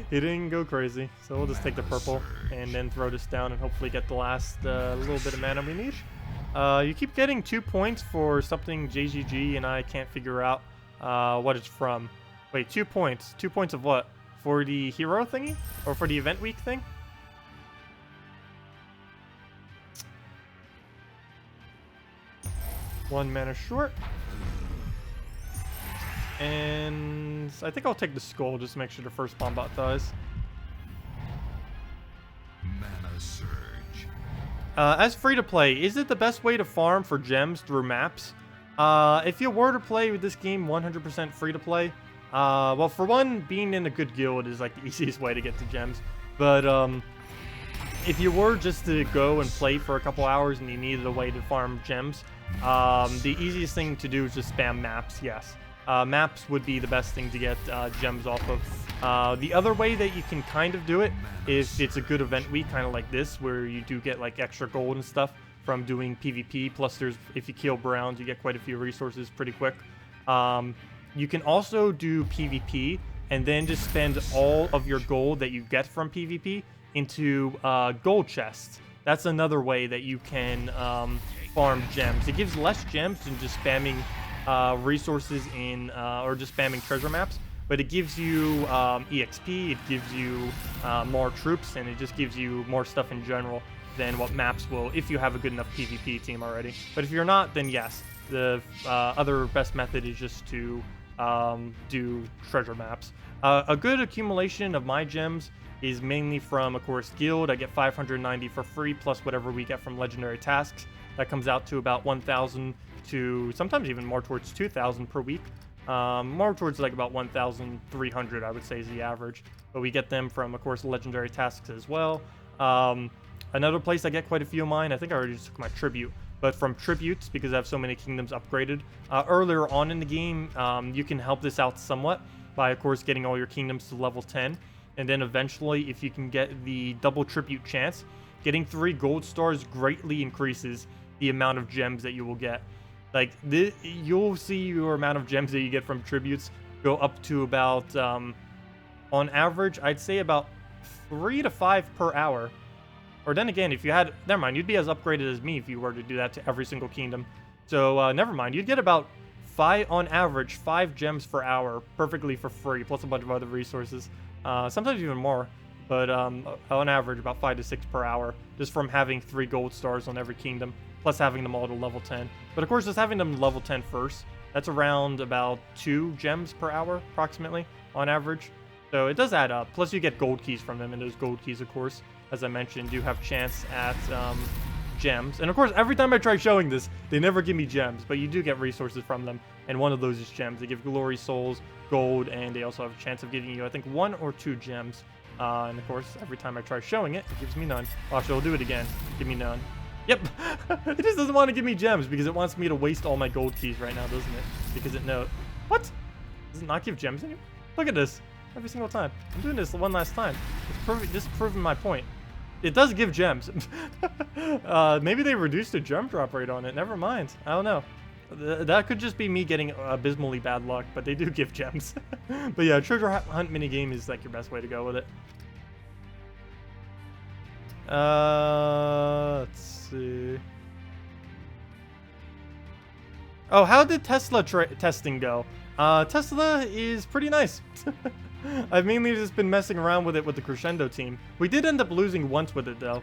He didn't go crazy, so we'll just take the purple and then throw this down and hopefully get the last little bit of mana we need. You keep getting 2 points for something JGG and I can't figure out what it's from. Wait, 2 points. 2 points of what? For the hero thingy? Or for the event week thing? One mana short. And I think I'll take the skull just to make sure the first Bombot dies. Mana surge. As free-to-play, is it the best way to farm for gems through maps? If you were to play with this game 100% free-to-play, well, for one, being in a good guild is like the easiest way to get to gems. But if you were just to go and play for a couple hours and you needed a way to farm gems, the easiest thing to do is just spam maps, yes. Maps would be the best thing to get gems off of. The other way that you can kind of do it is it's a good event week, kind of like this, where you do get like extra gold and stuff from doing PvP. Plus, if you kill browns, you get quite a few resources pretty quick. You can also do PvP and then just spend all of your gold that you get from PvP into gold chests. That's another way that you can farm gems. It gives less gems than just spamming resources in or just spamming treasure maps, but it gives you EXP, it gives you more troops, and it just gives you more stuff in general than what maps will if you have a good enough PvP team already. But if you're not, then yes, the other best method is just to do treasure maps. A good accumulation of my gems is mainly from, of course, guild. I get 590 for free plus whatever we get from legendary tasks. That comes out to about 1,000 to sometimes even more towards 2,000 per week. More towards like about 1,300, I would say, is the average. But we get them from, of course, legendary tasks as well. Another place I get quite a few of mine, I think I already just took my tribute, but from tributes, because I have so many kingdoms upgraded. Earlier on in the game, you can help this out somewhat by, of course, getting all your kingdoms to level 10. And then eventually, if you can get the double tribute chance, getting 3 gold stars greatly increases the amount of gems that you will get. Like, you'll see your amount of gems that you get from tributes go up to about, on average, I'd say about 3 to 5 per hour. Or then again, if you had, never mind, you'd be as upgraded as me if you were to do that to every single kingdom. So, never mind, you'd get about 5, on average, 5 gems per hour, perfectly for free, plus a bunch of other resources. Sometimes even more, but on average, about 5 to 6 per hour, just from having 3 gold stars on every kingdom, plus having them all to level 10. But of course, just having them level 10 first, that's around about 2 gems per hour, approximately, on average. So it does add up. Plus, you get gold keys from them, and those gold keys, of course, as I mentioned, do have chance at gems. And of course, every time I try showing this, they never give me gems, but you do get resources from them, and one of those is gems. They give glory, souls, gold, and they also have a chance of giving you, I think, 1 or 2 gems. And of course, every time I try showing it, it gives me none. Actually, I'll do it again. Give me none. Yep. It just doesn't want to give me gems because it wants me to waste all my gold keys right now, doesn't it? Because it knows. What? Does it not give gems anymore? Look at this. Every single time. I'm doing this one last time. It's just proving my point. It does give gems. Maybe they reduced the gem drop rate on it. Never mind. I don't know. That could just be me getting abysmally bad luck, but they do give gems. But yeah, treasure hunt minigame is like your best way to go with it. Let's see. Oh, how did Tesla testing go? Tesla is pretty nice. I've mainly just been messing around with it with the Crescendo team. We did end up losing once with it though.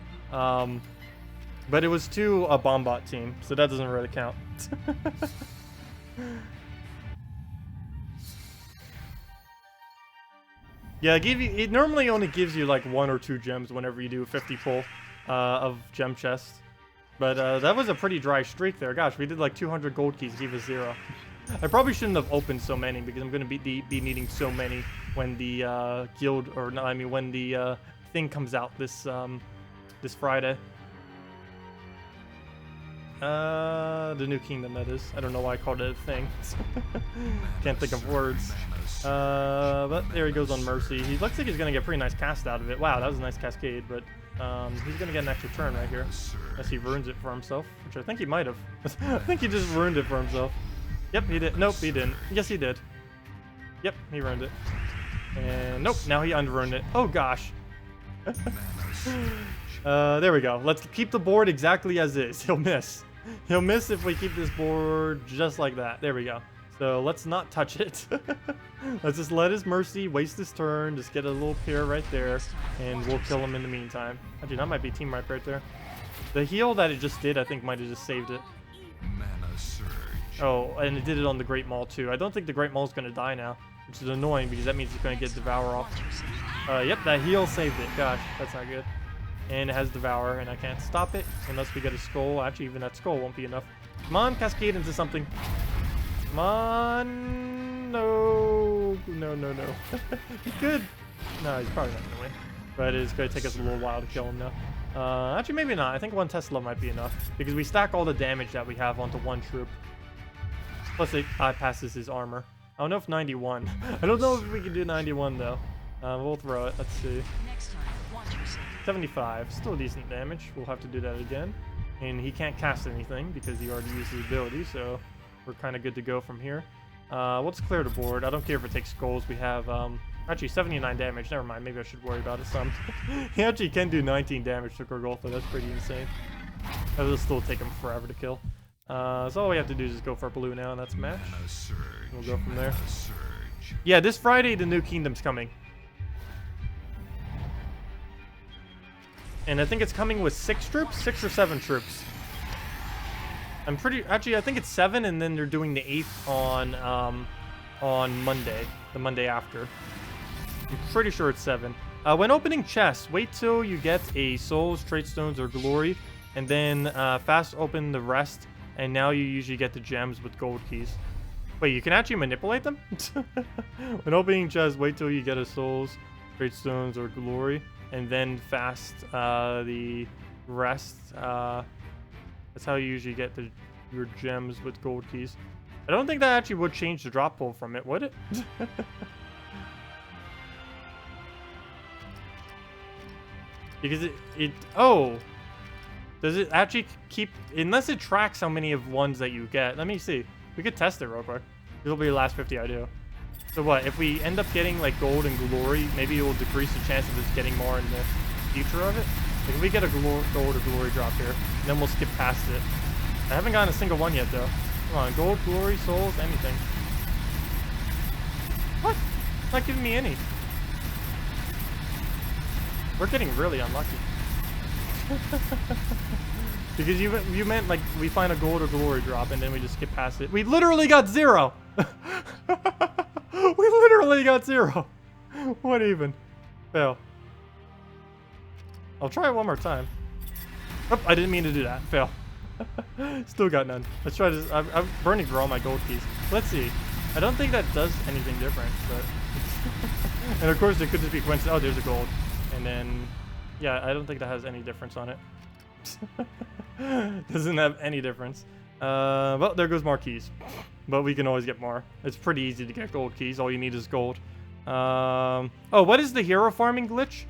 But it was to a Bombot team, so that doesn't really count. Yeah, it normally only gives you like 1 or 2 gems whenever you do a 50 pull of gem chest. But that was a pretty dry streak there. Gosh, we did like 200 gold keys, gave us 0. I probably shouldn't have opened so many because I'm going to be needing so many when the guild, or no, I mean when the thing comes out this this Friday. The new kingdom, that is. I don't know why I called it a thing. Can't think of words. But there he goes on Mercy. He looks like he's going to get a pretty nice cast out of it. Wow, that was a nice cascade, but he's going to get an extra turn right here. Unless he ruins it for himself, which I think he might have. I think he just ruined it for himself. Yep, he did. Nope, he didn't. Yes, he did. Yep, he ruined it. And nope, now he unruined it. Oh, gosh. There we go. Let's keep the board exactly as is. He'll miss. He'll miss if we keep this board just like that. There we go. So let's not touch it. Let's just let his Mercy waste his turn. Just get a little pair right there, and we'll kill him in the meantime. Actually, that might be team ripe right there. The heal that it just did, I think, might have just saved it. Mana surge. Oh, and it did it on the Great Maul too. I don't think the Great Maul is going to die now, which is annoying because that means it's going to get Devour off. Yep, that heal saved it. Gosh, that's not good. And it has Devour, and I can't stop it unless we get a skull. Actually, even that skull won't be enough. Come on, cascade into something. Come on. No. No, no, no. He could. No, he's probably not going to win. But it's going to take us a little while to kill him now. Actually, maybe not. I think 1 Tesla might be enough because we stack all the damage that we have onto 1 troop. Plus, it bypasses his armor. I don't know if 91. I don't know if we can do 91, though. We'll throw it. Let's see. Next time, watch yourself. 75. Still decent damage. We'll have to do that again. And he can't cast anything because he already used his ability, so we're kind of good to go from here. Let's clear the board. I don't care if it takes skulls. We have, actually, 79 damage. Never mind. Maybe I should worry about it some. He actually can do 19 damage to Gorgolfa. That's pretty insane. It'll still take him forever to kill. So all we have to do is just go for blue now, and that's match. We'll go from there. Yeah, this Friday the new kingdom's coming. And I think it's coming with 6 troops? 6 or 7 troops. I'm pretty... Actually, I think it's 7, and then they're doing the 8th on Monday. The Monday after. I'm pretty sure it's 7. When opening chests, wait till you get a Souls, Trait Stones, or Glory, and then fast open the rest and now you usually get the gems with gold keys. Wait, you can actually manipulate them? When opening chests, wait till you get a souls, great stones, or glory, and then fast the rest. That's how you usually get your gems with gold keys. I don't think that actually would change the drop pool from it, would it? Because oh, does it actually keep, unless it tracks how many of ones that you get? Let me see. We could test it real quick. This will be the last 50 I do. So what, if we end up getting like gold and glory, maybe it will decrease the chance of us getting more in the future of it? Like if we get a gold or glory drop here, and then we'll skip past it. I haven't gotten a single one yet though. Come on, gold, glory, souls, anything. What? It's not giving me any. We're getting really unlucky. Because you meant like we find a gold or glory drop and then we just skip past it. We literally got 0! We literally got 0! What even? Fail. I'll try it one more time. Oh, I didn't mean to do that. Fail. Still got none. Let's try this. I'm burning through all my gold keys. Let's see. I don't think that does anything different, but... And of course it could just be coincidence. Oh, there's a gold. And then... Yeah, I don't think that has any difference on it. Doesn't have any difference. Well, there goes more keys. But we can always get more. It's pretty easy to get gold keys. All you need is gold. Oh, what is the hero farming glitch?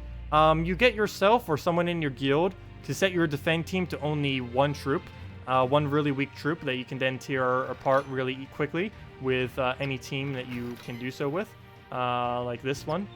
You get yourself or someone in your guild to set your defend team to only one troop. One really weak troop that you can then tear apart really quickly with any team that you can do so with. Like this one.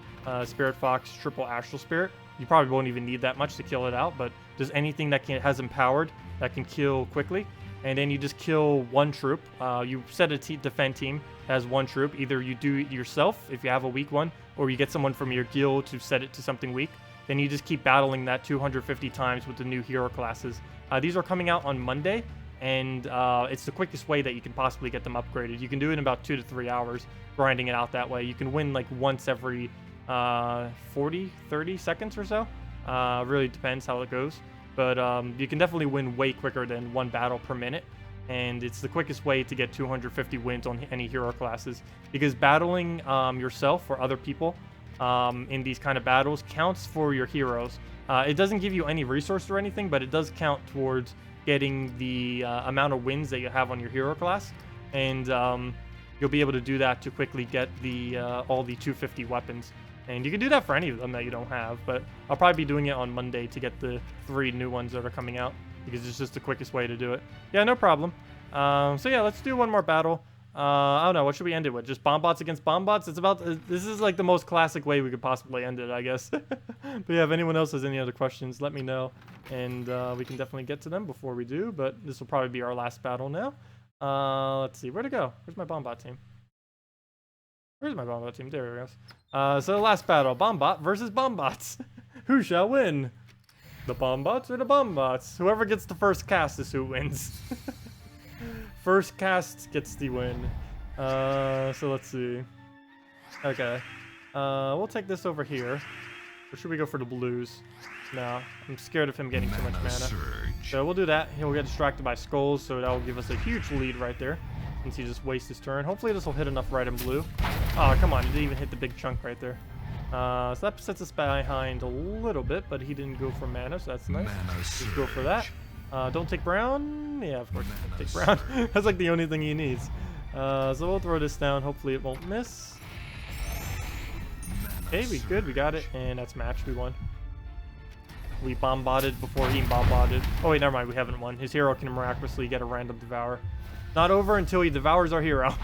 Spirit Fox, Triple Astral Spirit. You probably won't even need that much to kill it out, but just anything that has empowered that can kill quickly. And then you just kill one troop. You set a defend team that has one troop. Either you do it yourself if you have a weak one, or you get someone from your guild to set it to something weak. Then you just keep battling that 250 times with the new hero classes. These are coming out on Monday, and it's the quickest way that you can possibly get them upgraded. You can do it in about 2 to 3 hours, grinding it out that way. You can win like once every 40, 30 seconds or so. Really depends how it goes. But you can definitely win way quicker than one battle per minute. And it's the quickest way to get 250 wins on any hero classes. Because battling yourself or other people in these kind of battles counts for your heroes. It doesn't give you any resource or anything, but it does count towards getting the amount of wins that you have on your hero class. And you'll be able to do that to quickly get the all the 250 weapons. And you can do that for any of them that you don't have, but I'll probably be doing it on Monday to get the 3 new ones that are coming out, because it's just the quickest way to do it. Yeah, no problem. So yeah, let's do one more battle. I don't know, what should we end it with? Just Bombots against Bombots? It's about, this is like the most classic way we could possibly end it, I guess. But yeah, if anyone else has any other questions, let me know, and we can definitely get to them before we do, but this will probably be our last battle now. Let's see, where'd it go? Where's my Bombot team? Where's my Bombot team? There it goes. So the last battle, Bombot versus Bombots. Who shall win? The Bombots or the Bombots? Whoever gets the first cast is who wins. First cast gets the win. So let's see. Okay. We'll take this over here. Or should we go for the blues? No, I'm scared of him getting too much mana. So we'll do that. He'll get distracted by skulls, so that will give us a huge lead right there. Since he just wastes his turn. Hopefully this will hit enough red and blue. Oh, come on. He didn't even hit the big chunk right there. So that sets us behind a little bit, but he didn't go for mana, so that's nice. Just go for that. Don't take brown. Yeah, of course, don't take brown. That's like the only thing he needs. So we'll throw this down. Hopefully it won't miss. Okay, we good. We got it. And that's match. We won. We bombarded before he bombarded. Oh, wait, never mind. We haven't won. His hero can miraculously get a random devour. Not over until he devours our hero.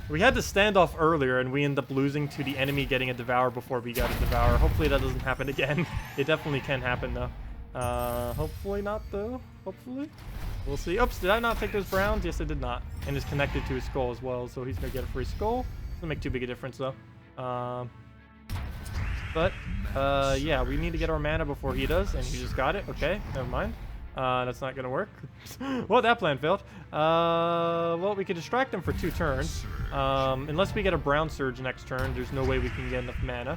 We had the standoff earlier, and we end up losing to the enemy getting a devour before we got a devour. Hopefully that doesn't happen again. It definitely can happen, though. Hopefully not, though. Hopefully. We'll see. Oops, did I not take those browns? Yes, I did not. And it's connected to his skull as well, so he's going to get a free skull. Doesn't make too big a difference, though. Yeah, we need to get our mana before he does, and he just got it. Okay, never mind. That's not gonna work. Well, that plan failed. Well, we could distract him for 2 turns. Unless we get a brown surge next turn, there's no way we can get enough mana.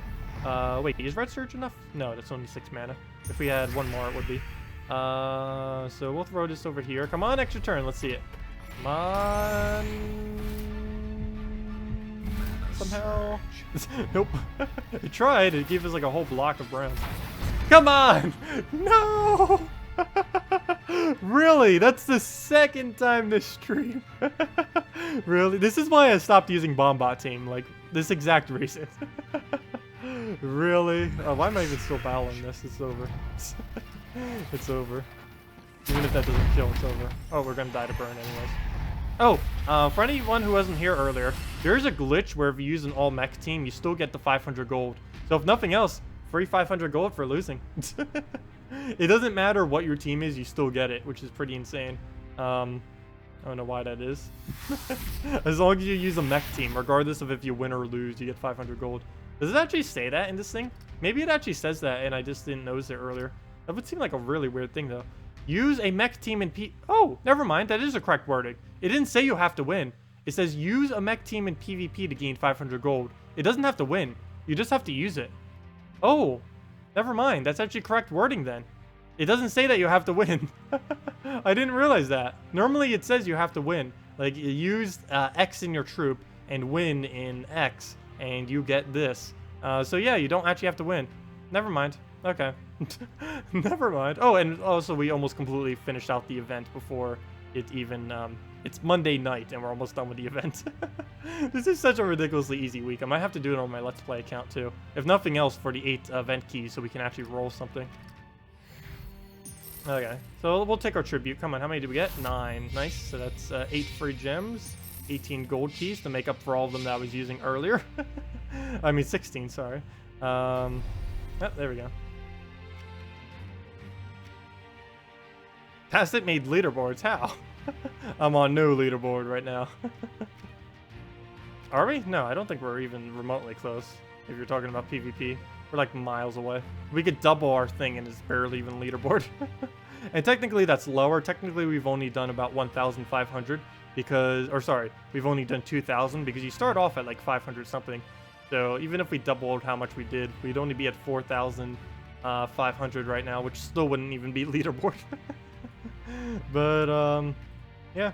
Wait, is red surge enough? No, that's only 6 mana. If we had 1 more, it would be. So we'll throw this over here. Come on, extra turn. Let's see it. Come on. Somehow. Nope. It tried. It gave us like a whole block of brown. Come on! No! Really? That's the second time this stream. Really? This is why I stopped using Bombot team. Like, this exact reason. Really? Oh, why am I even still battling this? It's over. It's over. Even if that doesn't kill, it's over. Oh, we're gonna die to burn anyways. Oh, for anyone who wasn't here earlier, there's a glitch where if you use an all-mech team, you still get the 500 gold. So if nothing else, free 500 gold for losing. It doesn't matter what your team is, you still get it, which is pretty insane. I don't know why that is. As long as you use a mech team, regardless of if you win or lose, you get 500 gold. Does it actually say that in this thing? Maybe it actually says that and I just didn't notice it earlier. That would seem like a really weird thing though. Use a mech team in Oh, never mind. That is the correct wording. It didn't say you have to win. It says use a mech team in PvP to gain 500 gold. It doesn't have to win. You just have to use it. Oh, never mind. That's actually correct wording then. It doesn't say that you have to win. I didn't realize that. Normally it says you have to win. Like you use X in your troop and win in X and you get this. So yeah, you don't actually have to win. Never mind. Okay. Never mind. Oh, and also we almost completely finished out the event before it even, it's Monday night and we're almost done with the event. This is such a ridiculously easy week. I might have to do it on my Let's Play account too. If nothing else for the 8 event keys so we can actually roll something. Okay, so we'll take our tribute. Come on, how many did we get? 9. Nice. So that's 8 free gems, 18 gold keys to make up for all of them that I was using earlier. I mean 16, sorry. Oh, there we go. Tacet made leaderboards. How? I'm on no leaderboard right now. Are we? No, I don't think we're even remotely close. If you're talking about PvP, we're like miles away. We could double our thing and it's barely even leaderboard. And technically that's lower. Technically we've only done about 1,500 because, or sorry, we've only done 2,000 because you start off at like 500 something. So even if we doubled how much we did, we'd only be at 4,500 right now, which still wouldn't even be leaderboard. But yeah,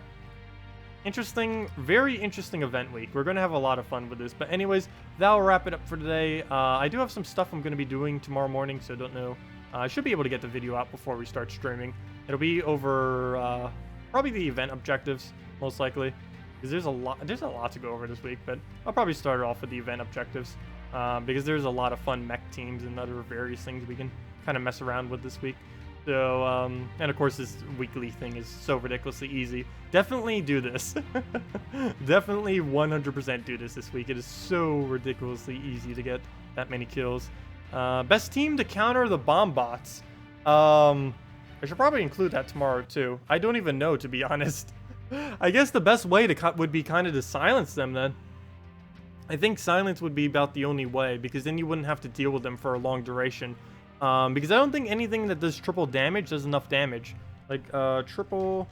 interesting, very interesting event week. We're gonna have a lot of fun with this, but anyways, that'll wrap it up for today. I do have some stuff I'm gonna be doing tomorrow morning, so don't know. I should be able to get the video out before we start streaming. It'll be over probably the event objectives, most likely, because there's a lot to go over this week. But I'll probably start off with the event objectives because there's a lot of fun mech teams and other various things we can kind of mess around with this week. So, and of course this weekly thing is so ridiculously easy. Definitely do this. Definitely 100% do this week. It is so ridiculously easy to get that many kills. Best team to counter the Bombots. I should probably include that tomorrow too. I don't even know, to be honest. I guess the best way to would be kind of to silence them then. I think silence would be about the only way, because then you wouldn't have to deal with them for a long duration. Because I don't think anything that does triple damage does enough damage. Like, triple...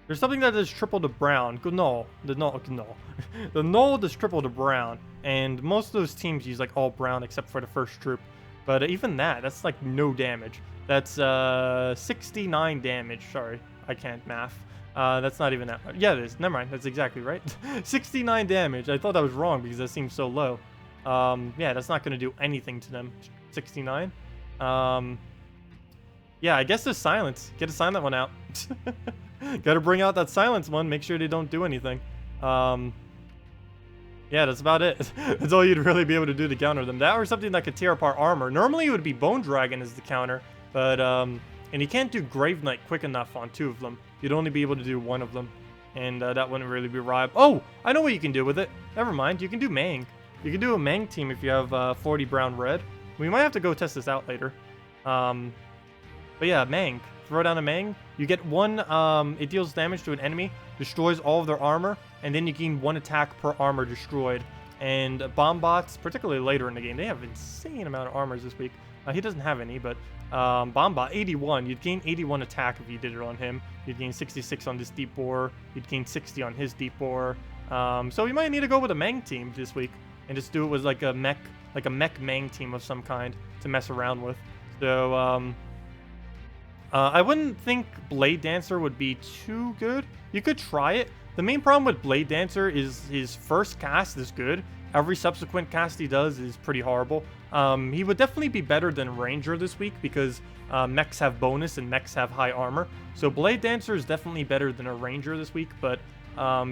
There's something that does triple to brown. No. The null does triple to brown. And most of those teams use, like, all brown except for the first troop. But even that's, like, no damage. That's, 69 damage. Sorry, I can't math. That's not even that much. Yeah, it is. Never mind. That's exactly right. 69 damage. I thought that was wrong because that seems so low. Yeah, that's not going to do anything to them. 69. Yeah, I guess there's silence. Get a silent one out. Gotta bring out that silence one. Make sure they don't do anything. Yeah, that's about it. That's all you'd really be able to do to counter them. That or something that could tear apart armor. Normally it would be Bone Dragon as the counter, but and you can't do Grave Knight quick enough on 2 of them. You'd only be able to do 1 of them, and that wouldn't really be right. Oh, I know what you can do with it. Never mind. You can do Mang. You can do a Mang team if you have 40 brown red. We might have to go test this out later. But yeah, Mang. Throw down a Mang. You get 1, it deals damage to an enemy, destroys all of their armor, and then you gain 1 attack per armor destroyed. And Bombots, particularly later in the game, they have insane amount of armors this week. He doesn't have any, but Bombot, 81. You'd gain 81 attack if you did it on him. You'd gain 66 on this deep bore. You'd gain 60 on his deep bore. So we might need to go with a Mang team this week and just do it with like a mech Mang team of some kind to mess around with. So I wouldn't think Blade Dancer would be too good. You could try it. The main problem with Blade Dancer is his first cast is good. Every subsequent cast he does is pretty horrible. He would definitely be better than Ranger this week because mechs have bonus and mechs have high armor. So Blade Dancer is definitely better than a Ranger this week, but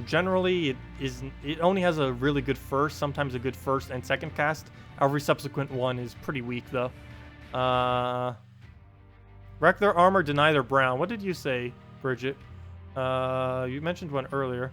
generally it only has a really good first, sometimes a good first and second cast. Every subsequent one is pretty weak though. Wreck their armor, deny their brown. What did you say, Bridget? You mentioned one earlier.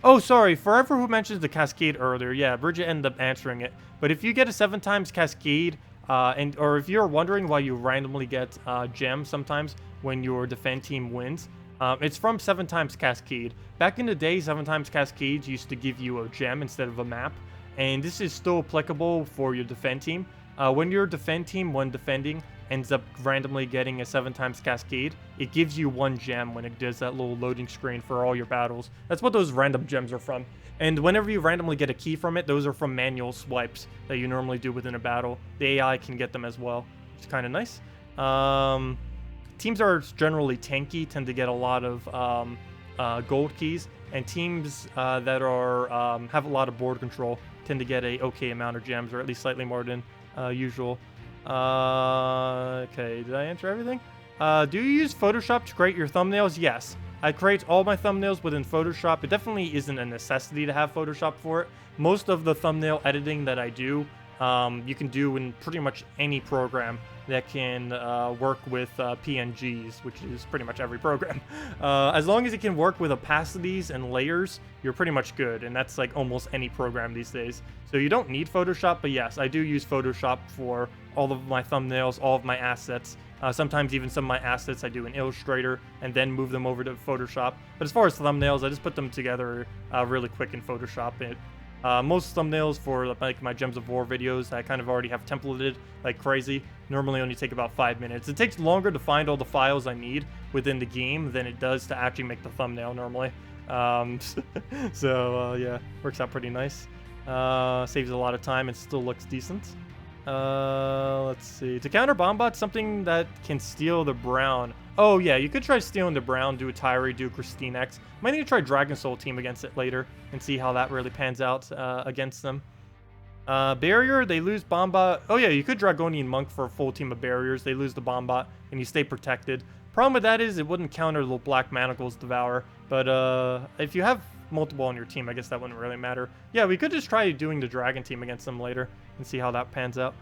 Oh, sorry. Forever who mentions the Cascade earlier. Yeah, Bridget ended up answering it. But if you get a 7 times Cascade, or if you're wondering why you randomly get gems sometimes when your defend team wins, it's from 7 times Cascade. Back in the day, 7 times Cascades used to give you a gem instead of a map. And this is still applicable for your defend team. When your defend team, when defending, ends up randomly getting a 7 times Cascade, it gives you 1 gem when it does that little loading screen for all your battles. That's what those random gems are from. And whenever you randomly get a key from it, those are from manual swipes that you normally do within a battle. The AI can get them as well, which is kind of nice. Teams are generally tanky, tend to get a lot of gold keys, and teams that are have a lot of board control tend to get a okay amount of gems, or at least slightly more than usual. Okay, did I answer everything? Do you use Photoshop to create your thumbnails? Yes. I create all my thumbnails within Photoshop. It definitely isn't a necessity to have Photoshop for it. Most of the thumbnail editing that I do, you can do in pretty much any program that can work with PNGs, which is pretty much every program. As long as it can work with opacities and layers, you're pretty much good, and that's like almost any program these days. So you don't need Photoshop, but yes, I do use Photoshop for all of my thumbnails, all of my assets. Sometimes even some of my assets I do in Illustrator and then move them over to Photoshop. But as far as thumbnails, I just put them together really quick in Photoshop. Most thumbnails for like my Gems of War videos I kind of already have templated like crazy. Normally only take about 5 minutes. It takes longer to find all the files I need within the game than it does to actually make the thumbnail normally. Yeah, works out pretty nice. Saves a lot of time and still looks decent. Let's see. To counter Bombots, something that can steal the brown. Oh yeah, you could try stealing the brown, do a Tyree, do a Christine X. Might need to try Dragon Soul team against it later and see how that really pans out against them. Barrier, they lose Bombot. Oh yeah, you could Dragonian Monk for a full team of barriers. They lose the Bombot and you stay protected. Problem with that is it wouldn't counter the Black Manacles Devour. But if you have multiple on your team, I guess that wouldn't really matter. Yeah, we could just try doing the Dragon team against them later and see how that pans out.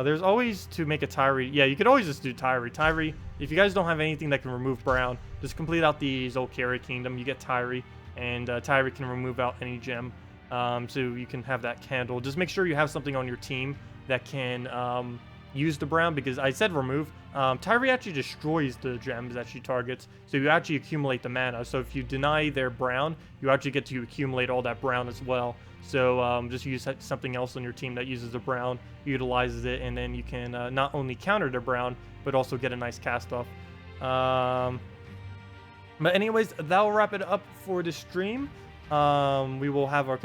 There's always to make a Tyree. Yeah, you could always just do Tyree. Tyree, if you guys don't have anything that can remove brown, just complete out the Zolkari Kingdom. You get Tyree, and Tyree can remove out any gem. So you can have that candle. Just make sure you have something on your team that can use the brown, because I said remove. Tyree actually destroys the gems that she targets, so you actually accumulate the mana. So if you deny their brown, you actually get to accumulate all that brown as well. So just use something else on your team that uses the brown, utilizes it, and then you can not only counter their brown, but also get a nice cast off. But anyways, that'll wrap it up for the stream. We will have our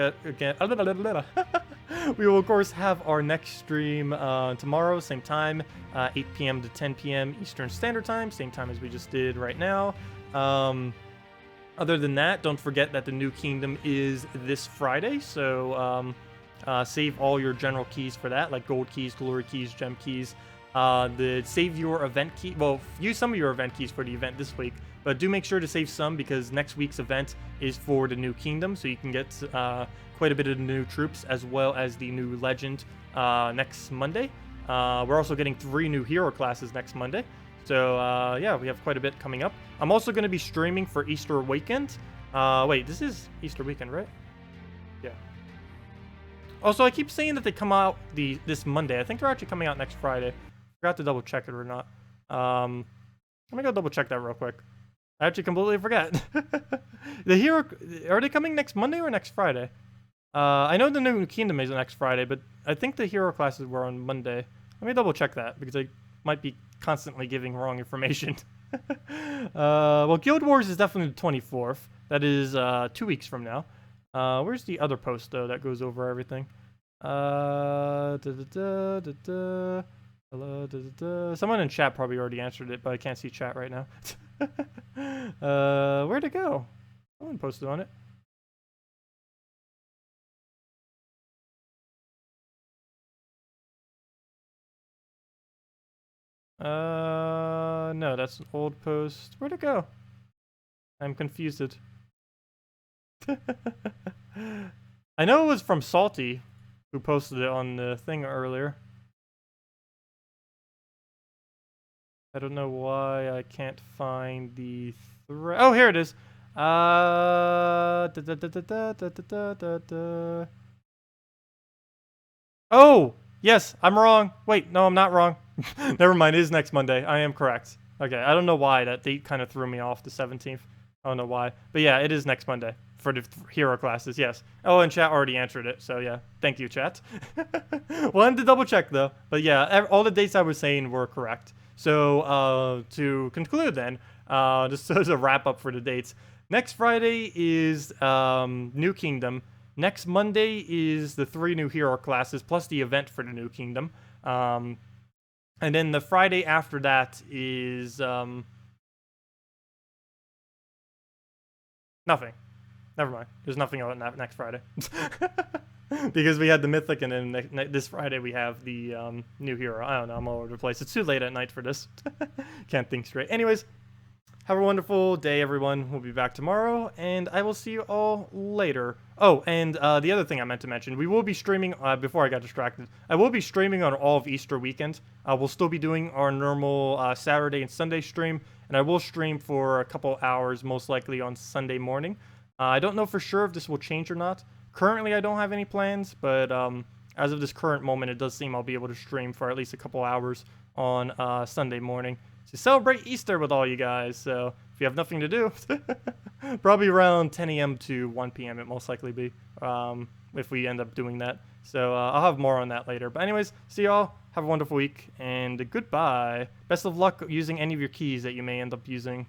we will of course have our next stream tomorrow, same time, 8 p.m. to 10 p.m. Eastern Standard Time, same time as we just did right now. Other than that, don't forget that the new kingdom is this Friday, so save all your general keys for that, like gold keys, glory keys, gem keys. Save your event key. Well, use some of your event keys for the event this week, but do make sure to save some, because next week's event is for the new kingdom, so you can get quite a bit of the new troops as well as the new legend next Monday. We're also getting 3 new hero classes next Monday. So, yeah, we have quite a bit coming up. I'm also going to be streaming for Easter weekend. Wait, this is Easter weekend, right? Yeah. Also, I keep saying that they come out this Monday. I think they're actually coming out next Friday. Forgot to double check it or not. Let me go double check that real quick. I actually completely forgot. The hero, are they coming next Monday or next Friday? I know the new kingdom is next Friday, but I think the hero classes were on Monday. Let me double check that, because I might be constantly giving wrong information. Well, Guild Wars is definitely the 24th. That is 2 weeks from now. Where's the other post, though, that goes over everything? Hello, someone in chat probably already answered it, but I can't see chat right now. Where'd it go? Someone posted on it. No, that's an old post. Where'd it go? I'm confused. I know it was from Salty, who posted it on the thing earlier. I don't know why I can't find the thread. Oh, here it is. Oh, yes, I'm wrong. Wait, no, I'm not wrong. Never mind, it is next Monday. I am correct. Okay, I don't know why. That date kind of threw me off, the 17th. I don't know why. But yeah, it is next Monday for the hero classes, yes. Oh, and chat already answered it, so yeah. Thank you, chat. Wanted to double check, though. But yeah, all the dates I was saying were correct. So to conclude then, just as a wrap up for the dates, next Friday is New Kingdom. Next Monday is the 3 new hero classes plus the event for the New Kingdom. And then the Friday after that is nothing. Never mind. There's nothing on that next Friday. Because we had the Mythic, and then this Friday we have the new hero. I don't know. I'm all over the place. It's too late at night for this. Can't think straight. Anyways, have a wonderful day, everyone. We'll be back tomorrow, and I will see you all later. Oh, and the other thing I meant to mention, we will be streaming, before I got distracted, I will be streaming on all of Easter weekend. We'll still be doing our normal Saturday and Sunday stream, and I will stream for a couple hours, most likely on Sunday morning. I don't know for sure if this will change or not. Currently, I don't have any plans, but as of this current moment, it does seem I'll be able to stream for at least a couple hours on Sunday morning to celebrate Easter with all you guys. So if you have nothing to do, probably around 10 a.m. to 1 p.m. it most likely be, if we end up doing that. So I'll have more on that later. But anyways, see y'all. Have a wonderful week, and goodbye. Best of luck using any of your keys that you may end up using.